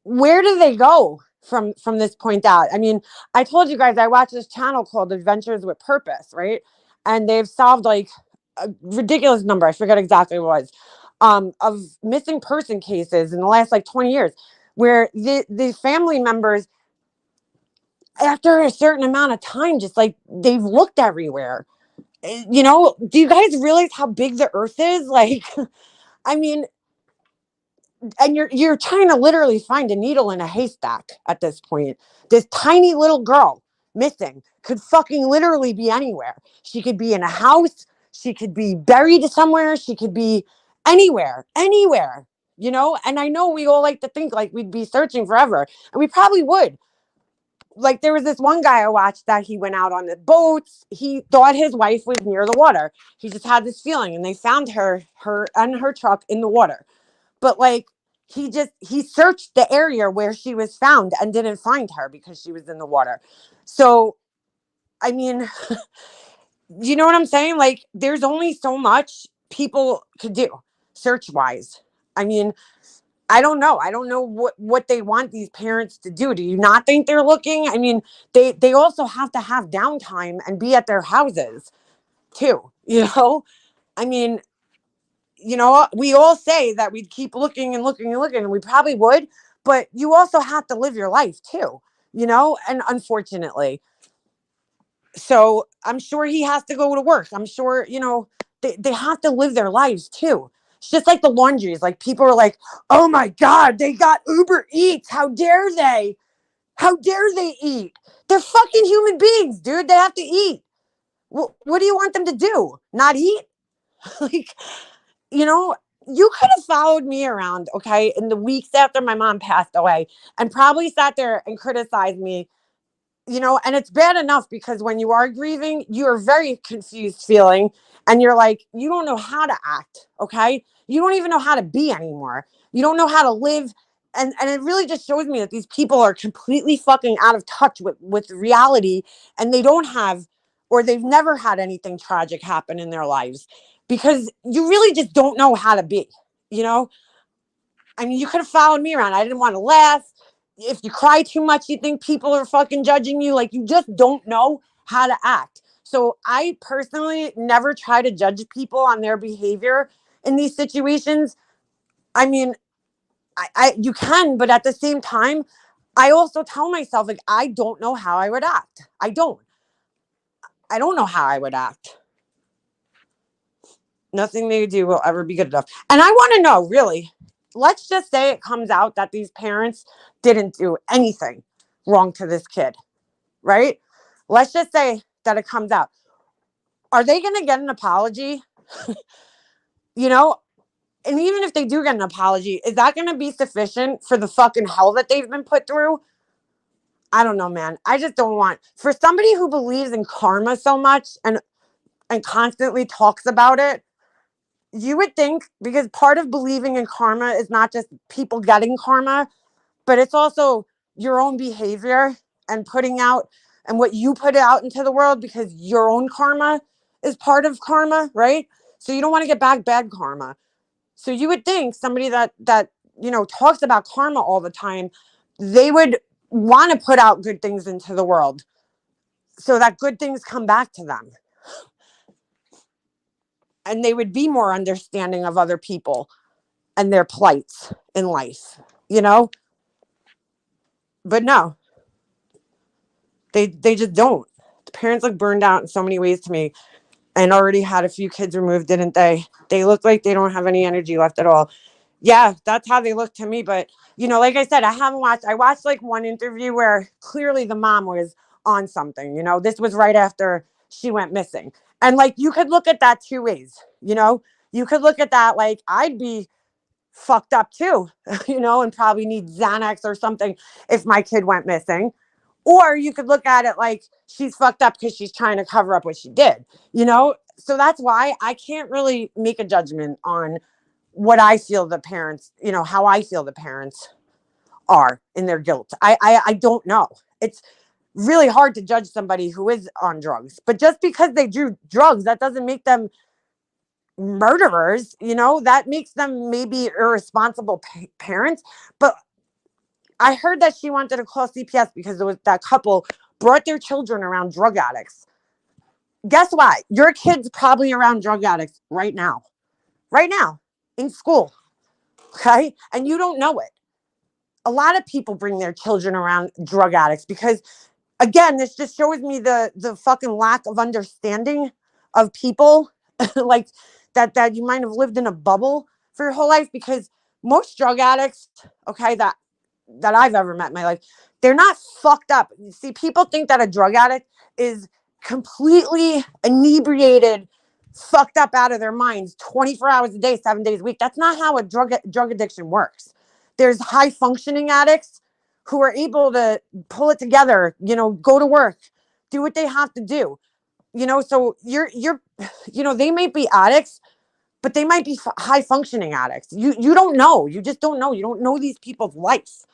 Where do they go from this point out? I mean, I told you guys I watched this channel called Adventures with Purpose, right? And they've solved like a ridiculous number, I forget exactly what it was, of missing person cases in the last like 20 years, where the family members, after a certain amount of time, just like they've looked everywhere. Do you guys realize how big the earth is? Like, I mean, and you're trying to literally find a needle in a haystack at this point. This tiny little girl missing could fucking literally be anywhere. She could be in a house, she could be buried somewhere, she could be anywhere. And I know we all like to think like we'd be searching forever, and we probably would. Like, there was this one guy I watched that he went out on the boats. He thought his wife was near the water. He just had this feeling, and they found her and her truck in the water. But like, he searched the area where she was found and didn't find her because she was in the water. So, I mean, you know what I'm saying? Like, there's only so much people could do search wise. I mean, I don't know. I don't know what they want these parents to do. Do you not think they're looking? I mean, they also have to have downtime and be at their houses too. I mean, we all say that we'd keep looking and looking and looking, and we probably would, but you also have to live your life too, and unfortunately. So I'm sure he has to go to work. I'm sure, they have to live their lives too. It's just like the laundries. Like, people are like, oh my God, they got Uber Eats. How dare they? How dare they eat? They're fucking human beings, dude. They have to eat. Well, what do you want them to do? Not eat? Like, you know, you could have followed me around, okay, in the weeks after my mom passed away, and probably sat there and criticized me, and it's bad enough because when you are grieving, you're very confused feeling, and you're like, you don't know how to act, okay? You don't even know how to be anymore. You don't know how to live. And it really just shows me that these people are completely fucking out of touch with reality, and they don't have, or they've never had anything tragic happen in their lives, because you really just don't know how to be, you know? I mean, you could have followed me around. I didn't want to laugh. If you cry too much, you think people are fucking judging you. Like, you just don't know how to act. So I personally never try to judge people on their behavior in these situations. I mean, I you can, but at the same time, I also tell myself, like, I don't know how I would act. I don't. I don't know how I would act. Nothing they do will ever be good enough. And I want to know, really, let's just say it comes out that these parents didn't do anything wrong to this kid, right? Let's just say that it comes out. Are they going to get an apology? You know, and even if they do get an apology, is that going to be sufficient for the fucking hell that they've been put through? I don't know, man. I just don't want, for somebody who believes in karma so much and constantly talks about it, you would think, because part of believing in karma is not just people getting karma, but it's also your own behavior and putting out and what you put out into the world, because your own karma is part of karma, right? So you don't want to get back bad karma. So you would think somebody that talks about karma all the time, they would want to put out good things into the world so that good things come back to them. And they would be more understanding of other people and their plights in life, you know? But no, they just don't. The parents look burned out in so many ways to me, and already had a few kids removed, didn't they? They look like they don't have any energy left at all. Yeah, that's how they look to me. But, like I said, I watched like one interview where clearly the mom was on something. This was right after she went missing. And like, you could look at that two ways. You could look at that like, I'd be fucked up too, and probably need Xanax or something if my kid went missing. Or you could look at it like she's fucked up because she's trying to cover up what she did, So that's why I can't really make a judgment on what I feel the parents, how I feel the parents are in their guilt. I don't know. It's really hard to judge somebody who is on drugs. But just because they do drugs, that doesn't make them murderers, that makes them maybe irresponsible parents. But I heard that she wanted to call CPS because there was that couple brought their children around drug addicts. Guess what? Your kid's probably around drug addicts right now in school. Okay. And you don't know it. A lot of people bring their children around drug addicts because, again, this just shows me the fucking lack of understanding of people like that you might have lived in a bubble for your whole life, because most drug addicts, okay, that I've ever met in my life, they're not fucked up. You see, people think that a drug addict is completely inebriated, fucked up out of their minds 24 hours a day, 7 days a week. That's not how a drug addiction works. There's high functioning addicts who are able to pull it together, go to work, do what they have to do. So you're they may be addicts, but they might be high functioning addicts. You don't know. You just don't know. You don't know these people's life.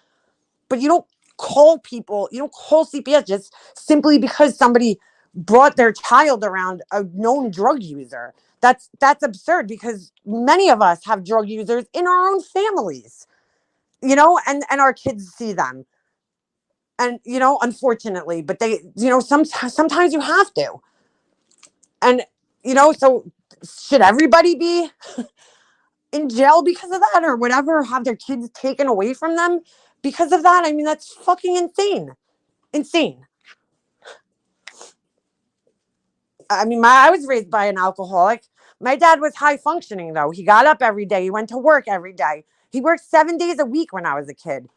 But you don't call CPS just simply because somebody brought their child around a known drug user. That's absurd, because many of us have drug users in our own families, and our kids see them. And, unfortunately, but they, sometimes you have to. And, so should everybody be in jail because of that or whatever, have their kids taken away from them because of that? I mean, that's fucking insane. I mean, I was raised by an alcoholic. My dad was high functioning, though. He got up every day. He went to work every day. He worked 7 days a week when I was a kid.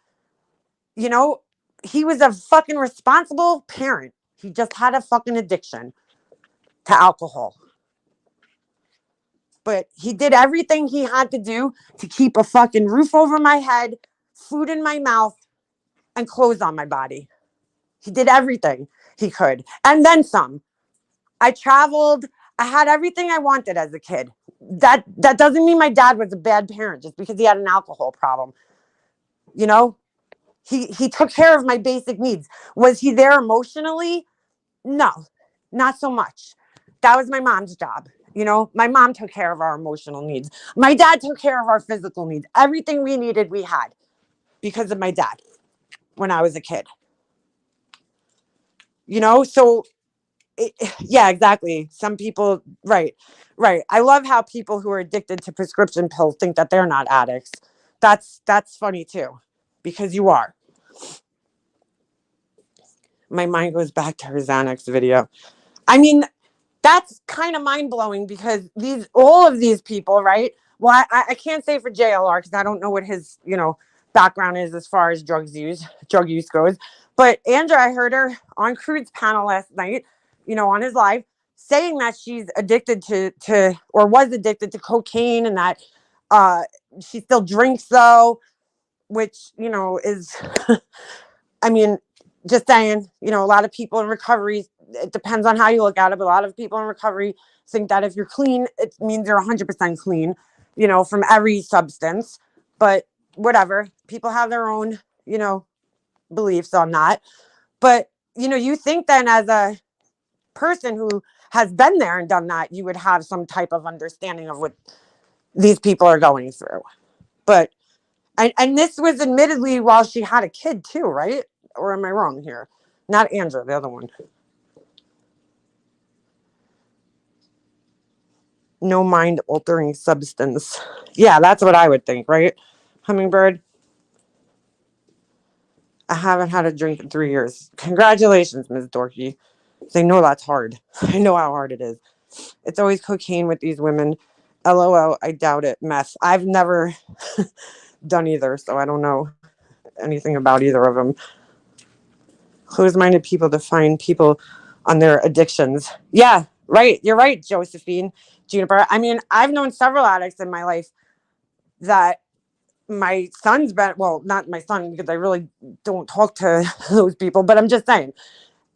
He was a fucking responsible parent. He just had a fucking addiction to alcohol. But he did everything he had to do to keep a fucking roof over my head, food in my mouth, and clothes on my body. He did everything he could. And then some. I traveled. I had everything I wanted as a kid. That doesn't mean my dad was a bad parent just because he had an alcohol problem. He took care of my basic needs. Was he there emotionally? No, not so much. That was my mom's job. My mom took care of our emotional needs. My dad took care of our physical needs. Everything we needed, we had because of my dad when I was a kid. So yeah, exactly. Some people, right. I love how people who are addicted to prescription pills think that they're not addicts. That's funny too, because you are. My mind goes back to her Xanax video. I mean, that's kind of mind blowing because all of these people, right? Well, I can't say for JLR because I don't know what his, background is as far as drug use goes. But Andrea, I heard her on Crude's panel last night, on his live, saying that she's addicted to or was addicted to cocaine, and that uh, she still drinks though, which, is, I mean, just saying, a lot of people in recovery, it depends on how you look at it, but a lot of people in recovery think that if you're clean, it means you're 100% clean, from every substance. But whatever, people have their own, beliefs on that. But, you think then as a person who has been there and done that, you would have some type of understanding of what these people are going through. But, and this was admittedly while she had a kid too, right? Or am I wrong here? Not Andrew, the other one. No mind altering substance. Yeah, that's what I would think, right? Hummingbird. I haven't had a drink in 3 years. Congratulations, Ms. Dorky. I know that's hard. I know how hard it is. It's always cocaine with these women. LOL, I doubt it. Meth. I've never done either, so I don't know anything about either of them. Closed-minded people define people on their addictions. Yeah, right. You're right, Josephine. Juniper. I mean, I've known several addicts in my life that my son's been, well, not my son, because I really don't talk to those people, but I'm just saying,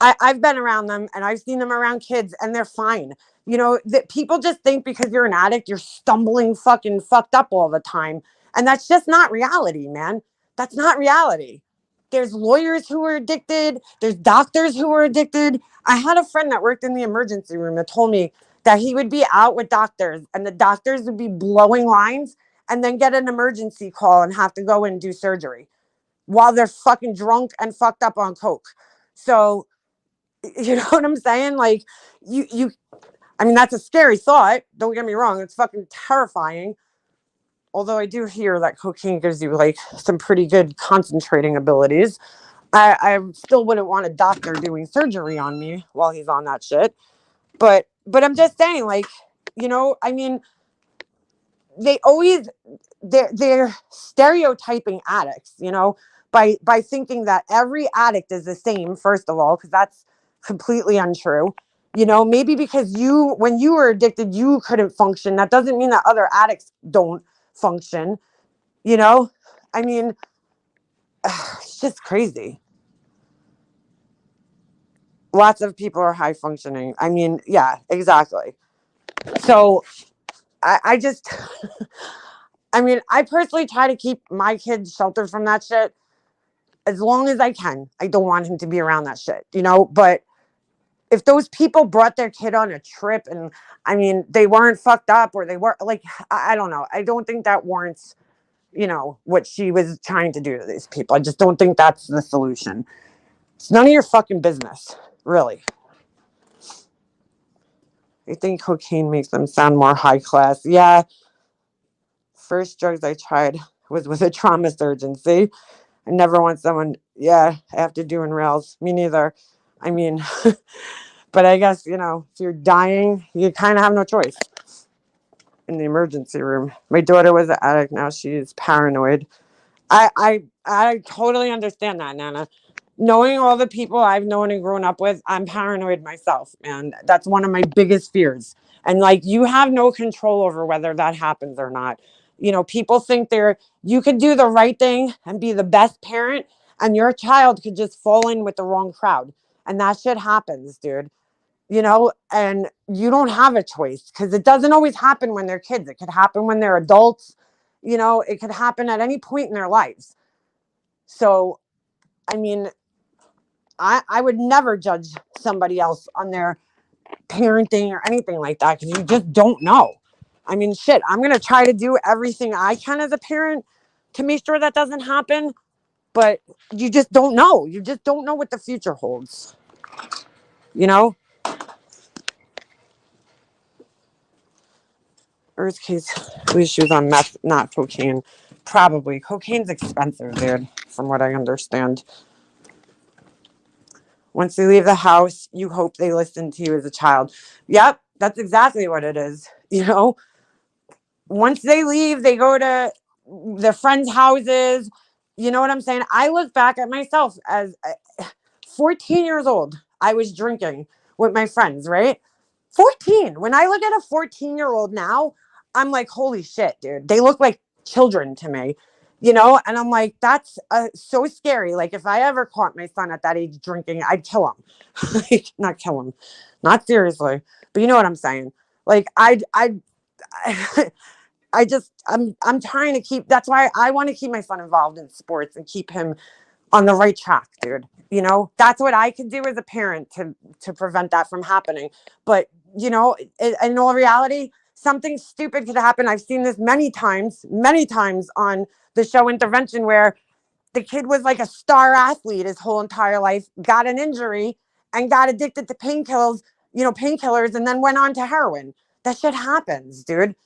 I've been around them and I've seen them around kids and they're fine. That people just think because you're an addict, you're stumbling fucking fucked up all the time. And that's just not reality, man. That's not reality. There's lawyers who are addicted. There's doctors who are addicted. I had a friend that worked in the emergency room that told me that he would be out with doctors and the doctors would be blowing lines and then get an emergency call and have to go in and do surgery while they're fucking drunk and fucked up on coke. So, you know what I'm saying? Like, I mean, that's a scary thought. Don't get me wrong. It's fucking terrifying. Although I do hear that cocaine gives you like some pretty good concentrating abilities. I still wouldn't want a doctor doing surgery on me while he's on that shit. But I'm just saying, like, I mean, they're stereotyping addicts, by thinking that every addict is the same, first of all, because that's completely untrue. Maybe because when you were addicted, you couldn't function. That doesn't mean that other addicts don't function. I mean, it's just crazy. Lots of people are high functioning. I mean, yeah, exactly. So I just, I mean, I personally try to keep my kids sheltered from that shit as long as I can. I don't want him to be around that shit, but if those people brought their kid on a trip and I mean, they weren't fucked up or they were like, I don't know. I don't think that warrants, what she was trying to do to these people. I just don't think that's the solution. It's none of your fucking business, really. I think cocaine makes them sound more high class. Yeah. First drugs I tried was with a trauma surgeon. See, I never want someone, yeah, after doing rails. Me neither. I mean, but I guess, if you're dying, you kind of have no choice. In the emergency room. My daughter was an addict. Now she's paranoid. I totally understand that, Nana. Knowing all the people I've known and grown up with, I'm paranoid myself, man. That's one of my biggest fears. And like, you have no control over whether that happens or not. People think you could do the right thing and be the best parent, and your child could just fall in with the wrong crowd. And that shit happens, dude. And you don't have a choice because it doesn't always happen when they're kids. It could happen when they're adults. It could happen at any point in their lives. So, I mean, I would never judge somebody else on their parenting or anything like that because you just don't know. I mean, shit, I'm going to try to do everything I can as a parent to make sure that doesn't happen. But you just don't know. You just don't know what the future holds. Worst case, issues on meth, not cocaine. Probably. Cocaine's expensive, dude, from what I understand. Once they leave the house, you hope they listen to you as a child. Yep, that's exactly what it is. Once they leave, they go to their friends' houses. You know what I'm saying? I look back at myself as 14 years old. I was drinking with my friends, right? 14. When I look at a 14-year-old now, I'm like, holy shit, dude. They look like children to me, And I'm like, that's so scary. Like, if I ever caught my son at that age drinking, I'd kill him. Like, not kill him, not seriously, but you know what I'm saying. Like, I'm trying to keep. That's why I want to keep my son involved in sports and keep him on the right track, dude. That's what I can do as a parent to prevent that from happening. But in all reality, something stupid could happen. I've seen this many times on the show Intervention, where the kid was like a star athlete his whole entire life, got an injury, and got addicted to painkillers, and then went on to heroin. That shit happens, dude.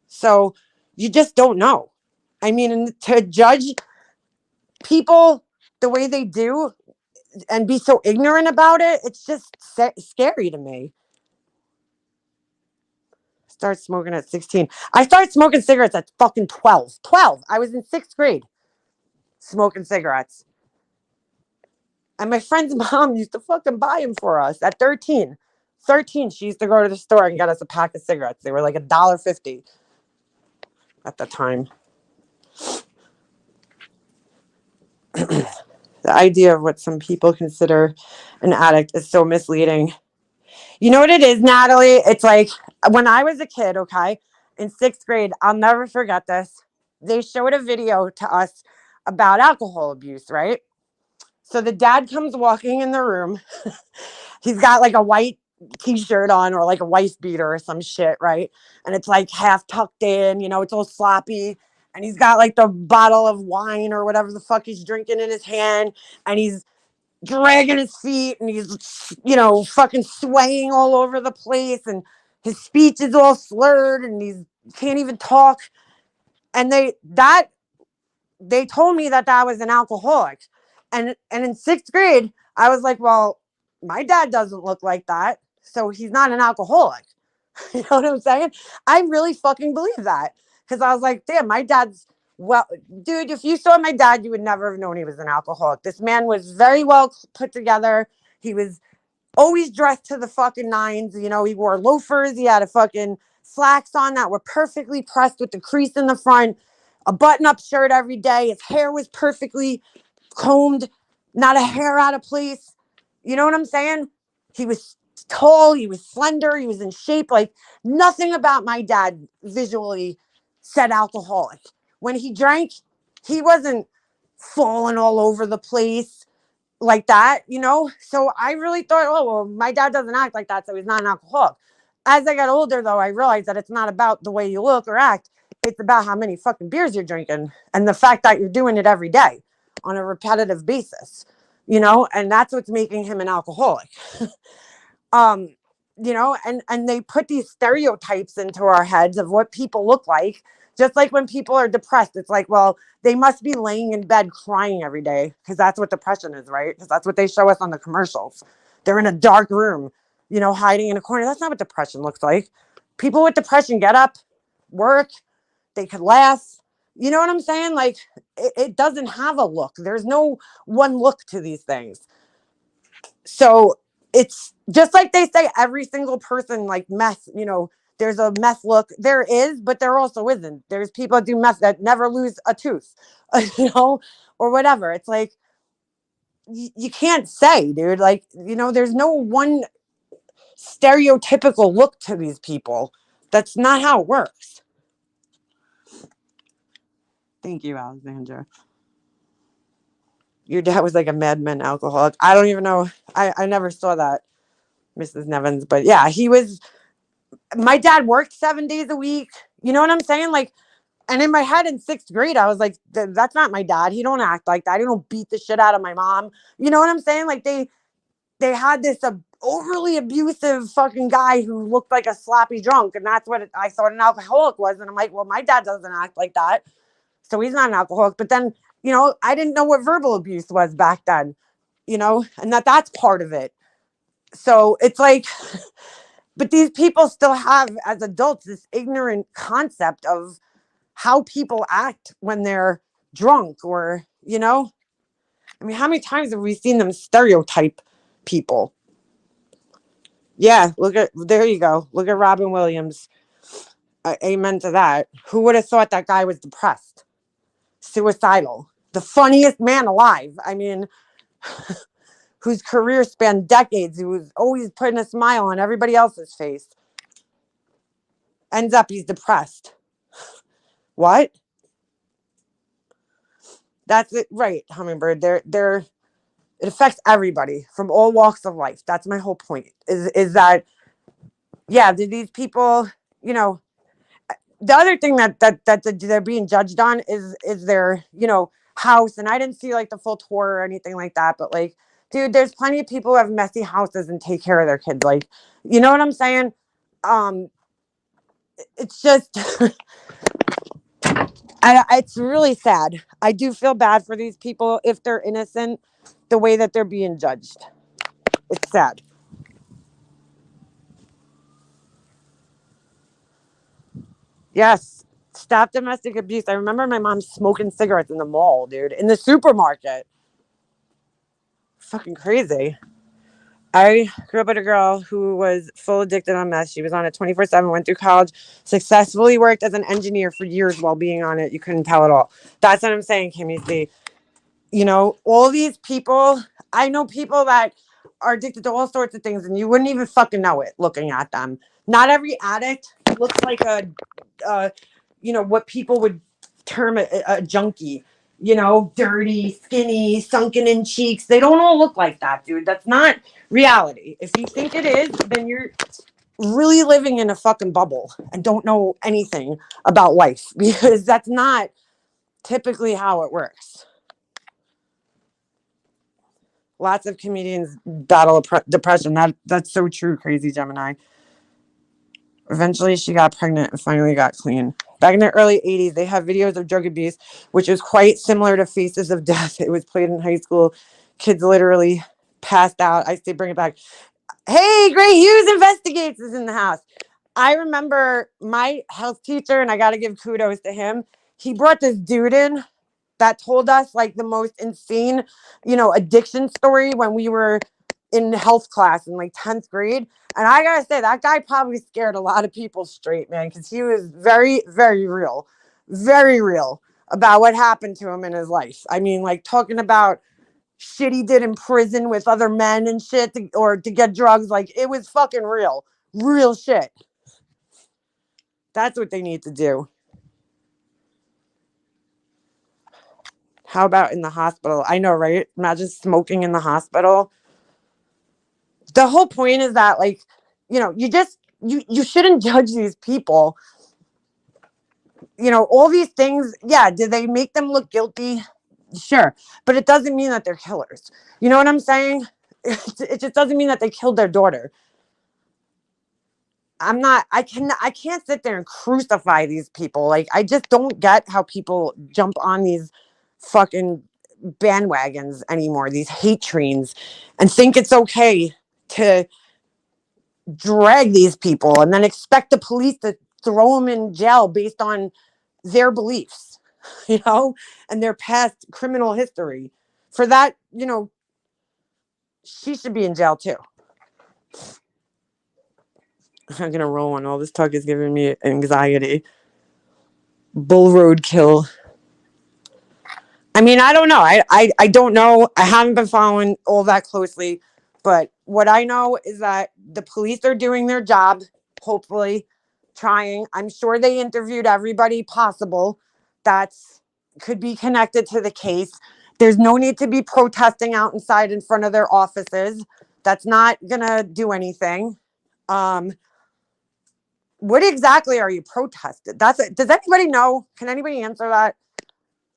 So you just don't know. I mean, and to judge people the way they do and be so ignorant about it, it's just scary to me. Start smoking at 16. I started smoking cigarettes at fucking 12. 12. I was in 6th grade smoking cigarettes. And my friend's mom used to fucking buy them for us at 13. 13, she used to go to the store and get us a pack of cigarettes. They were like $1.50 at the time. The idea of what some people consider an addict is so misleading. You know what it is, Natalie? It's like when I was a kid, okay, in 6th grade, I'll never forget this. They showed a video to us about alcohol abuse, right? So the dad comes walking in the room. He's got like a white t-shirt on or like a wife beater or some shit, right? And it's like half tucked in, it's all sloppy. And he's got like the bottle of wine or whatever the fuck he's drinking in his hand. And he's dragging his feet and he's, fucking swaying all over the place. And his speech is all slurred and he can't even talk. And they told me that was an alcoholic. And in 6th grade, I was like, well, my dad doesn't look like that. So he's not an alcoholic. You know what I'm saying? I really fucking believe that. Because I was like, damn, my dad's, well, dude, if you saw my dad, you would never have known he was an alcoholic. This man was very well put together. He was always dressed to the fucking nines. He wore loafers. He had a fucking slacks on that were perfectly pressed with the crease in the front, a button-up shirt every day. His hair was perfectly combed, not a hair out of place. You know what I'm saying? He was tall, he was slender, he was in shape. Like, nothing about my dad visually said alcoholic. When he drank, he wasn't falling all over the place like that, So I really thought, oh, well, my dad doesn't act like that, so he's not an alcoholic. As I got older, though, I realized that it's not about the way you look or act. It's about how many fucking beers you're drinking and the fact that you're doing it every day on a repetitive basis, and that's what's making him an alcoholic. And they put these stereotypes into our heads of what people look like. Just like when people are depressed, it's like, well, they must be laying in bed crying every day because that's what depression is, right? Because that's what they show us on the commercials. They're in a dark room, hiding in a corner. That's not what depression looks like. People with depression get up, work, they could laugh. You know what I'm saying? Like, it doesn't have a look. There's no one look to these things. So it's just like they say, every single person, like meth, there's a meth look. There is, but there also isn't. There's people that do meth that never lose a tooth, or whatever. It's like, you can't say, dude, like, there's no one stereotypical look to these people. That's not how it works. Thank you, Alexandra. Your dad was like a madman alcoholic. I don't even know. I never saw that, Mrs. Nevins. But yeah, my dad worked 7 days a week. You know what I'm saying? Like, and in my head in 6th grade, I was like, that's not my dad. He don't act like that. He don't beat the shit out of my mom. You know what I'm saying? Like, they had this overly abusive fucking guy who looked like a sloppy drunk. And that's what I thought an alcoholic was. And I'm like, well, my dad doesn't act like that. So he's not an alcoholic. But then, I didn't know what verbal abuse was back then. and that's part of it. So it's like, but these people still have, as adults, this ignorant concept of how people act when they're drunk or, I mean, how many times have we seen them stereotype people? Yeah, there you go. Look at Robin Williams. Amen to that. Who would have thought that guy was depressed, suicidal, the funniest man alive? I mean, whose career spanned decades, who was always putting a smile on everybody else's face. Ends up he's depressed. What? That's it, right, Hummingbird. It affects everybody from all walks of life. That's my whole point. Is that, yeah, did these people, the other thing that they're being judged on is their, house. And I didn't see like the full tour or anything like that, but like, dude, there's plenty of people who have messy houses and take care of their kids. Like, you know what I'm saying? It's just it's really sad. I do feel bad for these people if they're innocent, the way that they're being judged. It's sad. Yes. Stop domestic abuse. I remember my mom smoking cigarettes in the mall, dude, in the supermarket. Fucking crazy. I grew up with a girl who was full addicted on meth. She was on it 24/7, went through college, successfully worked as an engineer for years while being on it. You couldn't tell at all. That's what I'm saying, Kimmy C. All these people, I know people that are addicted to all sorts of things and you wouldn't even fucking know it looking at them. Not every addict looks like what people would term a junkie. Dirty, skinny, sunken in cheeks. They don't all look like that, dude. That's not reality. If you think it is, then you're really living in a fucking bubble and don't know anything about life, because that's not typically how it works. Lots of comedians battle depression. That's so true, Crazy Gemini. Eventually, she got pregnant and finally got clean. Back in the early 80s, they have videos of drug abuse, which was quite similar to Faces of Death. It was played in high school. Kids literally passed out. I say bring it back. Hey, Gray Hughes Investigates is in the house. I remember my health teacher, and I got to give kudos to him. He brought this dude in that told us like the most insane, addiction story when we were in health class in like 10th grade. And I gotta say, that guy probably scared a lot of people straight, man, because he was very, very real about what happened to him in his life. I mean, like talking about shit he did in prison with other men and shit to get drugs. Like, it was fucking real shit. That's what they need to do. How about in the hospital? I know, right? Imagine smoking in the hospital. The whole point is that, like, you shouldn't judge these people. All these things, yeah, did they make them look guilty? Sure. But it doesn't mean that they're killers. You know what I'm saying? It just doesn't mean that they killed their daughter. I can't sit there and crucify these people. Like, I just don't get how people jump on these fucking bandwagons anymore, these hate trains, and think it's okay to drag these people and then expect the police to throw them in jail based on their beliefs, and their past criminal history. For that, she should be in jail too. I'm gonna roll on. All this talk is giving me anxiety. Bull road kill. I mean, I don't know. I don't know. I haven't been following all that closely. But what I know is that the police are doing their job, hopefully, trying. I'm sure they interviewed everybody possible that could be connected to the case. There's no need to be protesting out inside in front of their offices. That's not going to do anything. What exactly are you protesting? Does anybody know? Can anybody answer that?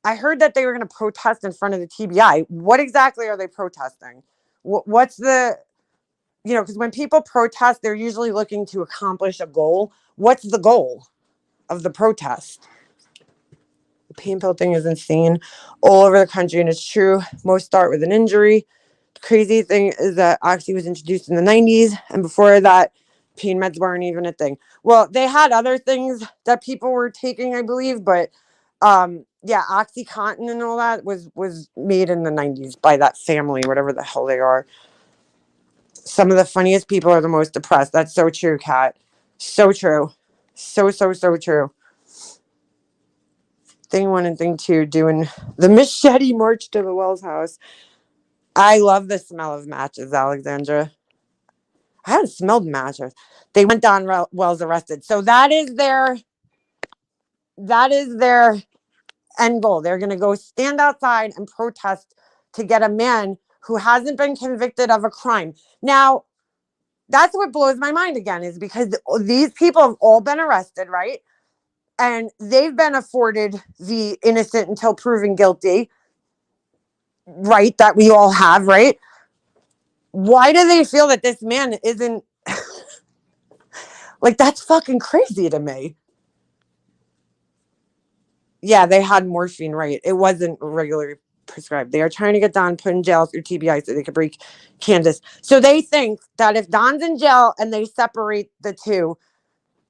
I heard that they were going to protest in front of the TBI. What exactly are they protesting? What's the, because when people protest, they're usually looking to accomplish a goal. What's the goal of the protest? The pain pill thing is insane all over the country, and it's true. Most start with an injury. The crazy thing is that Oxy was introduced in the 90s, and before that, pain meds weren't even a thing. Well, they had other things that people were taking, I believe, but yeah, OxyContin and all that was made in the 90s by that family, whatever the hell they are. Some of the funniest people are the most depressed. That's so true, Kat. So true. So true. Thing one and thing two, doing the machete march to the Wells house. I love the smell of matches, Alexandra. I haven't smelled matches. They went Don Wells arrested. So that is their end goal. They're going to go stand outside and protest to get a man who hasn't been convicted of a crime. Now, that's what blows my mind again, is because these people have all been arrested, right? And they've been afforded the innocent until proven guilty, right? That we all have, right? Why do they feel that this man isn't like, that's fucking crazy to me. Yeah, they had morphine, right? It wasn't regularly prescribed. They are trying to get Don put in jail through TBI so they could break Candace. So they think that if Don's in jail and they separate the two,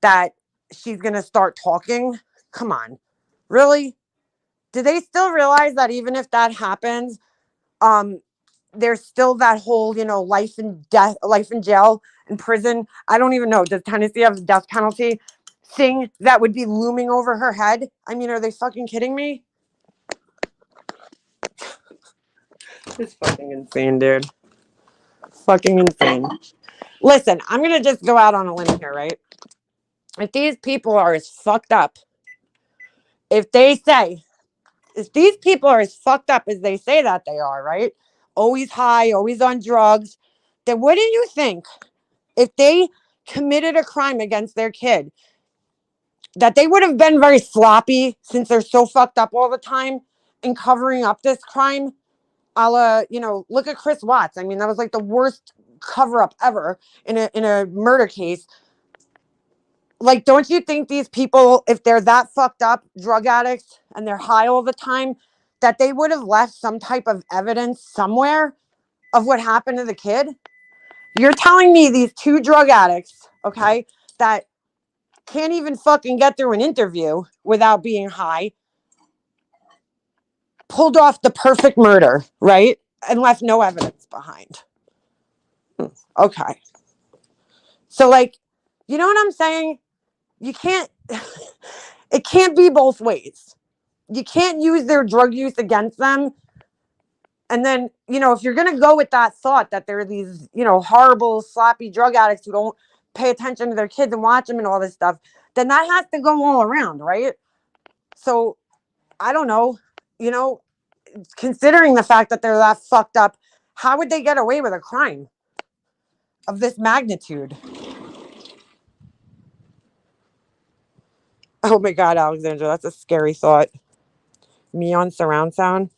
that she's going to start talking. Come on. Really? Do they still realize that even if that happens, there's still that whole, life in jail and prison? I don't even know. Does Tennessee have the death penalty thing that would be looming over her head? I mean, are they fucking kidding me? It's fucking insane, dude. Fucking insane. Listen, I'm going to just go out on a limb here, right? If these people are as fucked up, if these people are as fucked up as they say that they are, right? Always high, always on drugs, then wouldn't you think if they committed a crime against their kid, that they would have been very sloppy since they're so fucked up all the time in covering up this crime? Look at Chris Watts. I mean, that was like the worst cover up ever in a murder case. Like, don't you think these people, if they're that fucked up, drug addicts, and they're high all the time, that they would have left some type of evidence somewhere of what happened to the kid? You're telling me these two drug addicts, okay, that can't even fucking get through an interview without being high, pulled off the perfect murder, right? And left no evidence behind. Okay. So, like, you know what I'm saying? You can't, it can't be both ways. You can't use their drug use against them. And then, if you're going to go with that thought that they're these, horrible, sloppy drug addicts who don't pay attention to their kids and watch them and all this stuff, then that has to go all around, right? So, I don't know, considering the fact that they're that fucked up, how would they get away with a crime of this magnitude? Oh my God, Alexandra, that's a scary thought. Me on surround sound?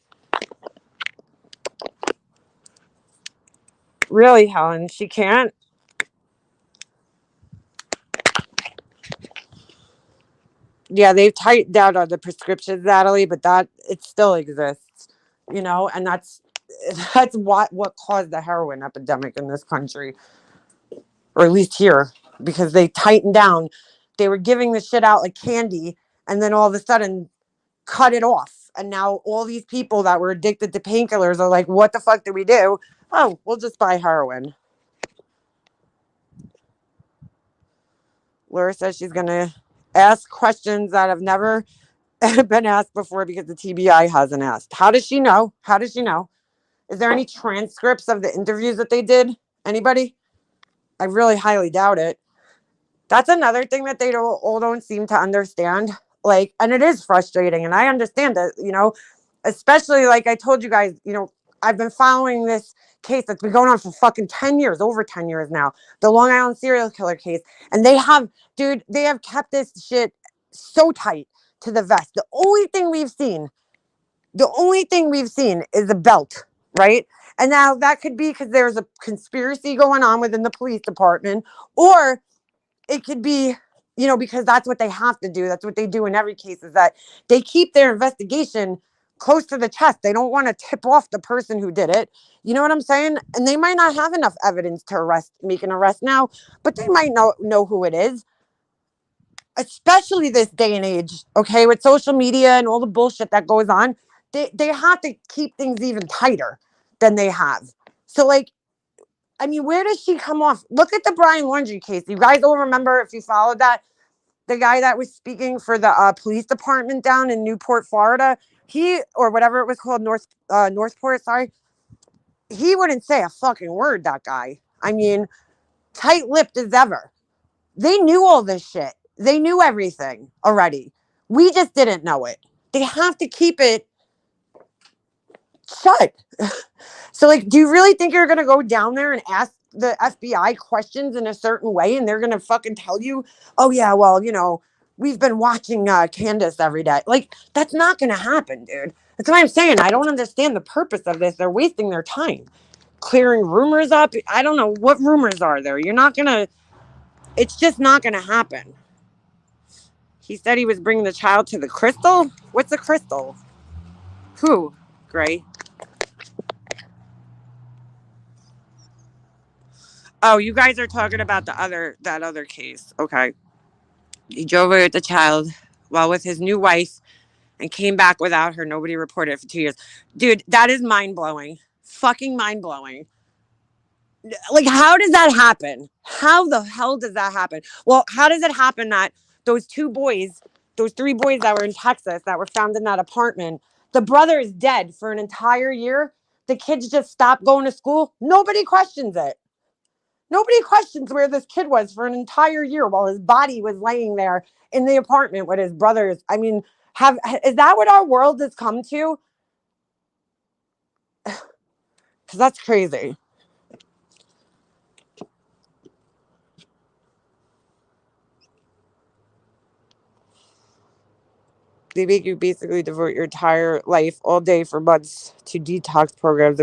Really, Helen? She can't? Yeah, they've tightened down on the prescriptions, Natalie, but that it still exists, and that's what caused the heroin epidemic in this country, or at least here, because they tightened down. They were giving the shit out like candy, and then all of a sudden cut it off. And now all these people that were addicted to painkillers are like, what the fuck do we do? Oh, we'll just buy heroin. Laura says she's going to ask questions that have never been asked before because the TBI hasn't asked. How does she know? How does she know? Is there any transcripts of the interviews that they did? Anybody? I really highly doubt it. That's another thing that they all don't seem to understand. Like, and it is frustrating, and I understand it, especially like I told you guys, I've been following this case that's been going on for fucking 10 years, over 10 years now, the Long Island serial killer case. And they have kept this shit so tight to the vest. The only thing we've seen is a belt, right? And now that could be because there's a conspiracy going on within the police department, or it could be, because that's what they have to do. That's what they do in every case, is that they keep their investigation close to the chest. They don't want to tip off the person who did it. You know what I'm saying? And they might not have enough evidence to make an arrest now, but they might know who it is. Especially this day and age, okay, with social media and all the bullshit that goes on, they have to keep things even tighter than they have. So, like, I mean, where does she come off? Look at the Brian Laundrie case. You guys all remember, if you followed that, the guy that was speaking for the police department down in Newport, Florida, or whatever it was called, Northport, sorry, he wouldn't say a fucking word, that guy. I mean, tight-lipped as ever. They knew all this shit. They knew everything already. We just didn't know it. They have to keep it shut. So, like, do you really think you're going to go down there and ask the FBI questions in a certain way and they're going to fucking tell you, oh, yeah, well, we've been watching Candace every day? Like, that's not going to happen, dude. That's what I'm saying. I don't understand the purpose of this. They're wasting their time clearing rumors up. I don't know. What rumors are there? You're not going to, it's just not going to happen. He said he was bringing the child to the crystal? What's a crystal? Who? Gray? Oh, you guys are talking about that other case. Okay. He drove away with the child while with his new wife and came back without her. Nobody reported it for 2 years. Dude, that is mind-blowing. Fucking mind-blowing. Like, how does that happen? How the hell does that happen? Well, how does it happen that those three boys that were in Texas that were found in that apartment, the brother is dead for an entire year? The kids just stopped going to school. Nobody questions it. Nobody questions where this kid was for an entire year while his body was laying there in the apartment with his brothers. I mean, is that what our world has come to? Because that's crazy. They make you basically devote your entire life all day for months to detox programs.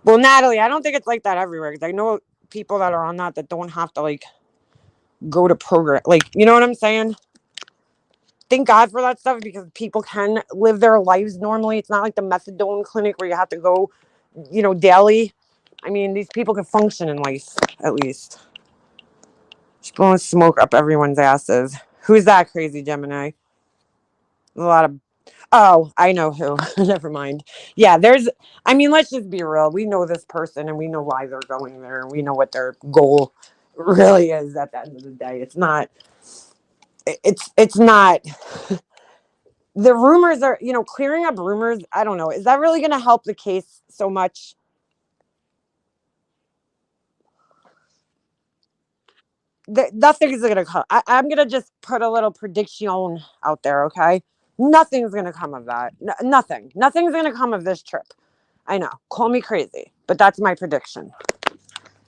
Well, Natalie, I don't think it's like that everywhere, because I know people that are on that don't have to, like, go to program. Like, you know what I'm saying? Thank God for that stuff, because people can live their lives normally. It's not like the methadone clinic where you have to go, daily. I mean, these people can function in life, at least. Just blowing smoke up everyone's asses. Who's that crazy Gemini? A lot of... Oh, I know who. Never mind. Yeah, let's just be real. We know this person and we know why they're going there, and we know what their goal really is at the end of the day. It's not the rumors are, clearing up rumors. I don't know. Is that really going to help the case so much? Nothing is going to come. I'm going to just put a little prediction out there, okay? Nothing's going to come of that. Nothing. Nothing's going to come of this trip. I know. Call me crazy, but that's my prediction.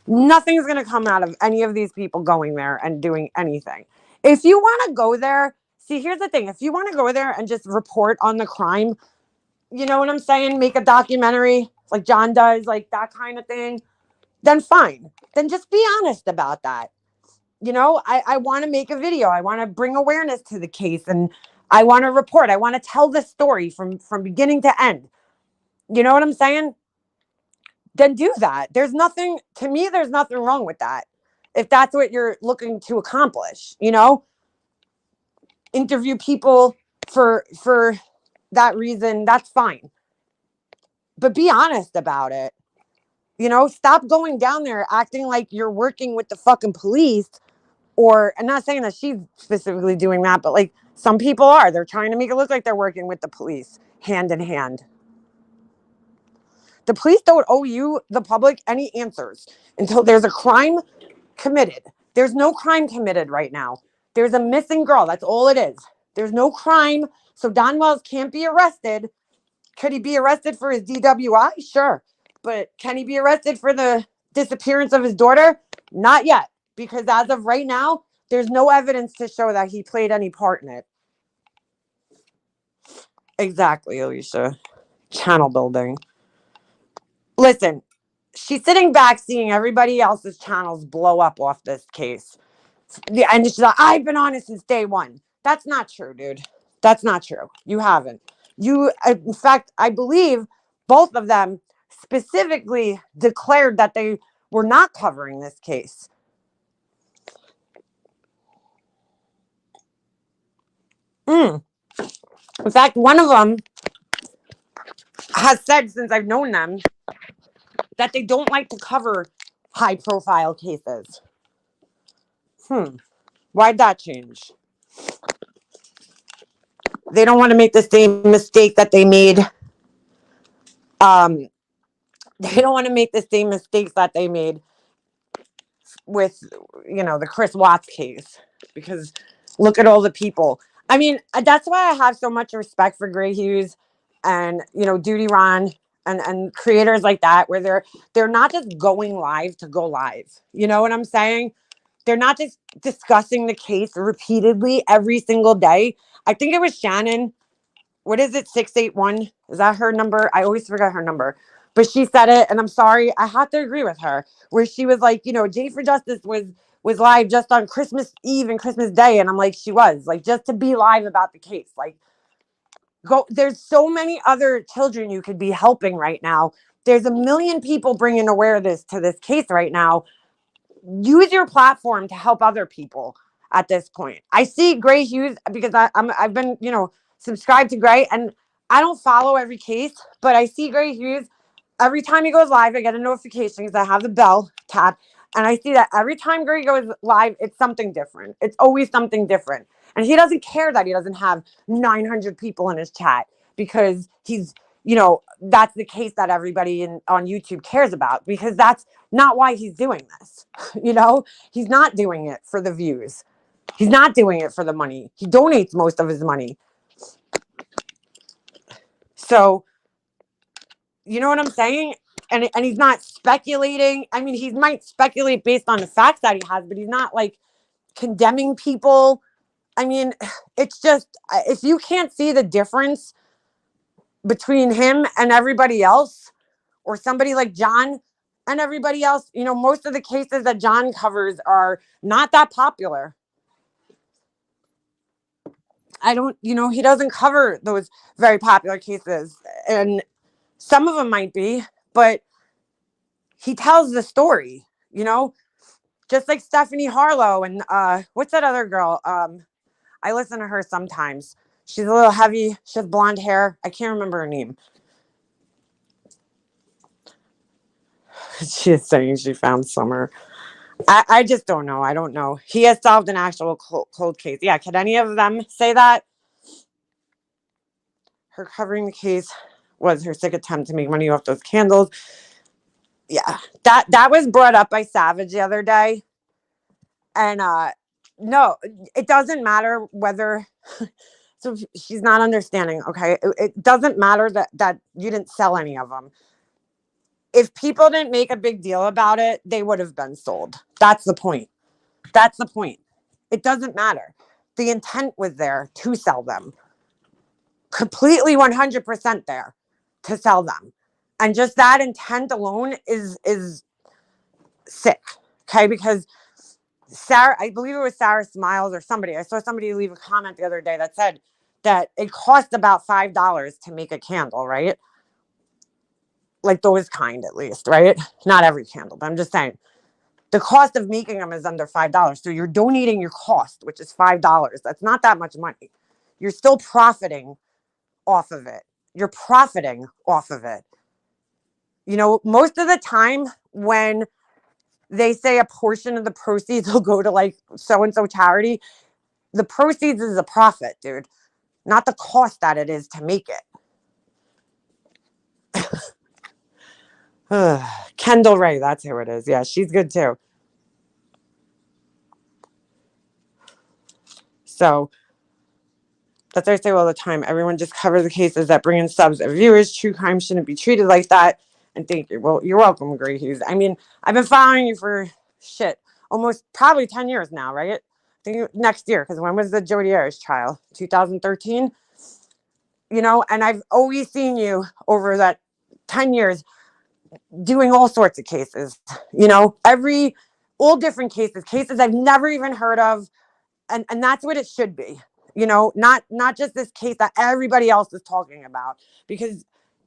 Nothing's going to come out of any of these people going there and doing anything. If you want to go there, see, here's the thing. If you want to go there and just report on the crime, you know what I'm saying? Make a documentary like John does, like that kind of thing, then fine. Then just be honest about that. I want to make a video. I want to bring awareness to the case, and I want to report. I want to tell the story from beginning to end. You know what I'm saying? Then do that. There's nothing wrong with that. If that's what you're looking to accomplish, interview people for that reason, that's fine. But be honest about it. Stop going down there acting like you're working with the fucking police. Or, I'm not saying that she's specifically doing that, but like some people are. They're trying to make it look like they're working with the police hand in hand. The police don't owe you, the public, any answers until there's a crime committed. There's no crime committed right now. There's a missing girl. That's all it is. There's no crime. So Don Wells can't be arrested. Could he be arrested for his DWI? Sure. But can he be arrested for the disappearance of his daughter? Not yet. Because as of right now, there's no evidence to show that he played any part in it. Exactly, Alicia. Channel building. Listen, she's sitting back seeing everybody else's channels blow up off this case. And she's like, I've been on it since day one. That's not true, dude. That's not true. You haven't. In fact, I believe both of them specifically declared that they were not covering this case. In fact, one of them has said, since I've known them, that they don't like to cover high profile cases. Why'd that change? They don't want to make the same mistake that they made. They don't want to make the same mistakes that they made with, the Chris Watts case, because look at all the people. I mean, that's why I have so much respect for Gray Hughes and, Duty Ron and creators like that, where they're not just going live to go live. You know what I'm saying? They're not just discussing the case repeatedly every single day. I think it was Shannon. What is it? 681. Is that her number? I always forget her number. But she said it, and I'm sorry, I have to agree with her, where she was like, Jay for Justice was live just on Christmas Eve and Christmas Day. And I'm like, she was like, just to be live about the case. Like, there's so many other children you could be helping right now. There's a million people bringing awareness to this case right now. Use your platform to help other people at this point. I see Gray Hughes because I've been, subscribed to Gray, and I don't follow every case, but I see Gray Hughes every time he goes live. I get a notification because I have the bell tab, and I see that every time Gray goes live, it's something different. It's always something different. And he doesn't care that he doesn't have 900 people in his chat, because he's, that's the case that everybody on YouTube cares about, because that's not why he's doing this. He's not doing it for the views. He's not doing it for the money. He donates most of his money. So, you know what I'm saying? And he's not speculating. I mean, he might speculate based on the facts that he has, but he's not like condemning people. I mean, it's just, if you can't see the difference between him and everybody else, or somebody like John and everybody else, most of the cases that John covers are not that popular. He doesn't cover those very popular cases, and some of them might be, but he tells the story, just like Stephanie Harlow and what's that other girl? I listen to her sometimes. She's a little heavy. She has blonde hair. I can't remember her name. She is saying she found Summer. I just don't know. I don't know. He has solved an actual cold case. Yeah, can any of them say that? Her covering the case was her sick attempt to make money off those candles. Yeah, that was brought up by Savage the other day. And no, it doesn't matter whether... So she's not understanding, okay? It doesn't matter that you didn't sell any of them. If people didn't make a big deal about it, they would have been sold. That's the point. That's the point. It doesn't matter. The intent was there to sell them. Completely 100% there to sell them. And just that intent alone is sick. Okay? Because Sarah, I believe it was Sarah Smiles or somebody. I saw somebody leave a comment the other day that said that it cost about $5 to make a candle, right? Like those kind, at least, right? Not every candle, but I'm just saying the cost of making them is under $5. So you're donating your cost, which is $5. That's not that much money. You're still profiting off of it. You're profiting off of it. Most of the time when they say a portion of the proceeds will go to like so-and-so charity, the proceeds is a profit, dude, not the cost that it is to make it. Kendall Ray, that's who it is. Yeah, she's good too. So that's what I say all the time. Everyone just cover the cases that bring in subs and viewers. True crime shouldn't be treated like that. And thank you. Well, you're welcome, Gray Hughes. I mean, I've been following you for almost probably 10 years now, right? I think next year, because when was the Jodi Arias trial? 2013. And I've always seen you over that 10 years doing all sorts of cases, all different cases I've never even heard of. And that's what it should be. not just this case that everybody else is talking about. Because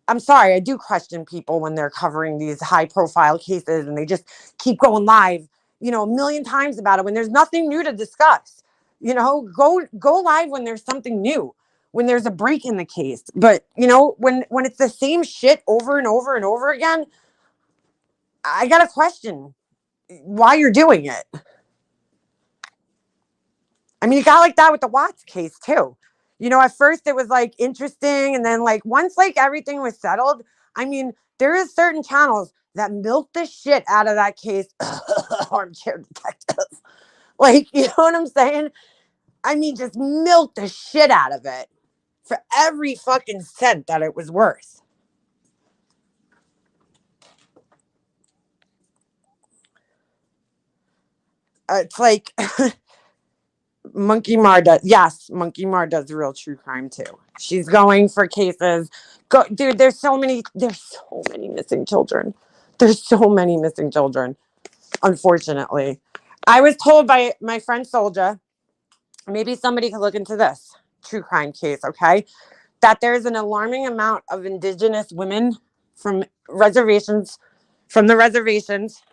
I'm sorry, I do question people when they're covering these high profile cases and they just keep going live, a million times about it when there's nothing new to discuss. Go live when there's something new, when there's a break in the case. But when it's the same shit over and over and over again, I got to question why you're doing it. I mean, you got like that with the Watts case too. At first it was like interesting. And then like once like everything was settled, I mean, there is certain channels that milk the shit out of that case. Armchair detectives. Like, you know what I'm saying? I mean, just milk the shit out of it for every fucking cent that it was worth. It's like Monkey Mar does. Yes, Monkey Mar does real true crime too. She's going for cases. Dude, there's so many missing children. There's so many missing children, unfortunately. I was told by my friend Soldier, maybe somebody could look into this true crime case, okay? That there's an alarming amount of indigenous women from the reservations,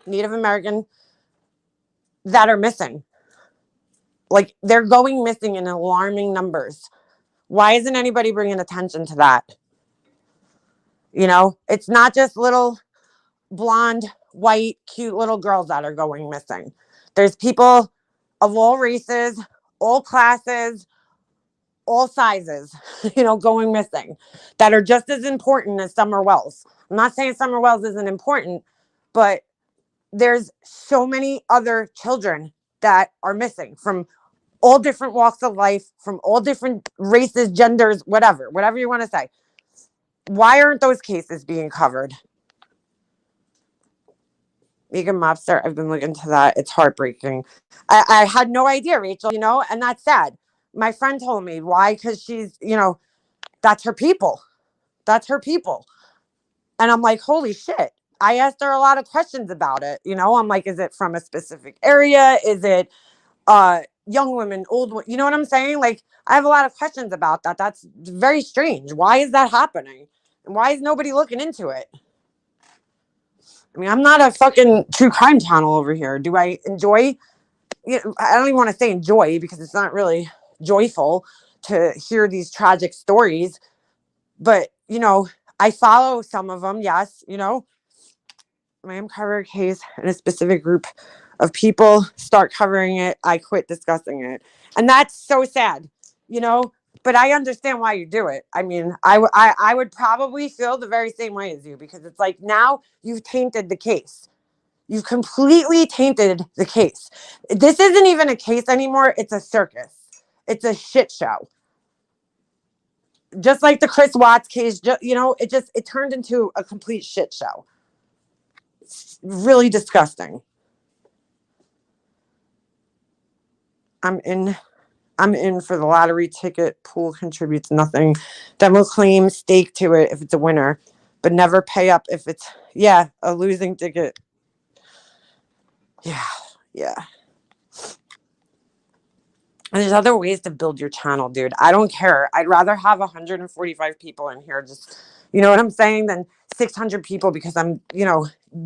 Native American, that are missing. Like, they're going missing in alarming numbers. Why isn't anybody bringing attention to that? It's not just little blonde, white, cute little girls that are going missing. There's people of all races, all classes, all sizes, going missing that are just as important as Summer Wells. I'm not saying Summer Wells isn't important, but there's so many other children that are missing from all different walks of life, from all different races, genders, whatever you want to say. Why aren't those cases being covered? Megan Mobster, I've been looking into that. It's heartbreaking. I had no idea, Rachel, and that's sad. My friend told me why, because she's, that's her people. That's her people. And I'm like, holy shit. I asked her a lot of questions about it. I'm like, is it from a specific area? Is it young women, old women? You know what I'm saying? Like, I have a lot of questions about that. That's very strange. Why is that happening? And why is nobody looking into it? I mean, I'm not a fucking true crime channel over here. Do I enjoy? I don't even want to say enjoy, because it's not really joyful to hear these tragic stories. But, I follow some of them. Yes. I am cover a case and a specific group of people start covering it, I quit discussing it. And that's so sad, but I understand why you do it. I mean, I would probably feel the very same way as you, because it's like, now you've tainted the case. You've completely tainted the case. This isn't even a case anymore. It's a circus. It's a shit show. Just like the Chris Watts case, it turned into a complete shit show. It's really disgusting. I'm in for the lottery ticket. Pool contributes nothing. Then will claim stake to it if it's a winner, but never pay up if it's a losing ticket. Yeah. And there's other ways to build your channel, dude. I don't care. I'd rather have 145 people in here, just, you know what I'm saying, than 600 people, because I'm,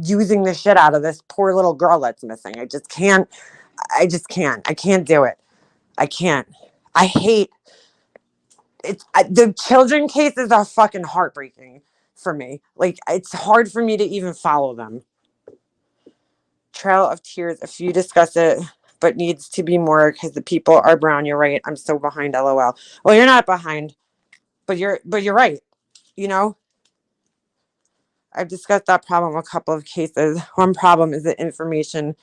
using the shit out of this poor little girl that's missing. I can't do it. I can't. I hate it. The children cases are fucking heartbreaking for me. Like, it's hard for me to even follow them. Trail of Tears, if you discuss it, but needs to be more because the people are brown. You're right. I'm so behind, LOL. Well, you're not behind, but you're right. I've discussed that problem a couple of cases. One problem is that information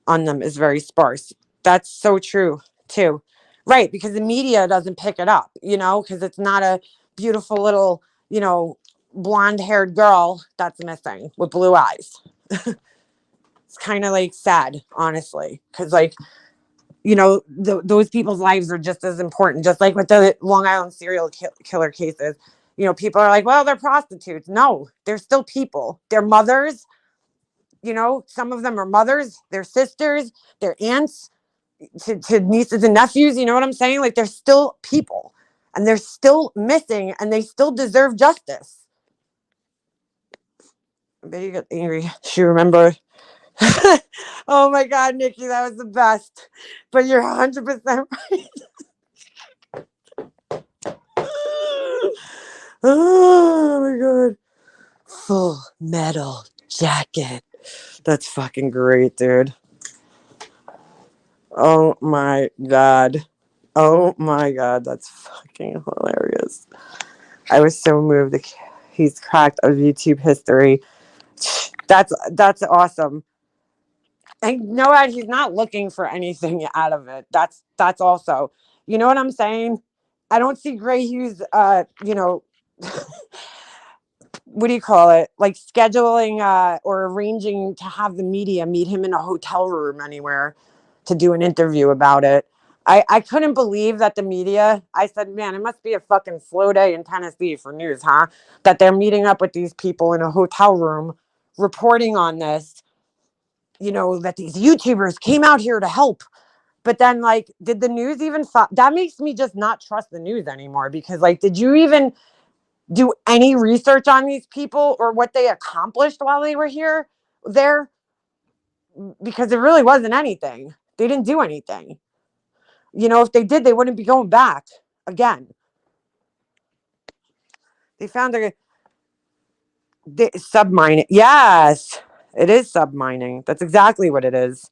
on them is very sparse. That's so true too. Right, because the media doesn't pick it up, because it's not a beautiful little, blonde-haired girl that's missing with blue eyes. It's kind of like sad, honestly, because those people's lives are just as important, just like with the Long Island serial killer cases. People are like, well, they're prostitutes. No, they're still people. They're mothers. Some of them are mothers, their sisters, their aunts. to nieces and nephews. You know what I'm saying? Like, they're still people, and they're still missing, and they still deserve justice. I bet you got angry. She remembered. Oh my God, Nikki, that was the best. But you're 100% right. Oh my God. Full Metal Jacket. That's fucking great, dude. Oh my God. Oh my God. That's fucking hilarious. I was so moved. He's cracked of YouTube history. That's awesome. And you know what? He's not looking for anything out of it. That's also, you know what I'm saying? I don't see Gray Hughes, what do you call it? Like scheduling or arranging to have the media meet him in a hotel room anywhere to do an interview about it. I couldn't believe that the media, I said, man, it must be a fucking slow day in Tennessee for news, huh? That they're meeting up with these people in a hotel room reporting on this, that these YouTubers came out here to help. But then, like, did the news even that makes me just not trust the news anymore, because, like, did you even do any research on these people or what they accomplished while they were there? Because it really wasn't anything. They didn't do anything. If they did, they wouldn't be going back again. They found submining. Yes, it is submining. That's exactly what it is.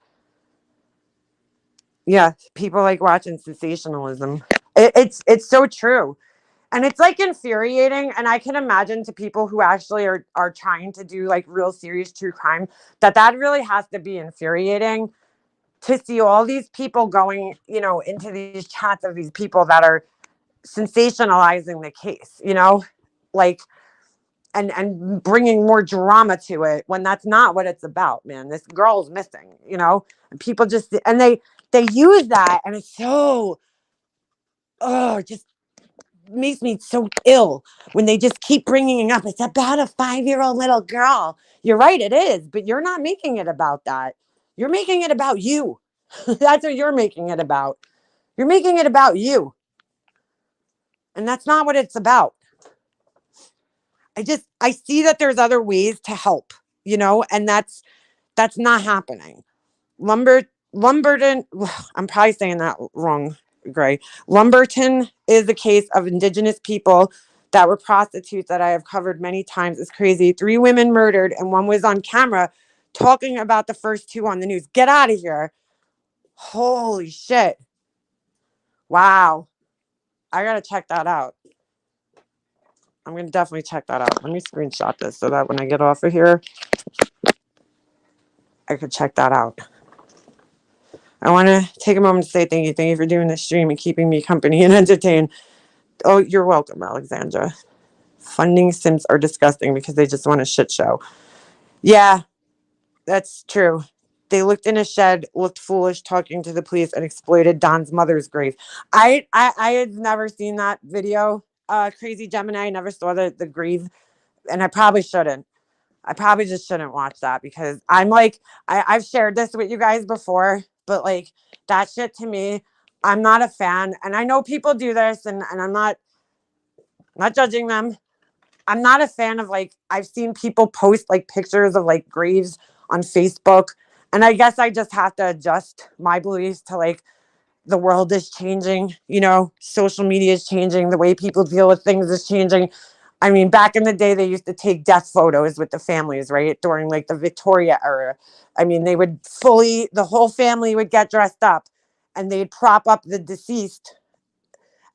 Yeah, people like watching sensationalism. It's so true. And it's like infuriating. And I can imagine to people who actually are trying to do like real serious true crime, that really has to be infuriating to see all these people going, into these chats of these people that are sensationalizing the case, like, and bringing more drama to it when that's not what it's about, man. This girl's missing, and people just, and they use that, and it's so, just makes me so ill when they just keep bringing it up. It's about a 5-year-old little girl. You're right, it is, but you're not making it about that. You're making it about you. That's what you're making it about. You're making it about you. And that's not what it's about. I see that there's other ways to help, and that's not happening. Lumberton, I'm probably saying that wrong, Gray. Lumberton is a case of indigenous people that were prostitutes that I have covered many times. It's crazy. 3 women murdered, and one was on camera talking about the first 2 on the news. Get out of here. Holy shit. Wow. I got to check that out. I'm going to definitely check that out. Let me screenshot this so that when I get off of here, I could check that out. I want to take a moment to say thank you. Thank you for doing this stream and keeping me company and entertained. Oh, you're welcome, Alexandra. Funding simps are disgusting because they just want a shit show. Yeah, that's true. They looked in a shed, looked foolish, talking to the police, and exploited Don's mother's grave. I had never seen that video. Crazy Gemini. I never saw the grave, and I probably shouldn't. I probably just shouldn't watch that, because I'm like, I've shared this with you guys before, but like that shit to me, I'm not a fan. And I know people do this, and I'm not judging them. I'm not a fan of, like, I've seen people post like pictures of like graves on Facebook. And I guess I just have to adjust my beliefs to, like, the world is changing, social media is changing, the way people deal with things is changing. I mean, back in the day, they used to take death photos with the families, right? During like the Victoria era. I mean, the whole family would get dressed up, and they'd prop up the deceased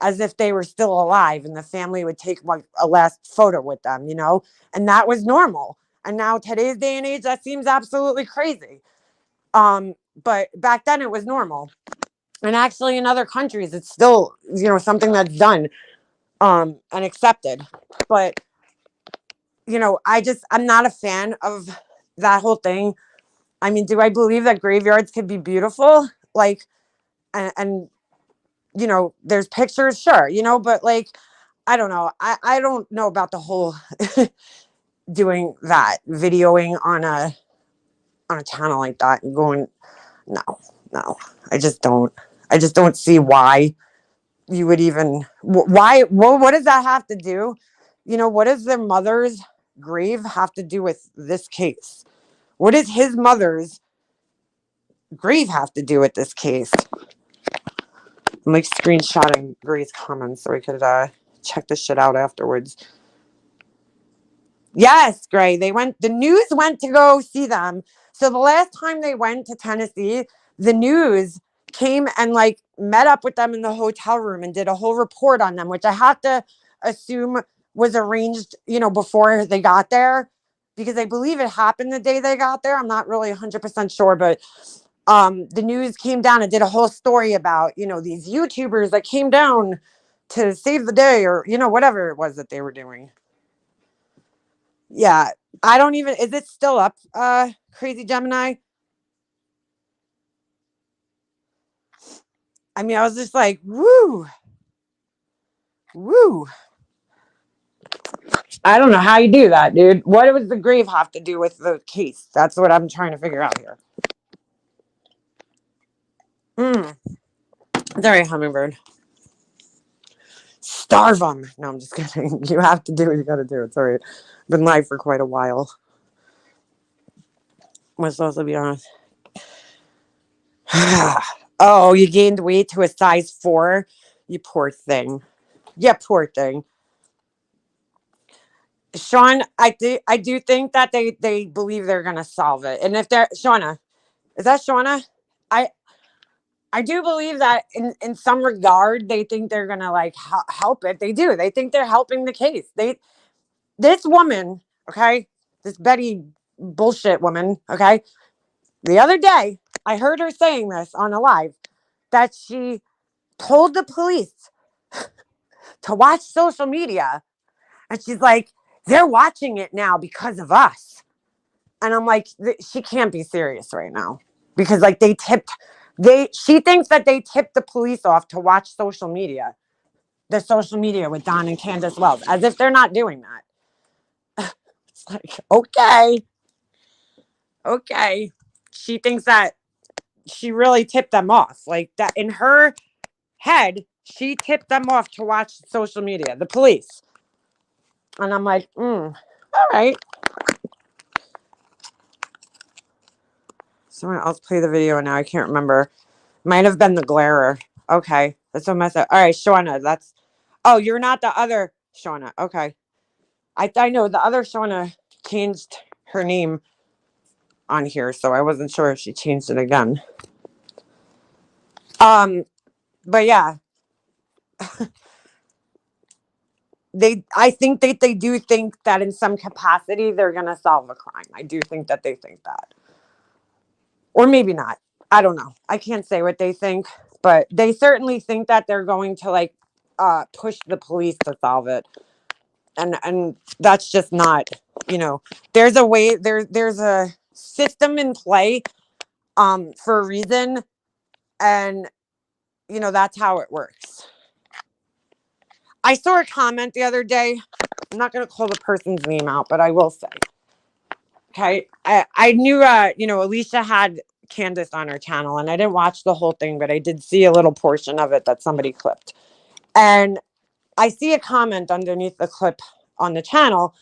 as if they were still alive, and the family would take like a last photo with them, and that was normal. And now, today's day and age, that seems absolutely crazy. But back then it was normal. And actually in other countries, it's still, something that's done, and accepted. But, I'm not a fan of that whole thing. I mean, do I believe that graveyards could be beautiful? Like, and there's pictures, sure, but like, I don't know. I don't know about the whole doing that, videoing on a channel like that and going, no, No, I just don't. I just don't see why you would even why what does that have to do? What does their mother's grave have to do with this case? What does his mother's grave have to do with this case? I'm like screenshotting Gray's comments so we could check this shit out afterwards. Yes, Gray. The news went to go see them. So the last time they went to Tennessee, the news came and like met up with them in the hotel room and did a whole report on them, which I have to assume was arranged, before they got there, because I believe it happened the day they got there. I'm not really 100% sure, but the news came down and did a whole story about, these YouTubers that came down to save the day, or, whatever it was that they were doing. Yeah, I don't even, is it still up, Crazy Gemini? I mean, I was just like, woo, woo. I don't know how you do that, dude. What does the grave have to do with the case? That's what I'm trying to figure out here. Sorry, hummingbird. Starve them. No, I'm just kidding. You have to do what you got to do. It's all right. Been live for quite a while. Must also be honest. Oh, you gained weight to a size 4? You poor thing. Yeah, poor thing. Sean, I do think that they believe they're gonna solve it. And if they're Shauna, is that Shauna? I I do believe that in some regard they think they're gonna like help it. They do. They think they're helping the case. This woman, okay, this Betty bullshit woman, okay. The other day, I heard her saying this on a live that she told the police to watch social media, and she's like, they're watching it now because of us. And I'm like, she can't be serious right now, because like she thinks that they tipped the police off to watch the social media with Don and Candace Wells, as if they're not doing that. It's like, okay. She thinks that she really tipped them off, like that in her head. She tipped them off to watch social media, the police. And I'm like, all right. Someone else play the video now. I can't remember. Might have been the glarer. Okay. That's a mess up. All right, Shauna. Oh, you're not the other Shauna. Okay. I know the other Shauna changed her name on here, so I wasn't sure if she changed it again. But yeah. I think they do think that in some capacity they're gonna solve a crime. I do think that they think that. Or maybe not. I don't know. I can't say what they think, but they certainly think that they're going to like push the police to solve it. And that's just not, there's a way, there's a system in play for a reason, and that's how it works. I saw a comment the other day. I'm not going to call the person's name out, but I will say, okay, I knew Alicia had Candace on her channel, and I didn't watch the whole thing, but I did see a little portion of it that somebody clipped. And I see a comment underneath the clip on the channel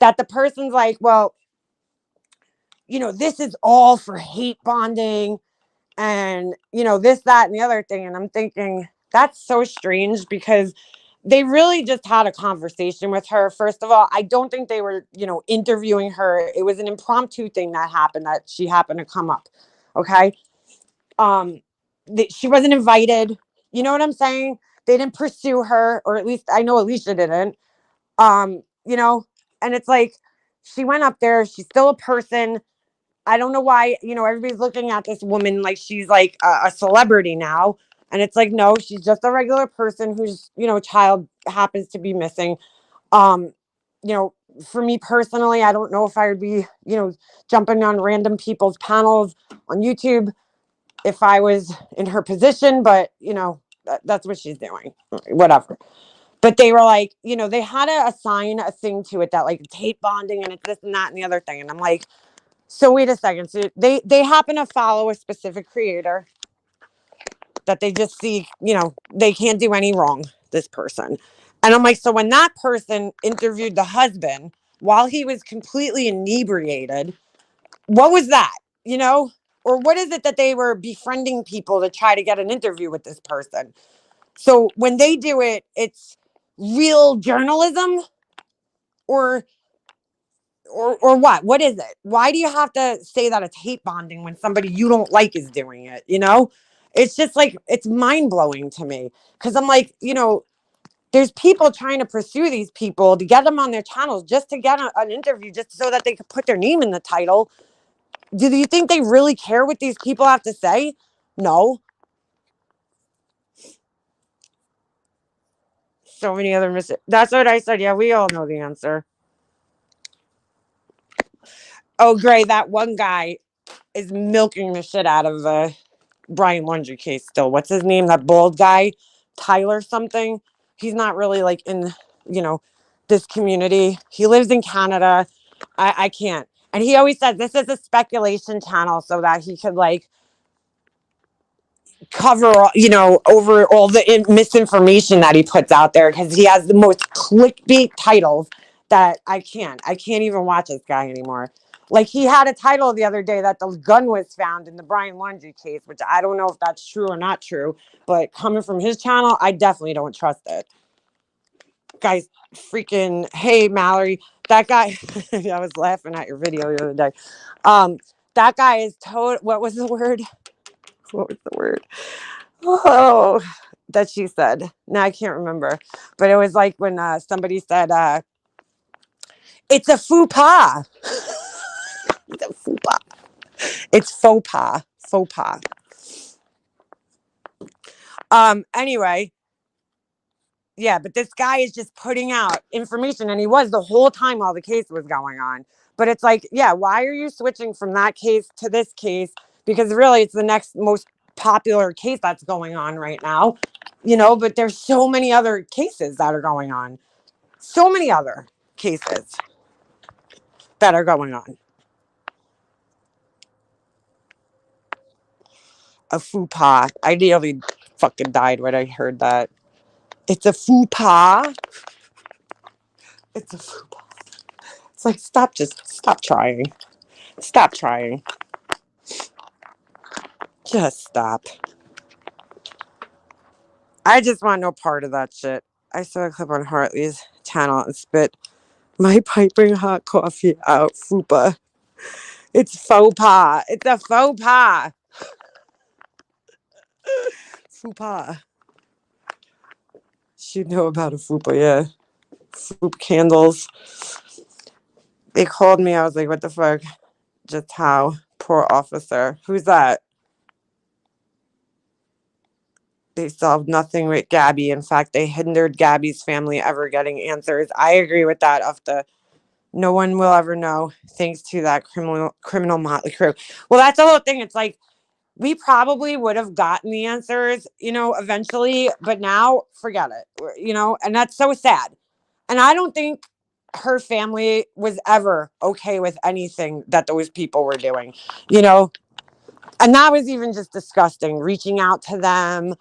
that the person's like, well, this is all for hate bonding, and this, that, and the other thing. And I'm thinking, that's so strange, because they really just had a conversation with her. First of all, I don't think they were, interviewing her. It was an impromptu thing that happened, that she happened to come up. Okay. She wasn't invited. You know what I'm saying? They didn't pursue her, or at least I know Alicia didn't. And it's like, she went up there. She's still a person. I don't know why, everybody's looking at this woman like she's like a celebrity now. And it's like, no, she's just a regular person whose, child happens to be missing. Um, for me personally, I don't know if I would be, jumping on random people's panels on YouTube if I was in her position, but that's what she's doing. Whatever. But they were like, they had to assign a thing to it that like it's hate bonding and it's this and that and the other thing. And I'm like, so wait a second. So they happen to follow a specific creator. that they just see, they can't do any wrong, this person. And I'm like, so when that person interviewed the husband while he was completely inebriated, what was that? You know? Or what is it that they were befriending people to try to get an interview with this person? So when they do it, it's real journalism or or what? What is it? Why do you have to say that it's hate bonding when somebody you don't like is doing it? It's just like it's mind blowing to me because I'm like, there's people trying to pursue these people to get them on their channels just to get an interview, just so that they could put their name in the title. Do you think they really care what these people have to say? No. So many other That's what I said. Yeah, we all know the answer. Oh, Gray, that one guy is milking the shit out of the Brian Laundrie case still. What's his name? That bald guy, Tyler something. He's not really like in, you know, this community. He lives in Canada. I can't. And he always says this is a speculation channel so that he could like cover, over all the misinformation that he puts out there because he has the most clickbait titles that I can't even watch this guy anymore. Like he had a title the other day that the gun was found in the Brian Laundrie case, which I don't know if that's true or not true, but coming from his channel, I definitely don't trust it. Guys, freaking, hey, Mallory, that guy, I was laughing at your video the other day. That guy is what was the word? What was the word? Oh, that she said. Now I can't remember. But it was like when somebody said, it's a faux pas. It's a faux pas. It's faux pas. Faux pas. Anyway, yeah, but this guy is just putting out information, and he was the whole time while the case was going on. But it's like, yeah, why are you switching from that case to this case? Because really, it's the next most popular case that's going on right now, but there's so many other cases that are going on. So many other cases that are going on. A faux pas. I nearly fucking died when I heard that. It's a faux pas. It's a faux pas. It's like, stop trying. Stop trying. Just stop. I just want no part of that shit. I saw a clip on Hartley's channel and spit my piping hot coffee out. Fupa. It's faux pas. It's a faux pas. Faux pas. She'd know about a fupa, yeah. Fupa candles. They called me. I was like, what the fuck? Just how? Poor officer. Who's that? They solved nothing with Gabby. In fact, they hindered Gabby's family ever getting answers. I agree with that. No one will ever know, thanks to that criminal motley crew. Well, that's the whole thing. It's like we probably would have gotten the answers, eventually, but now forget it, and that's so sad. And I don't think her family was ever okay with anything that those people were doing, and that was even just disgusting. Reaching out to them,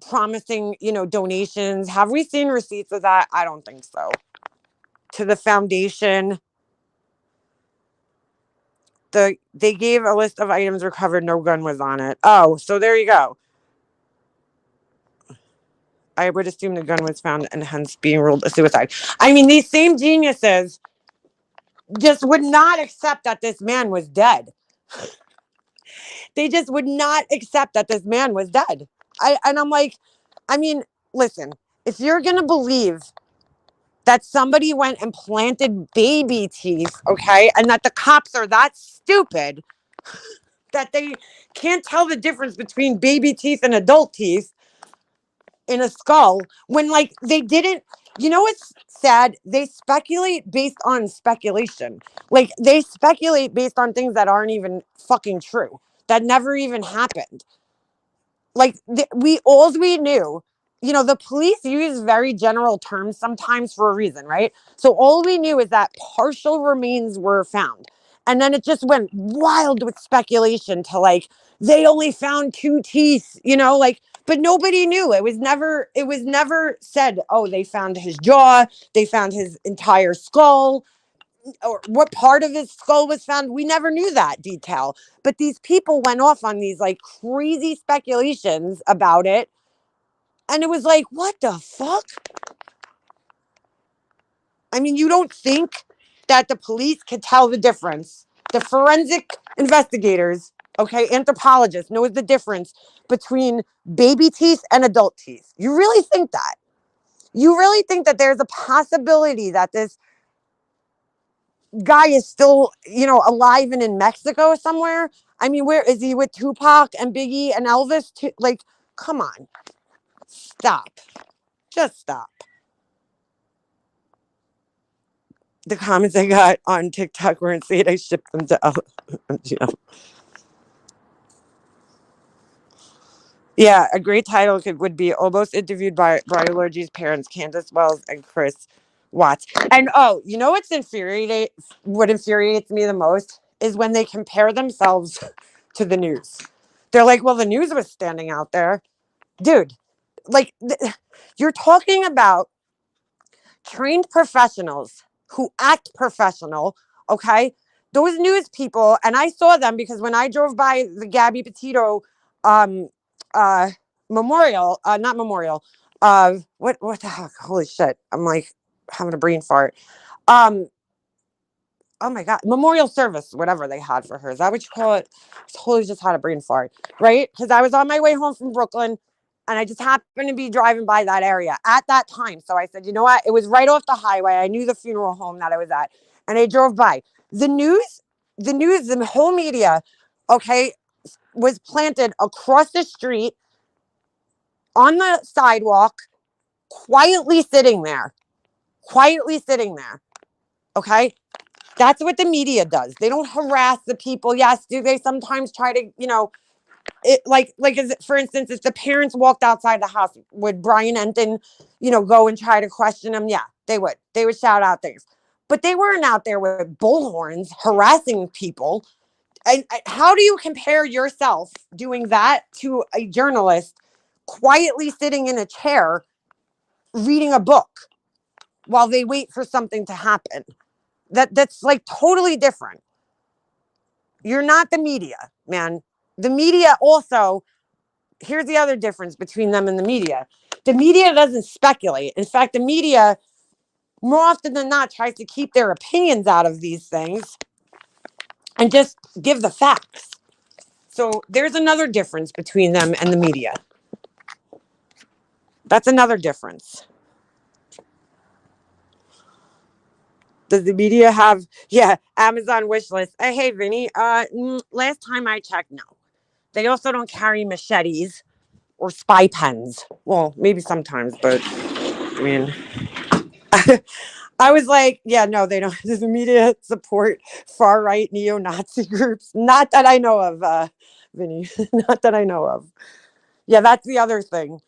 promising, donations. Have we seen receipts of that? I don't think so. To the foundation. They gave a list of items recovered. No gun was on it. Oh, so there you go. I would assume the gun was found and hence being ruled a suicide. I mean, these same geniuses just would not accept that this man was dead. They just would not accept that this man was dead. I'm like, I mean, listen, if you're going to believe that somebody went and planted baby teeth, okay, and that the cops are that stupid that they can't tell the difference between baby teeth and adult teeth in a skull when like they didn't, what's sad? They speculate based on speculation. Like they speculate based on things that aren't even fucking true, that never even happened. Like we knew, the police use very general terms sometimes for a reason, right? So all we knew is that partial remains were found. And then it just went wild with speculation to like, they only found 2 teeth, like, but nobody knew. It was never said, oh, they found his jaw, they found his entire skull, or what part of his skull was found. We never knew that detail. But these people went off on these like crazy speculations about it. And it was like, what the fuck? I mean, you don't think that the police could tell the difference? The forensic investigators, okay, anthropologists knows the difference between baby teeth and adult teeth. You really think that? You really think that there's a possibility that this guy is still, alive and in Mexico somewhere? I mean, where is he with Tupac and Biggie and Elvis? Like, come on. Stop. Just stop. The comments I got on TikTok were insane. I shipped them to Yeah, a great title would be almost interviewed by Brian Lorgy's parents, Candace Wells and Chris Watts. And what infuriates me the most is when they compare themselves to the news. They're like, well, the news was standing out there. Dude, like, you're talking about trained professionals who act professional, okay? Those news people, and I saw them because when I drove by the Gabby Petito memorial, not memorial, what the heck? Holy shit. I'm like having a brain fart. Oh my God, memorial service, whatever they had for her. Is that what you call it? I totally just had a brain fart, right? Because I was on my way home from Brooklyn and I just happened to be driving by that area at that time. So I said, you know what? It was right off the highway. I knew the funeral home that I was at and I drove by. The whole media, okay, was planted across the street on the sidewalk, quietly sitting there. Okay. That's what the media does. They don't harass the people. Yes, do they sometimes try to, for instance, if the parents walked outside the house, would Brian Enton, go and try to question them? Yeah, they would. They would shout out things. But they weren't out there with bullhorns harassing people. And how do you compare yourself doing that to a journalist quietly sitting in a chair reading a book while they wait for something to happen? That's like totally different. You're not the media, man. The media also, here's the other difference between them and the media. The media doesn't speculate. In fact, the media, more often than not, tries to keep their opinions out of these things and just give the facts. So there's another difference between them and the media. That's another difference. Does the media have, Amazon wish list? Hey, Vinny, last time I checked, no. They also don't carry machetes or spy pens. Well, maybe sometimes, but I mean, I was like, yeah, no, they don't. Does the media support far right neo-Nazi groups? Not that I know of, Vinny. Not that I know of. Yeah, that's the other thing.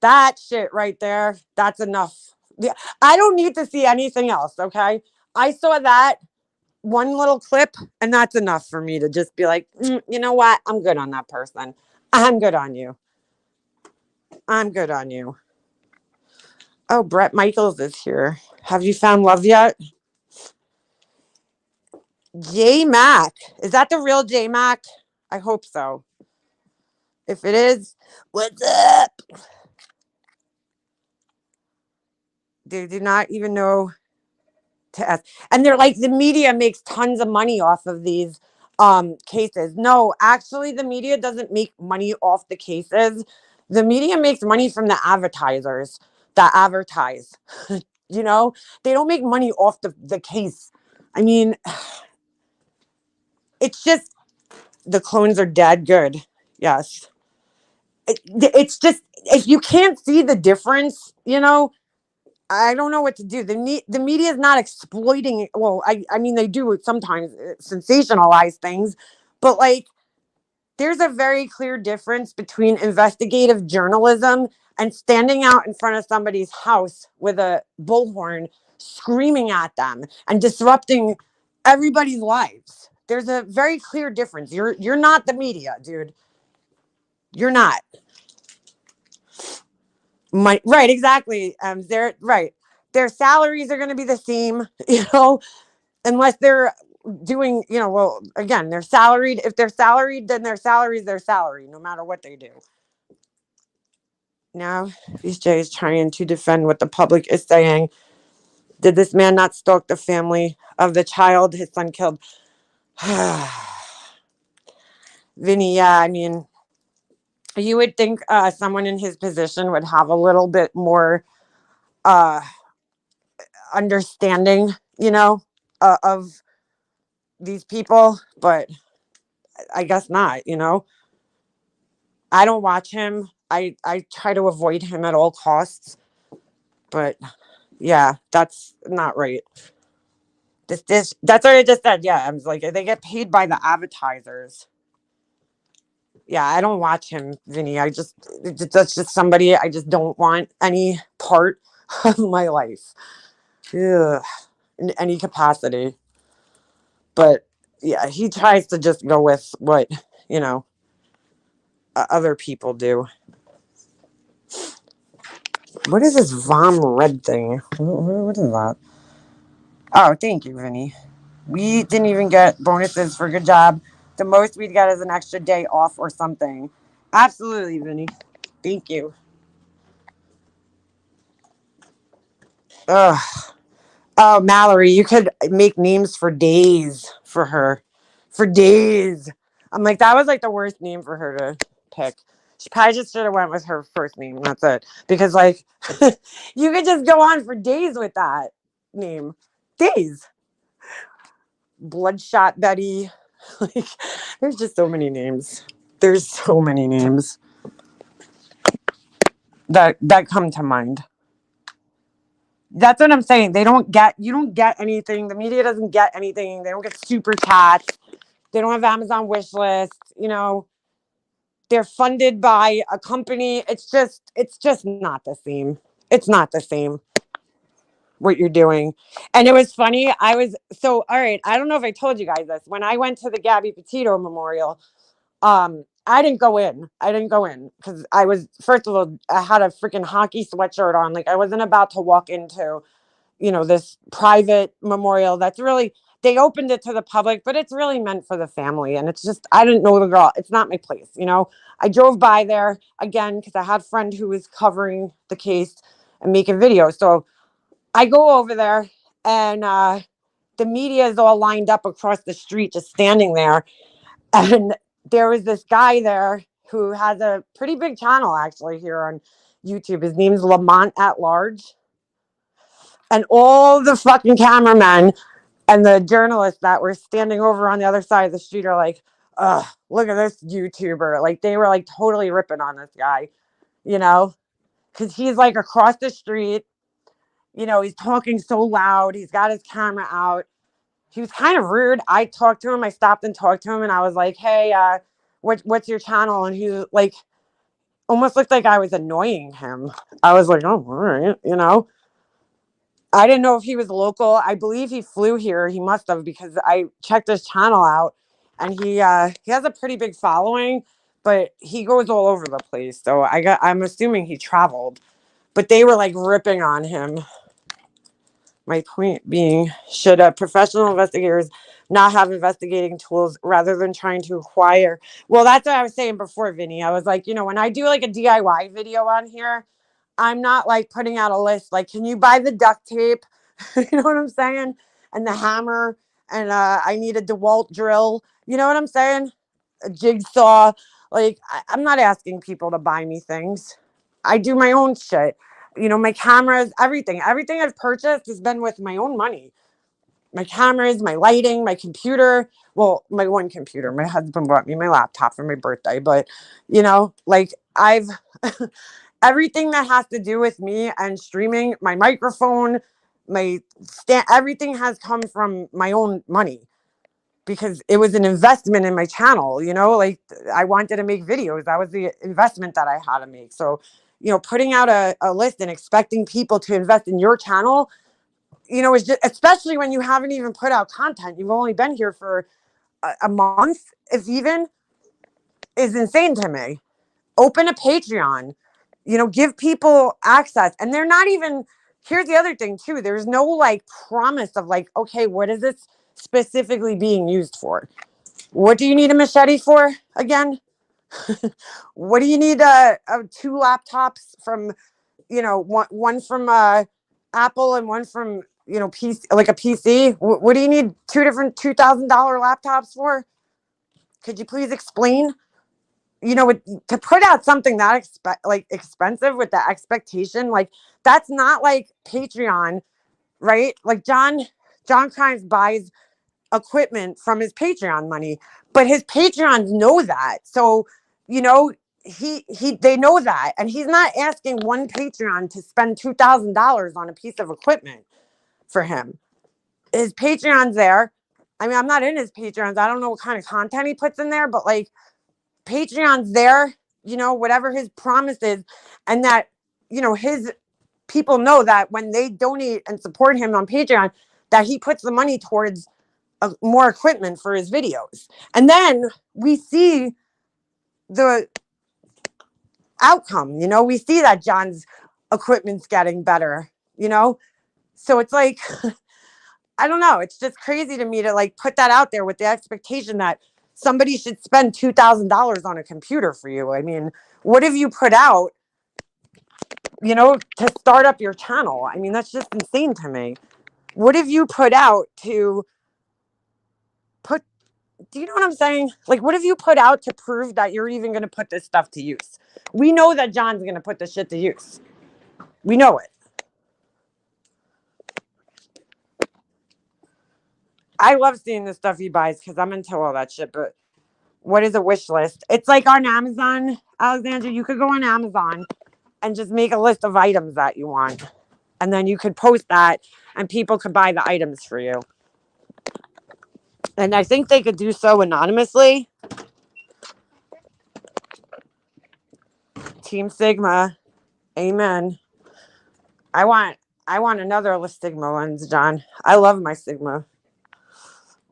That shit right there, that's enough. Yeah, I don't need to see anything else, okay? I saw that one little clip, and that's enough for me to just be like, you know what? I'm good on that person. I'm good on you. I'm good on you. Oh, Brett Michaels is here. Have you found love yet? J Mac. Is that the real J Mac? I hope so. If it is, what's up? They do not even know to ask. And they're like, the media makes tons of money off of these cases. No, actually, the media doesn't make money off the cases. The media makes money from the advertisers that advertise. They don't make money off the case. I mean, it's just the clones are dead. Good. Yes. It's just, if you can't see the difference, I don't know what to do. The media is not exploiting. Well, I mean, they do sometimes sensationalize things, but like, there's a very clear difference between investigative journalism and standing out in front of somebody's house with a bullhorn, screaming at them and disrupting everybody's lives. There's a very clear difference. You're not the media, dude. You're not. Right, exactly. They're right. Their salaries are going to be the same, unless they're doing, well, again, they're salaried. If they're salaried, then their salary is their salary, no matter what they do. Now, BJ is trying to defend what the public is saying. Did this man not stalk the family of the child his son killed? Vinny, yeah, I mean, you would think someone in his position would have a little bit more uh, understanding, of these people, but I guess not. I don't watch him. I try to avoid him at all costs, but yeah, that's not right. This that's what I just said. Yeah, I was like, they get paid by the advertisers. Yeah, I don't watch him, Vinny. That's just somebody I just don't want any part of my life. Ugh, in any capacity. But yeah, he tries to just go with what, you know, other people do. What is this Vom Red thing? What is that? Oh, thank you, Vinny. We didn't even get bonuses for good job. The most we'd get is an extra day off or something. Absolutely, Vinny. Thank you. Ugh. Oh, Mallory, you could make names for days for her. For days. I'm like, that was like the worst name for her to pick. She probably just should have went with her first name. That's it. Because like you could just go on for days with that name. Days. Bloodshot Betty. Like there's just so many names. There's so many names that come to mind. That's what I'm saying. You don't get anything. The media doesn't get anything. They don't get super chats. They don't have Amazon wish lists. They're funded by a company. It's just not the same. It's not the same what you're doing. And it was funny. All right. I don't know if I told you guys this. When I went to the Gabby Petito Memorial, I didn't go in. I didn't go in because first of all, I had a freaking hockey sweatshirt on. Like I wasn't about to walk into this private memorial they opened it to the public, but it's really meant for the family. And it's just, I didn't know the girl. It's not my place. I drove by there again because I had a friend who was covering the case and making videos. So I go over there and the media is all lined up across the street, just standing there. And there was this guy there who has a pretty big channel actually here on YouTube. His name's Lamont at Large. And all the fucking cameramen and the journalists that were standing over on the other side of the street are like, ugh, look at this YouTuber. Like they were like totally ripping on this guy, because he's like across the street. He's talking so loud. He's got his camera out. He was kind of rude. I talked to him. I stopped and talked to him and I was like, hey, what's your channel? And he like almost looked like I was annoying him. I was like, oh, all right. I didn't know if he was local. I believe he flew here. He must have because I checked his channel out, and he has a pretty big following, but he goes all over the place. So I'm assuming he traveled, but they were like ripping on him. My point being, should professional investigators not have investigating tools rather than trying to acquire? Well, that's what I was saying before, Vinny. I was like, when I do like a DIY video on here, I'm not like putting out a list like, can you buy the duct tape? You know what I'm saying? And the hammer. And I need a DeWalt drill. You know what I'm saying? A jigsaw. Like, I'm not asking people to buy me things. I do my own shit. My cameras, everything. Everything I've purchased has been with my own money. My cameras, my lighting, my computer. Well, my one computer. My husband bought me my laptop for my birthday. But, like I've... everything that has to do with me and streaming, my microphone, my stand, everything has come from my own money because it was an investment in my channel. Like I wanted to make videos. That was the investment that I had to make. So, putting out a list and expecting people to invest in your channel, is just, especially when you haven't even put out content. You've only been here for a month, if even, is insane to me. Open a Patreon, give people access. And they're not even, here's the other thing too. There's no like promise of like, okay, what is this specifically being used for? What do you need a machete for again? What do you need two laptops from, one from Apple and one from, PC, like a PC? What do you need two different $2,000 laptops for? Could you please explain? To put out something that expensive with the expectation, like that's not like Patreon, right? Like John Crimes buys equipment from his Patreon money, but his Patreons know that. So, they know that, and he's not asking one Patreon to spend $2,000 on a piece of equipment for him. His Patreon's there. I mean, I'm not in his Patreons. I don't know what kind of content he puts in there, but like Patreon's there, whatever his promise is, and that, his people know that when they donate and support him on Patreon, that he puts the money towards more equipment for his videos. And then we see the outcome, we see that John's equipment's getting better, so it's like, I don't know. It's just crazy to me to like put that out there with the expectation that somebody should spend $2,000 on a computer for you. I mean, what have you put out, to start up your channel? I mean, that's just insane to me. What have you put out to do you know what I'm saying? Like, what have you put out to prove that you're even going to put this stuff to use? We know that John's going to put this shit to use. We know it. I love seeing the stuff he buys because I'm into all that shit. But what is a wish list? It's like on Amazon, Alexandra. You could go on Amazon and just make a list of items that you want. And then you could post that and people could buy the items for you. And I think they could do so anonymously. Team Sigma. Amen. I want another Sigma lens, John. I love my Sigma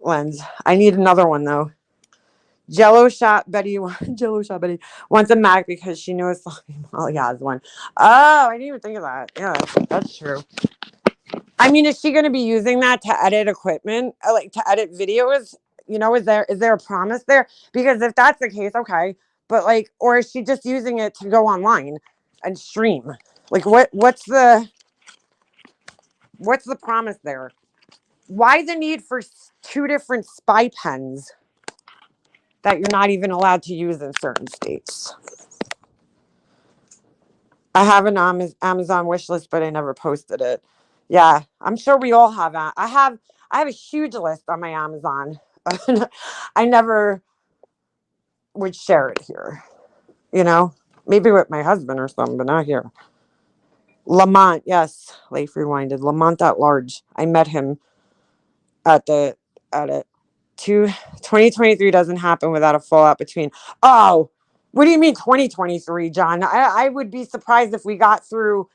lens. I need another one though. Jello Shot Betty wants a Mac because she knows Molly has one. Oh, I didn't even think of that. Yeah, that's true. I mean, is she going to be using that to edit equipment, like to edit videos? Is there a promise there? Because if that's the case, okay. But like, or is she just using it to go online and stream? Like, what's the promise there? Why the need for two different spy pens that you're not even allowed to use in certain states? I have an Amazon wish list, but I never posted it. Yeah, I'm sure we all have that. I have a huge list on my Amazon. I never would share it here. Maybe with my husband or something, but not here. Lamont, yes, Leif Rewinded. Lamont at large. I met him at it. 2023 doesn't happen without a fallout between. Oh, what do you mean 2023, John? I would be surprised if we got through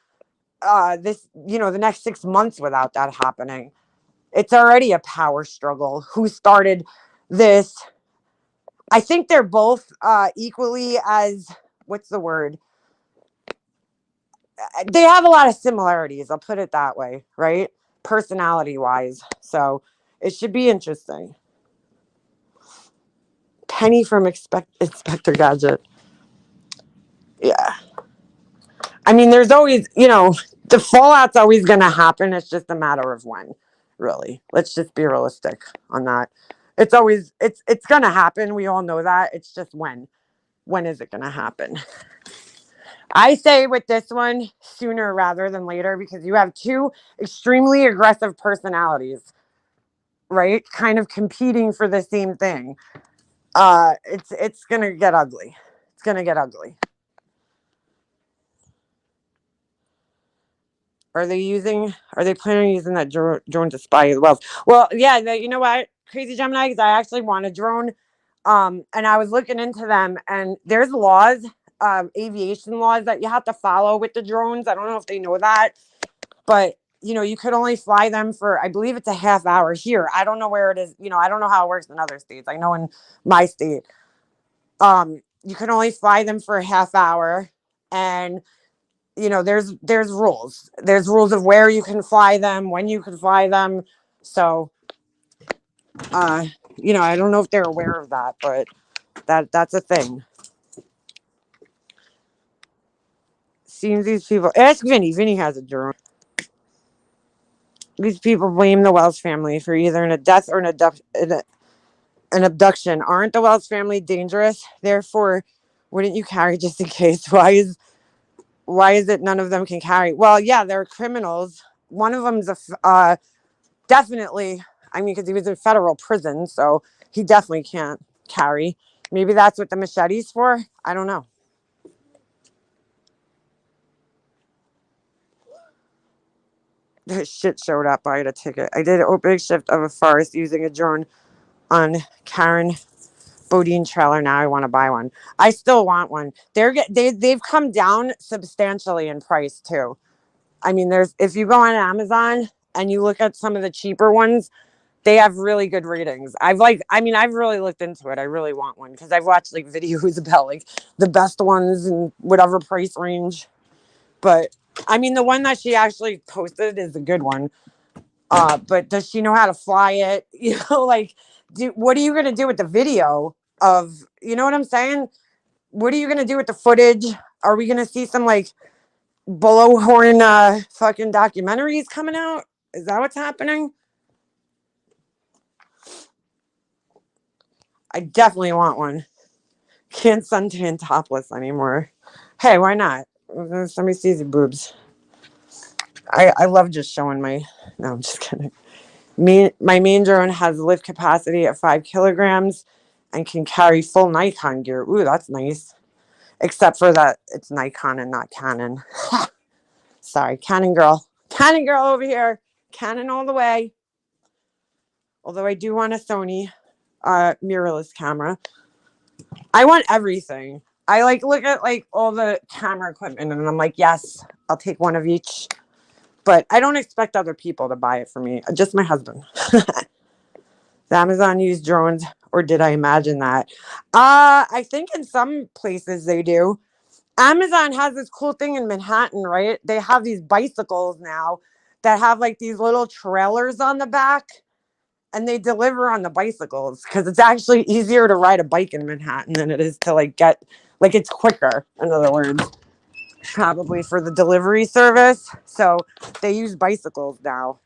this, the next 6 months without that happening. It's already a power struggle. Who started this? I think they're both equally as, what's the word? They have a lot of similarities. I'll put it that way, right? Personality wise. So it should be interesting. Penny from Inspector Gadget. Yeah. I mean, there's always, the fallout's always going to happen. It's just a matter of when, really. Let's just be realistic on that. It's always, it's going to happen. We all know that. It's just when. When is it going to happen? I say with this one, sooner rather than later, because you have two extremely aggressive personalities, right? Kind of competing for the same thing. It's going to get ugly. It's going to get ugly. Are they planning on using that drone to spy as well? Well, yeah, you know what, Crazy Gemini, because I actually want a drone. And I was looking into them, and there's laws, aviation laws that you have to follow with the drones. I don't know if they know that, but you could only fly them for, I believe it's a half hour here. I don't know where it is. I don't know how it works in other states. I know in my state, you can only fly them for a half hour. And, there's rules. There's rules of where you can fly them, when you can fly them. So, I don't know if they're aware of that, but that's a thing. Seems these people, ask Vinny. Vinny has a drone. These people blame the Wells family for either a death or an abduction. Aren't the Wells family dangerous? Therefore, wouldn't you carry just in case? Why is it none of them can carry? Well, yeah, they're criminals. One of them's definitely, I mean, because he was in federal prison, so he definitely can't carry. Maybe that's what the machete's for. I don't know. The shit showed up. I had a ticket. I did an opening shift of a forest using a drone on Karen Bodine trailer. Now I want to buy one. I still want one. They've come down substantially in price too. I mean, if you go on Amazon and you look at some of the cheaper ones, they have really good ratings. I've really looked into it. I really want one because I've watched like videos about like the best ones in whatever price range. But I mean, the one that she actually posted is a good one. But does she know how to fly it? Like, what are you going to do with the video of, you know what I'm saying? What are you going to do with the footage? Are we going to see some like blowhorn fucking documentaries coming out? Is that what's happening? I definitely want one. Can't suntan topless anymore. Hey, why not? Somebody sees your boobs. I love just showing my. No, I'm just kidding. My main drone has lift capacity of 5 kilograms and can carry full Nikon gear. Ooh, that's nice. Except for that it's Nikon and not Canon. Sorry, Canon girl. Canon girl over here. Canon all the way. Although I do want a Sony mirrorless camera. I want everything. I like look at like all the camera equipment and I'm like, yes, I'll take one of each. But I don't expect other people to buy it for me. Just my husband. Does Amazon use drones, or did I imagine that? I think in some places they do. Amazon has this cool thing in Manhattan, right? They have these bicycles now that have like these little trailers on the back, and they deliver on the bicycles because it's actually easier to ride a bike in Manhattan than it is to like get, like it's quicker, in other words, probably for the delivery service. So they use bicycles now.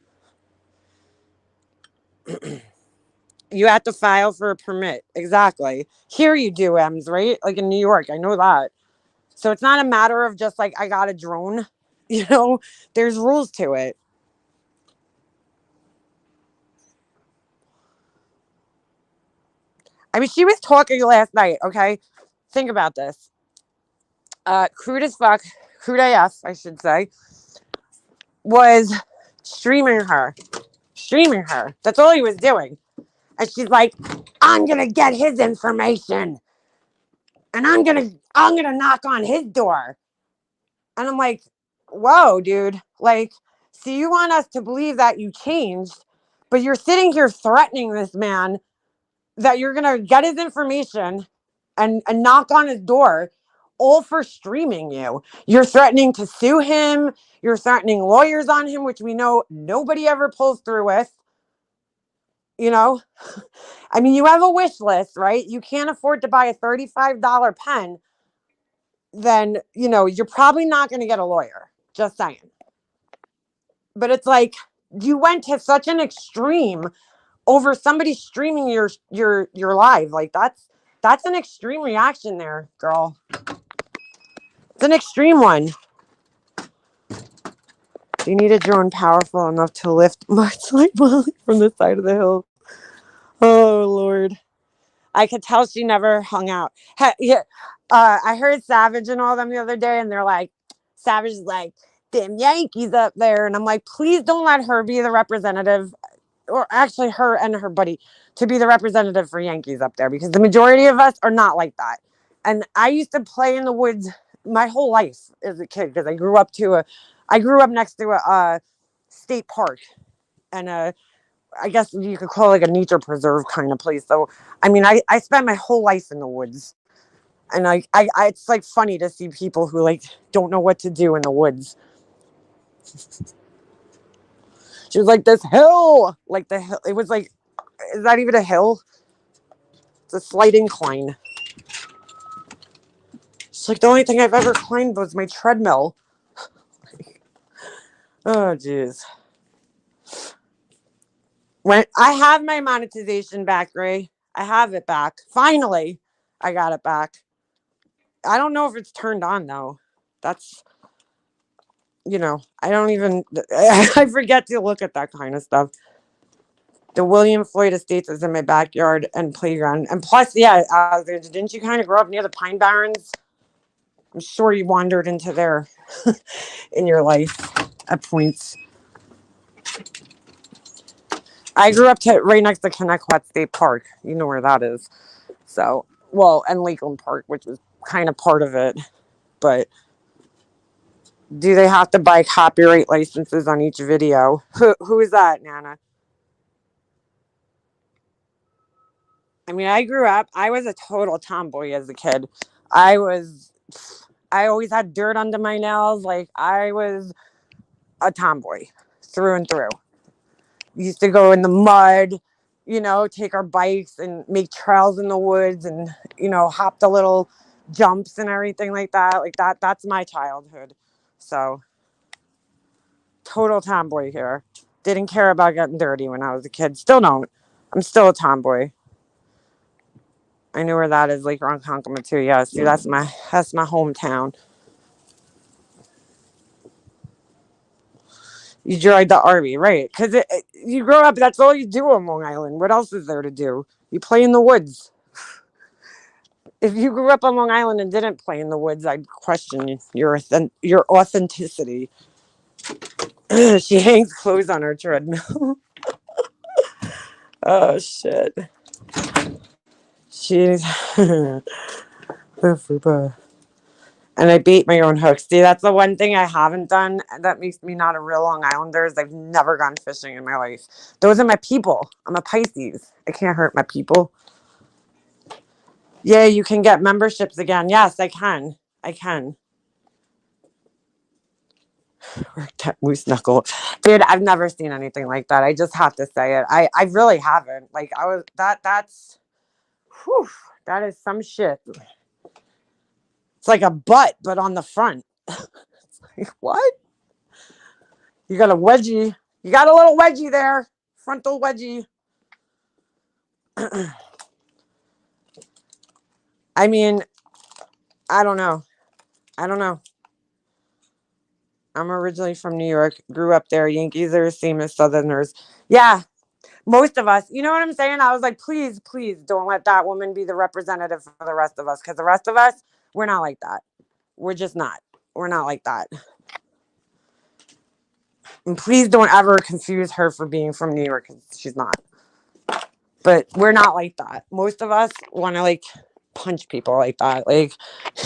You have to file for a permit. Exactly. Here you do, Ems, right? Like in New York. I know that. So it's not a matter of just like, I got a drone. There's rules to it. I mean, she was talking last night, okay? Think about this. Crude as fuck, Crude AF, I should say, was streaming her. That's all he was doing. And she's like, I'm going to get his information. And I'm going to knock on his door. And I'm like, whoa, dude. Like, so you want us to believe that you changed, but you're sitting here threatening this man that you're going to get his information and knock on his door, all for streaming you. You're threatening to sue him. You're threatening lawyers on him, which we know nobody ever pulls through with. I mean, you have a wish list, right? You can't afford to buy a $35 pen. Then, you're probably not going to get a lawyer. Just saying. But it's like, you went to such an extreme over somebody streaming your live. Like that's an extreme reaction there, girl. It's an extreme one. You need a drone powerful enough to lift much like Molly from the side of the hill. Oh Lord. I could tell she never hung out. I heard Savage and all them the other day, and they're like, Savage is like, damn Yankees up there. And I'm like, please don't let her be the representative, or actually her and her buddy, to be the representative for Yankees up there, because the majority of us are not like that. And I used to play in the woods my whole life as a kid because I grew up next to a state park, and I guess you could call it like a nature preserve kind of place. So, I mean, I spent my whole life in the woods, and it's like funny to see people who like don't know what to do in the woods. She was like, this hill, like the hill. It was like, is that even a hill? It's a slight incline. It's like the only thing I've ever climbed was my treadmill. Oh, jeez. When I have my monetization back, Ray, I have it back. Finally, I got it back. I don't know if it's turned on though. That's, I don't even, I forget to look at that kind of stuff. The William Floyd Estates is in my backyard and playground. And plus, yeah, didn't you kind of grow up near the Pine Barrens? I'm sure you wandered into there in your life at points. I grew up right next to Connecticut State Park. You know where that is. So, well, and Lakeland Park, which was kind of part of it. But do they have to buy copyright licenses on each video? Who is that, Nana? I mean, I grew up, I was a total tomboy as a kid. I always had dirt under my nails. Like, I was a tomboy through and through. We used to go in the mud, take our bikes and make trails in the woods and, hop the little jumps and everything like that. Like that's my childhood. So, total tomboy here. Didn't care about getting dirty when I was a kid. Still don't. I'm still a tomboy. I know where that is, Lake Ronkonkoma too. Yeah, see, that's my hometown. You drive the RV, right? Because you grow up, that's all you do on Long Island. What else is there to do? You play in the woods. If you grew up on Long Island and didn't play in the woods, I'd question your authenticity. She hangs clothes on her treadmill. Oh, shit. She's... And I bait my own hooks. See, that's the one thing I haven't done that makes me not a real Long Islander is I've never gone fishing in my life. Those are my people. I'm a Pisces. I can't hurt my people. Yeah, you can get memberships again. Yes, I can. I can. Work that moose knuckle. Dude, I've never seen anything like that. I just have to say it. I really haven't. Like, that's, whew, that is some shit. It's like a butt, but on the front. It's like, what? You got a wedgie. You got a little wedgie there. Frontal wedgie. I mean, I don't know. I'm originally from New York. Grew up there. Yankees are the same as Southerners. Yeah, most of us. You know what I'm saying? I was like, please, please don't let that woman be the representative for the rest of us. Because the rest of us, we're not like that. We're just not. We're not like that. And please don't ever confuse her for being from New York. Because she's not. But we're not like that. Most of us want to like punch people like that. Like,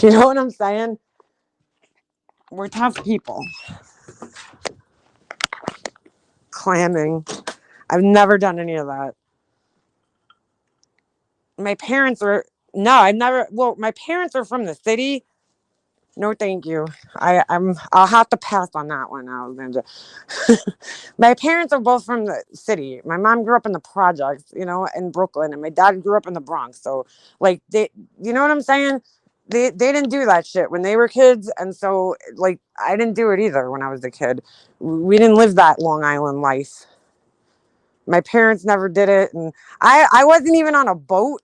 you know what I'm saying? We're tough people. Clamming. I've never done any of that. My parents are, no, I've never, well, my parents are from the city. No, thank you. I'll have to pass on that one, Alexandra. My parents are both from the city. My mom grew up in the projects, in Brooklyn, and my dad grew up in the Bronx. So, like, you know what I'm saying? They didn't do that shit when they were kids, and so, like, I didn't do it either when I was a kid. We didn't live that Long Island life. My parents never did it, and I wasn't even on a boat,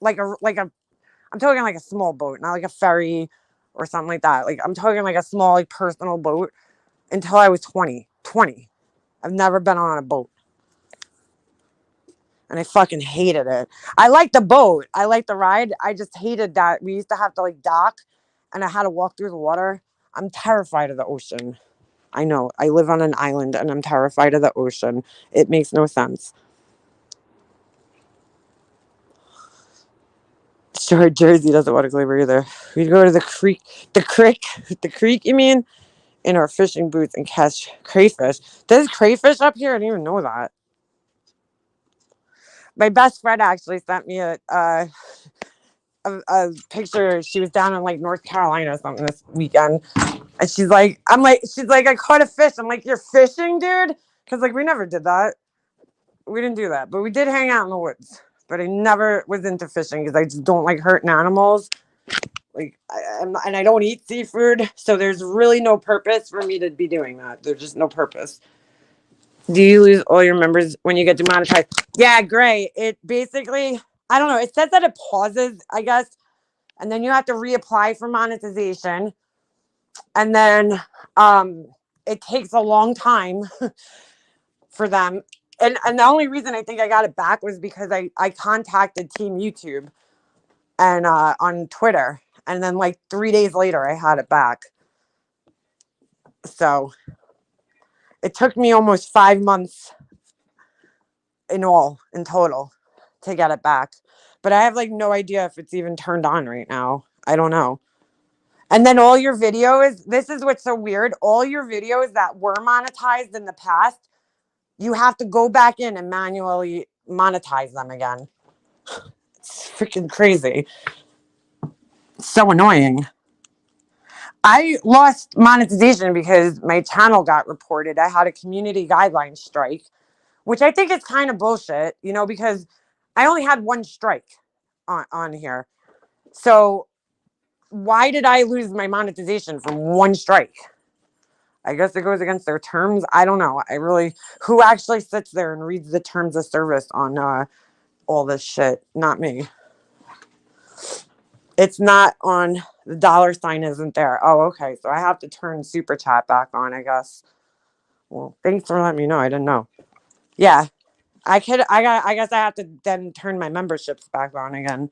I'm talking like a small boat, not like a ferry or something like that. Like, I'm talking like a small, like, personal boat until I was 20. I've never been on a boat. And I fucking hated it. I liked the boat. I liked the ride. I just hated that we used to have to like dock and I had to walk through the water. I'm terrified of the ocean. I know. I live on an island and I'm terrified of the ocean. It makes no sense. Sure, Jersey doesn't want to go over either. We'd go to the creek, you mean, in our fishing booth and catch crayfish. There's crayfish up here. I didn't even know that. My best friend actually sent me a picture. She was down in like North Carolina or something this weekend, and she's like, I caught a fish. I'm like, you're fishing, dude? Because like we never did that. We didn't do that, but we did hang out in the woods. But I never was into fishing because I just don't like hurting animals. Like, and I don't eat seafood, so there's really no purpose for me to be doing that. There's just no purpose. Do you lose all your members when you get demonetized? Yeah, great. It basically, I don't know. It says that it pauses, I guess, and then you have to reapply for monetization, and then it takes a long time for them. And the only reason I think I got it back was because I contacted Team YouTube and on Twitter, and then like 3 days later I had it back. So it took me almost 5 months in total to get it back. But I have like no idea if it's even turned on right now. I don't know. And then all your videos, this is what's so weird. All your videos that were monetized in the past, you have to go back in and manually monetize them again. It's freaking crazy. It's so annoying. I lost monetization because my channel got reported. I had a community guidelines strike, which I think is kind of bullshit, because I only had one strike on here. So why did I lose my monetization from one strike? I guess it goes against their terms. I don't know. Who actually sits there and reads the terms of service on all this shit? Not me. It's not on, the dollar sign isn't there. Oh, okay. So I have to turn super chat back on, I guess. Well, thanks for letting me know. I didn't know. Yeah. I guess I have to then turn my memberships back on again.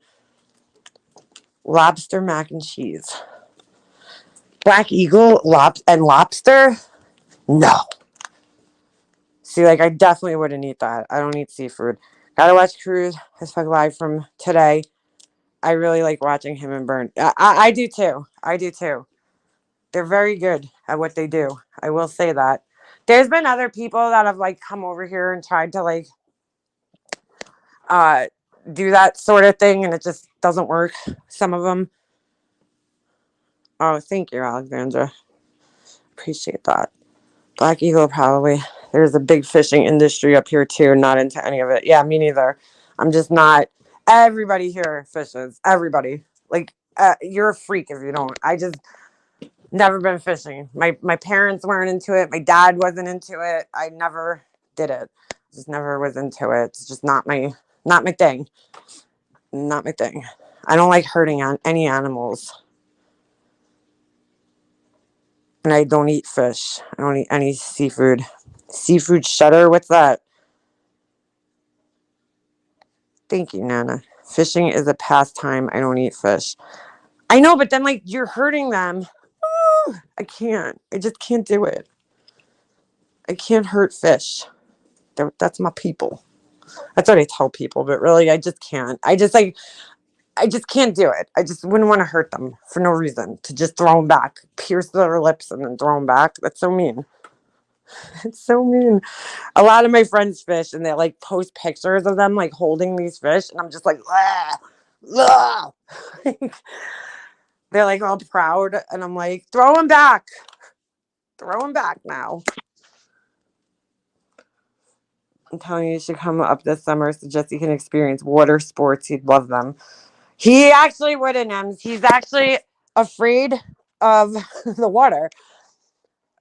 Lobster mac and cheese. Black Eagle and lobster? No. See, like, I definitely wouldn't eat that. I don't eat seafood. Gotta watch Cruz as fuck live from today. I really like watching him and Burn. I do too. I do too. They're very good at what they do. I will say that. There's been other people that have like come over here and tried to like do that sort of thing, and it just doesn't work. Some of them. Oh, thank you, Alexandra. Appreciate that. Black Eagle, probably. There's a big fishing industry up here too. Not into any of it. Yeah, me neither. I'm just not. Everybody here fishes. Everybody. Like, you're a freak if you don't. I just never been fishing. My parents weren't into it. My dad wasn't into it. I never did it. Just never was into it. It's just not my thing. Not my thing. I don't like hurting on any animals. And I don't eat fish. I don't eat any seafood. Seafood shutter? What's that? Thank you, Nana. Fishing is a pastime. I don't eat fish. I know, but then like you're hurting them. I can't. I just can't do it. I can't hurt fish. That's my people. That's what I tell people, but really I just can't. I just can't do it. I just wouldn't want to hurt them for no reason. To just throw them back, pierce their lips and then throw them back. That's so mean. It's so mean. A lot of my friends fish and they like post pictures of them like holding these fish, and I'm just like, ah, ah. They're like all proud, and I'm like, throw them back. Throw them back now. I'm telling you should come up this summer so Jesse can experience water sports. He'd love them. He actually wouldn't. He's actually afraid of the water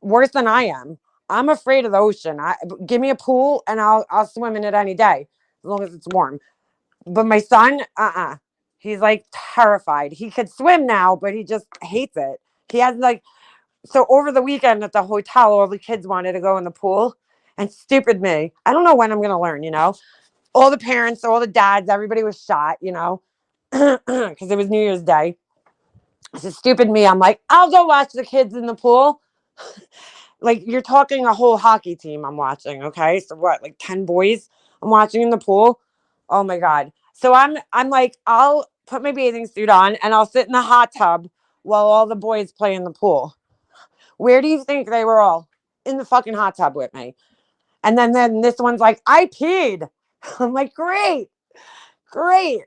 worse than I am. I'm afraid of the ocean. Give me a pool and I'll swim in it any day as long as it's warm. But my son, he's like terrified. He could swim now, but he just hates it. He has like, so over the weekend at the hotel, all the kids wanted to go in the pool, and stupid me. I don't know when I'm gonna learn. All the parents, all the dads, everybody was shot. Because it was New Year's Day. So stupid me. I'm like, I'll go watch the kids in the pool. Like, you're talking a whole hockey team I'm watching, okay? So what, like 10 boys I'm watching in the pool? Oh my God. So I'm like, I'll put my bathing suit on and I'll sit in the hot tub while all the boys play in the pool. Where do you think they were all? In the fucking hot tub with me. And then this one's like, I peed. I'm like, great, great.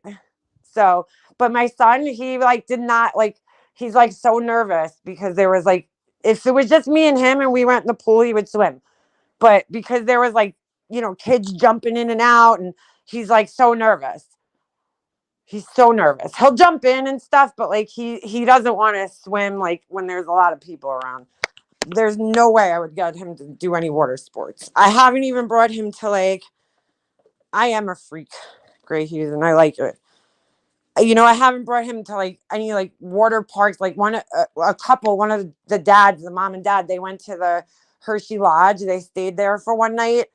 So, but my son, he like did not like, he's like so nervous because there was like, if it was just me and him and we went in the pool, he would swim. But because there was like, kids jumping in and out, and he's like so nervous. He's so nervous. He'll jump in and stuff, but like he doesn't want to swim like when there's a lot of people around. There's no way I would get him to do any water sports. I haven't even brought him to like, I am a freak, Gray Hughes, and I like it. I haven't brought him to like any like water parks. Like a couple, one of the dads, the mom and dad, they went to the Hershey Lodge. They stayed there for one night,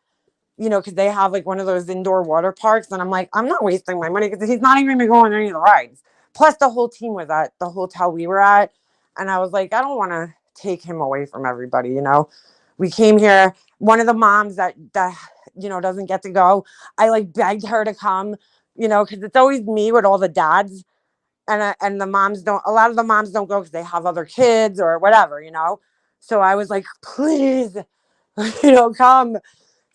because they have like one of those indoor water parks. And I'm like, I'm not wasting my money because he's not even going to go on any of the rides. Plus, the whole team was at the hotel we were at. And I was like, I don't want to take him away from everybody. We came here. One of the moms that doesn't get to go, I like begged her to come, because it's always me with all the dads. And the moms don't, a lot of the moms don't go because they have other kids or whatever. So I was like, please, come.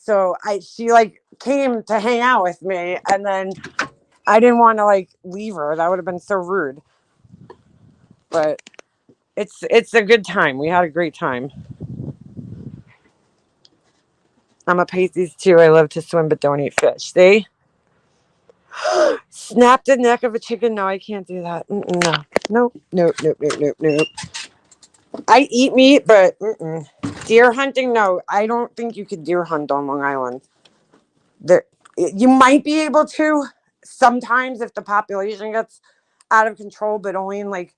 So she like came to hang out with me, and then I didn't want to like leave her. That would have been so rude. But it's a good time. We had a great time. I'm a Pisces too. I love to swim but don't eat fish. See? Snap the neck of a chicken. No, I can't do that. No. Nope. I eat meat, but deer hunting, no. I don't think you could deer hunt on Long Island. You might be able to sometimes if the population gets out of control, but only in like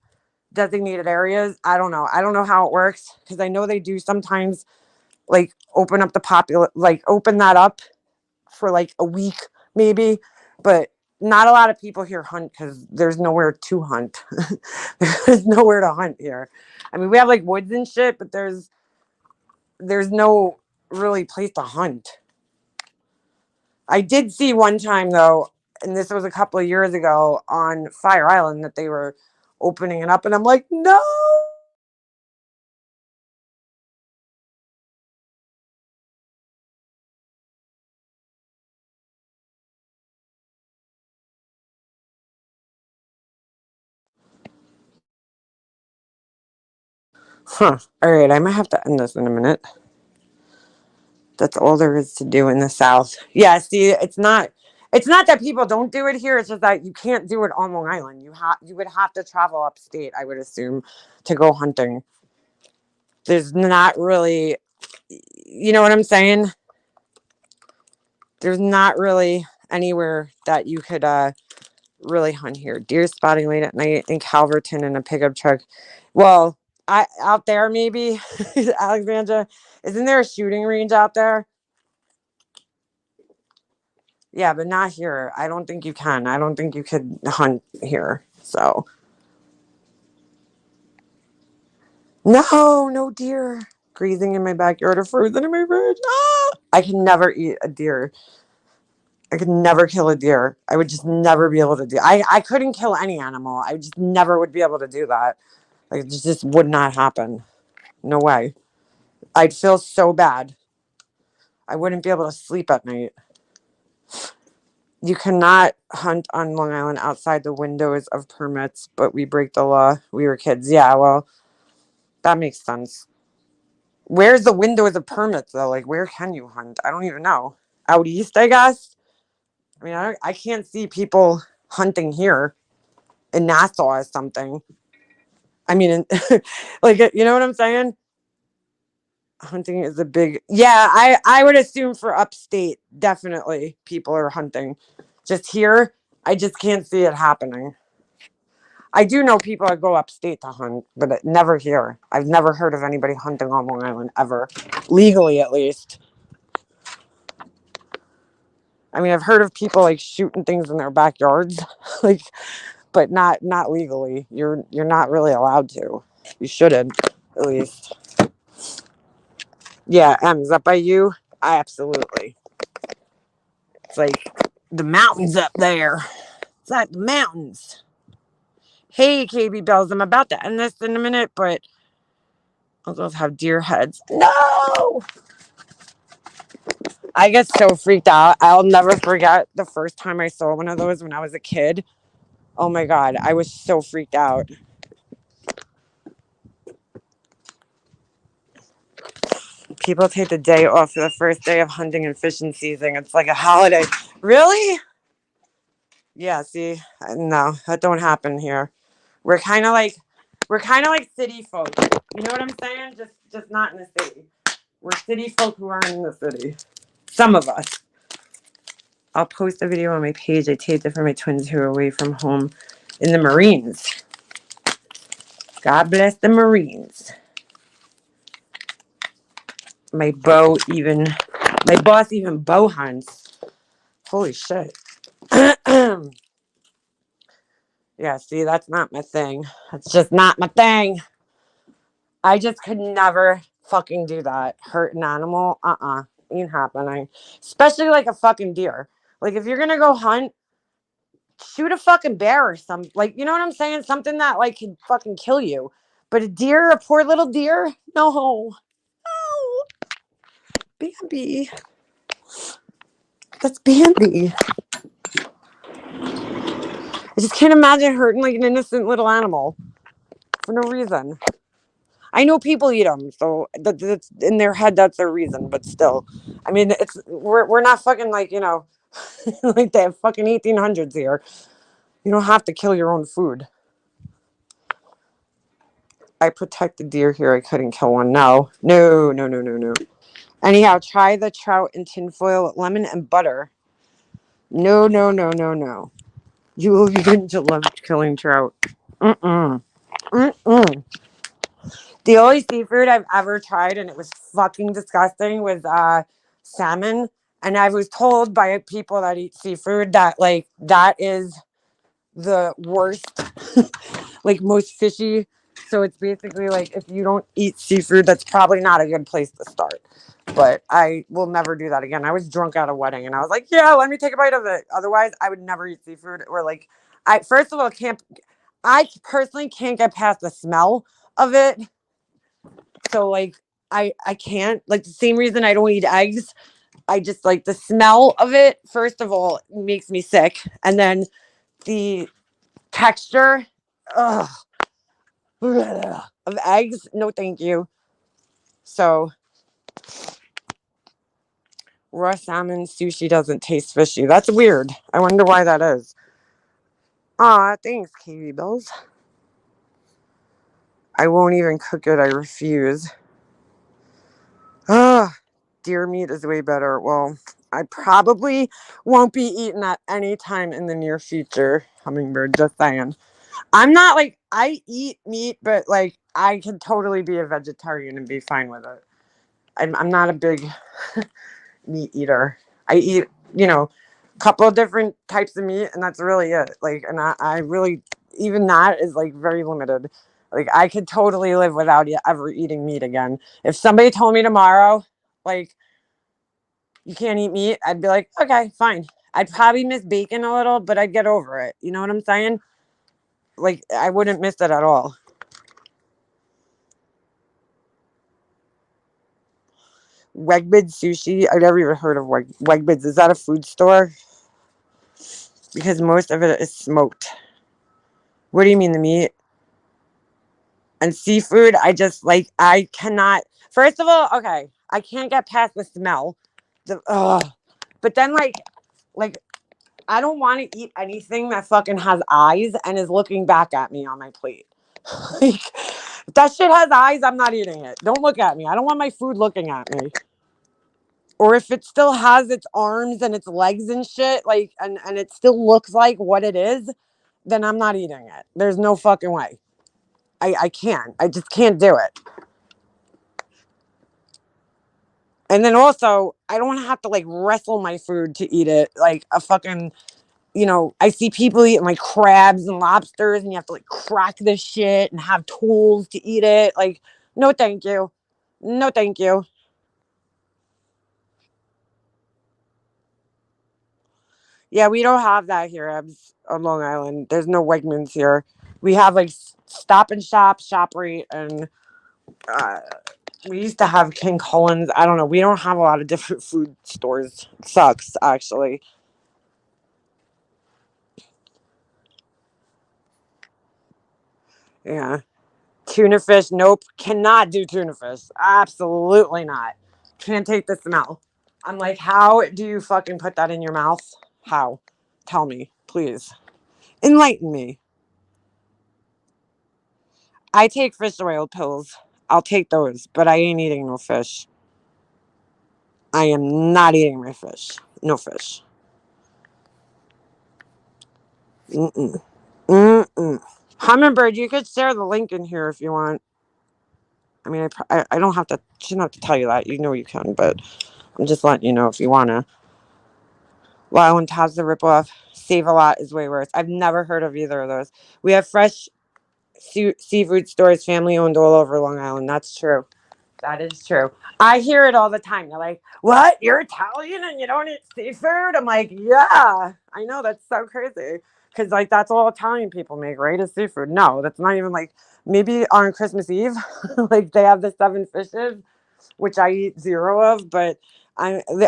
designated areas. I don't know. I don't know how it works because I know they do sometimes like open that up for like a week maybe, but not a lot of people here hunt because there's nowhere to hunt. There's nowhere to hunt here. I mean, we have like woods and shit, but there's no really place to hunt. I did see one time though, and this was a couple of years ago on Fire Island, that they were opening it up, and I'm like, no. Huh. All right, I might have to end this in a minute. That's all there is to do in the South. Yeah, see, it's not that people don't do it here. It's just that you can't do it on Long Island. You would have to travel upstate, I would assume, to go hunting. There's not really, you know what I'm saying? There's not really anywhere that you could really hunt here. Deer spotting late at night in Calverton in a pickup truck. Well, out there maybe, Alexandra, isn't there a shooting range out there? Yeah, but not here. I don't think you can. I don't think you could hunt here. So no deer grazing in my backyard or frozen in my fridge. Ah! I can never eat a deer. I could never kill a deer. I would just never be able to do. I couldn't kill any animal. I just never would be able to do that. Like, it just would not happen. No way. I'd feel so bad. I wouldn't be able to sleep at night. You cannot hunt on Long Island outside the windows of permits, but we break the law. We were kids. Yeah, well, that makes sense. Where's the windows of permits, though? Like, where can you hunt? I don't even know. Out east, I guess? I mean, I can't see people hunting here in Nassau or something. I mean, like, you know what I'm saying? Hunting is a big, yeah, I would assume for upstate, definitely people are hunting. Just here, I just can't see it happening. I do know people that go upstate to hunt, but never here. I've never heard of anybody hunting on Long Island ever, legally at least. I mean, I've heard of people like shooting things in their backyards, like, but not legally. You're not really allowed to. You shouldn't, at least. Yeah, is that by you? Absolutely. It's like the mountains up there. It's like the mountains. Hey, KB Bells, I'm about to end this in a minute, but Those have deer heads. No! I get so freaked out. I'll never forget the first time I saw one of those when I was a kid. Oh my God, I was so freaked out. People take the day off for the first day of hunting and fishing season. It's like a holiday. Really? Yeah, see, no, that don't happen here. We're kind of like city folk. You know what I'm saying? Just not in the city. We're city folk who aren't in the city. Some of us. I'll post a video on my page. I taped it for my twins who are away from home in the Marines. God bless the Marines. My boss even bow hunts. Holy shit. Yeah, see, that's not my thing. That's just not my thing. I just could never fucking do that. Hurt an animal. Ain't happening. Especially like a fucking deer. Like if you're gonna go hunt, shoot a fucking bear or something. Like, you know what I'm saying? Something that like could fucking kill you. But a deer, a poor little deer? No. No. Bambi. That's Bambi. I just can't imagine hurting like an innocent little animal for no reason. I know people eat them, so that's in their head. That's their reason. But still, I mean, we're not fucking like like the fucking 1800s here. You don't have to kill your own food. I protect the deer here. I couldn't kill one. No. Anyhow, try the trout in tinfoil with lemon and butter. No. You will begin to love killing trout. Mm-mm. Mm-mm. The only seafood I've ever tried, and it was fucking disgusting, was salmon. And I was told by people that eat seafood that like that is the worst, like most fishy. So it's basically like if you don't eat seafood, that's probably not a good place to start. But I will never do that again. I was drunk at a wedding and I was like, yeah, let me take a bite of it. Otherwise, I would never eat seafood. Or like, I personally can't get past the smell of it. So like, I can't, like, the same reason I don't eat eggs. I just like the smell of it. First of all, makes me sick. And then the texture, ugh, of eggs. No, thank you. So raw salmon sushi doesn't taste fishy. That's weird. I wonder why that is. Aw, thanks, Katie Bills. I won't even cook it. I refuse. Ah, deer meat is way better. Well, I probably won't be eating that anytime in the near future. Hummingbird, just saying. I'm not like, I eat meat, but like, I can totally be a vegetarian and be fine with it. I'm not a big meat eater. I eat, a couple of different types of meat, and that's really it. Like, and I really, even that is like very limited. Like, I could totally live without ever eating meat again. If somebody told me tomorrow, like, you can't eat meat, I'd be like, okay, fine. I'd probably miss bacon a little, but I'd get over it. You know what I'm saying? Like, I wouldn't miss it at all. Wegmans sushi. I've never even heard of Wegmans. Is that a food store? Because most of it is smoked. What do you mean the meat? And seafood, I cannot. First of all, okay, I can't get past the smell. But then like I don't want to eat anything that fucking has eyes and is looking back at me on my plate. Like, if that shit has eyes, I'm not eating it. Don't look at me. I don't want my food looking at me. Or if it still has its arms and its legs and shit, like, and it still looks like what it is, then I'm not eating it. There's no fucking way. I can't. I just can't do it. And then also, I don't want to have to like wrestle my food to eat it. Like a fucking, I see people eating like crabs and lobsters and you have to like crack this shit and have tools to eat it. Like, no, thank you. No, thank you. Yeah, we don't have that here on Long Island. There's no Wegmans here. We have like Stop and Shop, ShopRite, and We used to have King Cullen's. I don't know. We don't have a lot of different food stores. Sucks, actually. Yeah. Tuna fish. Nope. Cannot do tuna fish. Absolutely not. Can't take the smell. I'm like, how do you fucking put that in your mouth? How? Tell me, please. Enlighten me. I take fish oil pills. I'll take those, but I ain't eating no fish. I am not eating my fish. No fish. Mm-mm. Mm-mm. Hummingbird, you could share the link in here if you want. I mean, I don't have to, shouldn't have to tell you that. You know you can, but I'm just letting you know if you want to. Wow, and Todd's the ripoff. Save a Lot is way worse. I've never heard of either of those. We have fresh seafood stores, family owned all over Long Island. That's true. That is true. I hear it all the time. They're like, "What? You're Italian and you don't eat seafood?" I'm like, "Yeah, I know. That's so crazy." Because like that's all Italian people make, right? Is seafood. No, that's not even like maybe on Christmas Eve, like they have the seven fishes, which I eat zero of. But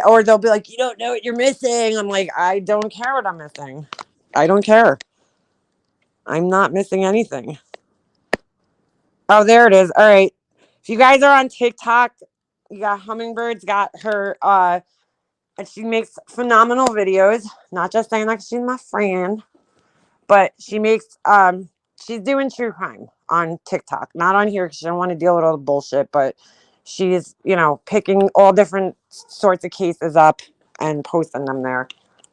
or they'll be like, "You don't know what you're missing." I'm like, I don't care what I'm missing. I don't care. I'm not missing anything. Oh, there it is. All right. If you guys are on TikTok, you got Hummingbirds got her and she makes phenomenal videos. Not just saying like she's my friend, but she's doing true crime on TikTok. Not on here because she don't want to deal with all the bullshit, but she's, picking all different sorts of cases up and posting them there.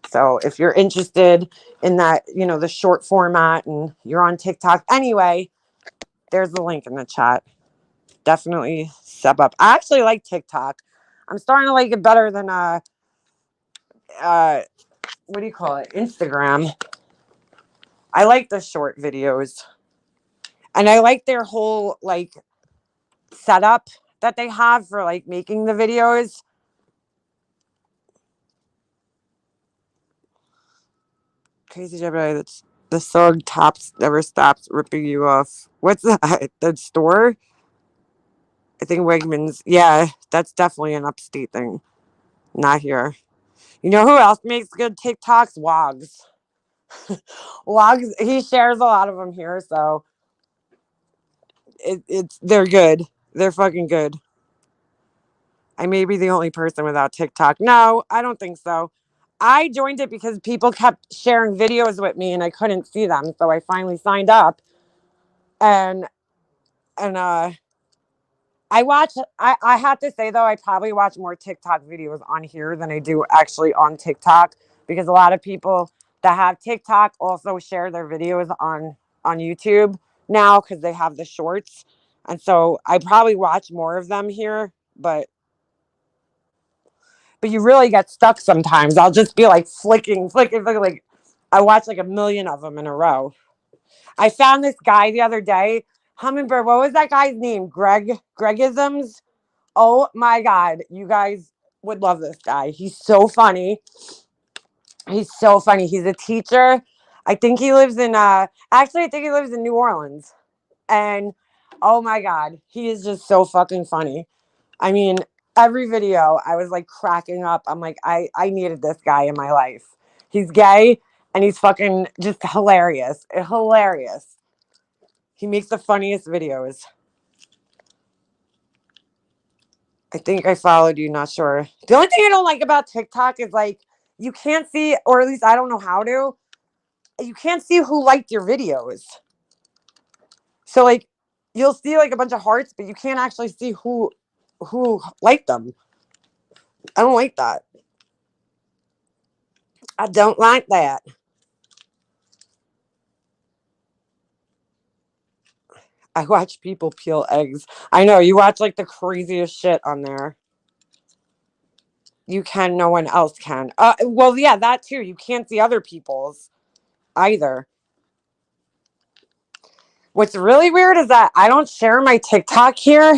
So if you're interested in that, the short format and you're on TikTok anyway, there's the link in the chat. Definitely step up. I actually like TikTok. I'm starting to like it better than uh what do you call it? Instagram. I like the short videos. And I like their whole like setup that they have for like making the videos. Crazy Gemini, that's the song tops never stops ripping you off. What's that? The store? I think Wegmans. Yeah, that's definitely an upstate thing. Not here. You know who else makes good TikToks? Wogs. Wogs, he shares a lot of them here, so they're good. They're fucking good. I may be the only person without TikTok. No, I don't think so. I joined it because people kept sharing videos with me and I couldn't see them, so I finally signed up. And and I have to say though, I probably watch more TikTok videos on here than I do actually on TikTok because a lot of people that have TikTok also share their videos on YouTube now because they have the shorts. And so I probably watch more of them here, but you really get stuck sometimes. I'll just be like flicking, like I watch like a million of them in a row. I found this guy the other day, Hummingbird. What was that guy's name? Gregisms. Oh my God, you guys would love this guy. He's so funny. He's so funny. He's a teacher. I think he lives in actually I think he lives in New Orleans. And oh my God, he is just so fucking funny. I mean, every video I was like cracking up. I'm like, I needed this guy in my life. He's gay and he's fucking just hilarious. Hilarious. He makes the funniest videos. I think I followed you, not sure. The only thing I don't like about TikTok is like you can't see, or at least I don't know how to, you can't see who liked your videos. So like you'll see like a bunch of hearts, but you can't actually see who liked them. I don't like that. I don't like that. I watch people peel eggs. I know you watch like the craziest shit on there. You can, no one else can. Well, yeah, that too. You can't see other people's either. What's really weird is that I don't share my TikTok here.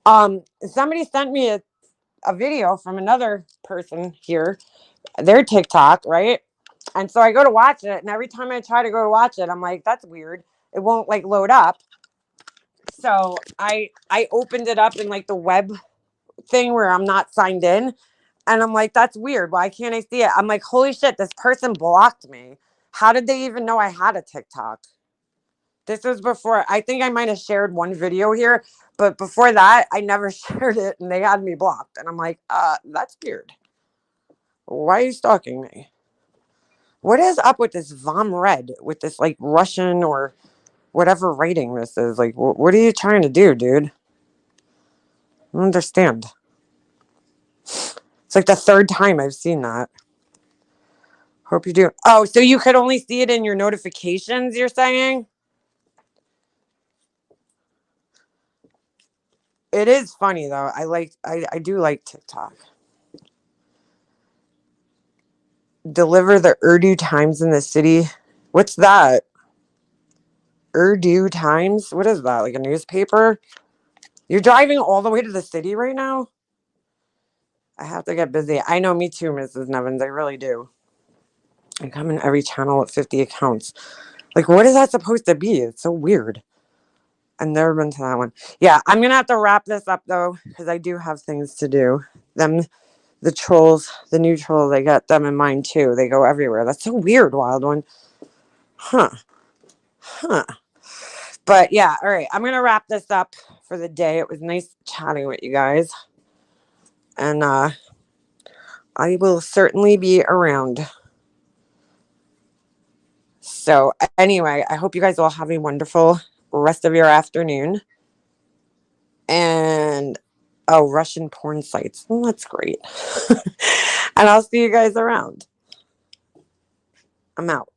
Somebody sent me a video from another person here, their TikTok, right? And so I go to watch it, and every time I try to go to watch it, I'm like, that's weird. It won't like load up. So I opened it up in like the web thing where I'm not signed in. And I'm like, that's weird. Why can't I see it? I'm like, holy shit, this person blocked me. How did they even know I had a TikTok? This was before, I think I might have shared one video here, but before that, I never shared it and they had me blocked. And I'm like, that's weird. Why are you stalking me? What is up with this Vom Red, with this like Russian or whatever writing this is? Like, what are you trying to do, dude? I don't understand. It's like the third time I've seen that. Hope you do. Oh, so you could only see it in your notifications, you're saying? It is funny though. I do like TikTok. Deliver the Urdu Times in the city. What's that? Urdu Times? What is that? Like a newspaper? You're driving all the way to the city right now? I have to get busy. I know, me too, Mrs. Nevins. I really do. I come in every channel at 50 accounts. Like, what is that supposed to be? It's so weird. I've never been to that one. Yeah, I'm going to have to wrap this up, though, because I do have things to do. The trolls, the new trolls, I got them in mind, too. They go everywhere. That's so weird, Wild One. Huh. But, yeah, all right. I'm going to wrap this up for the day. It was nice chatting with you guys. And I will certainly be around. So, anyway, I hope you guys all have a wonderful rest of your afternoon. And Russian porn sites. Well, that's great. And I'll see you guys around. I'm out.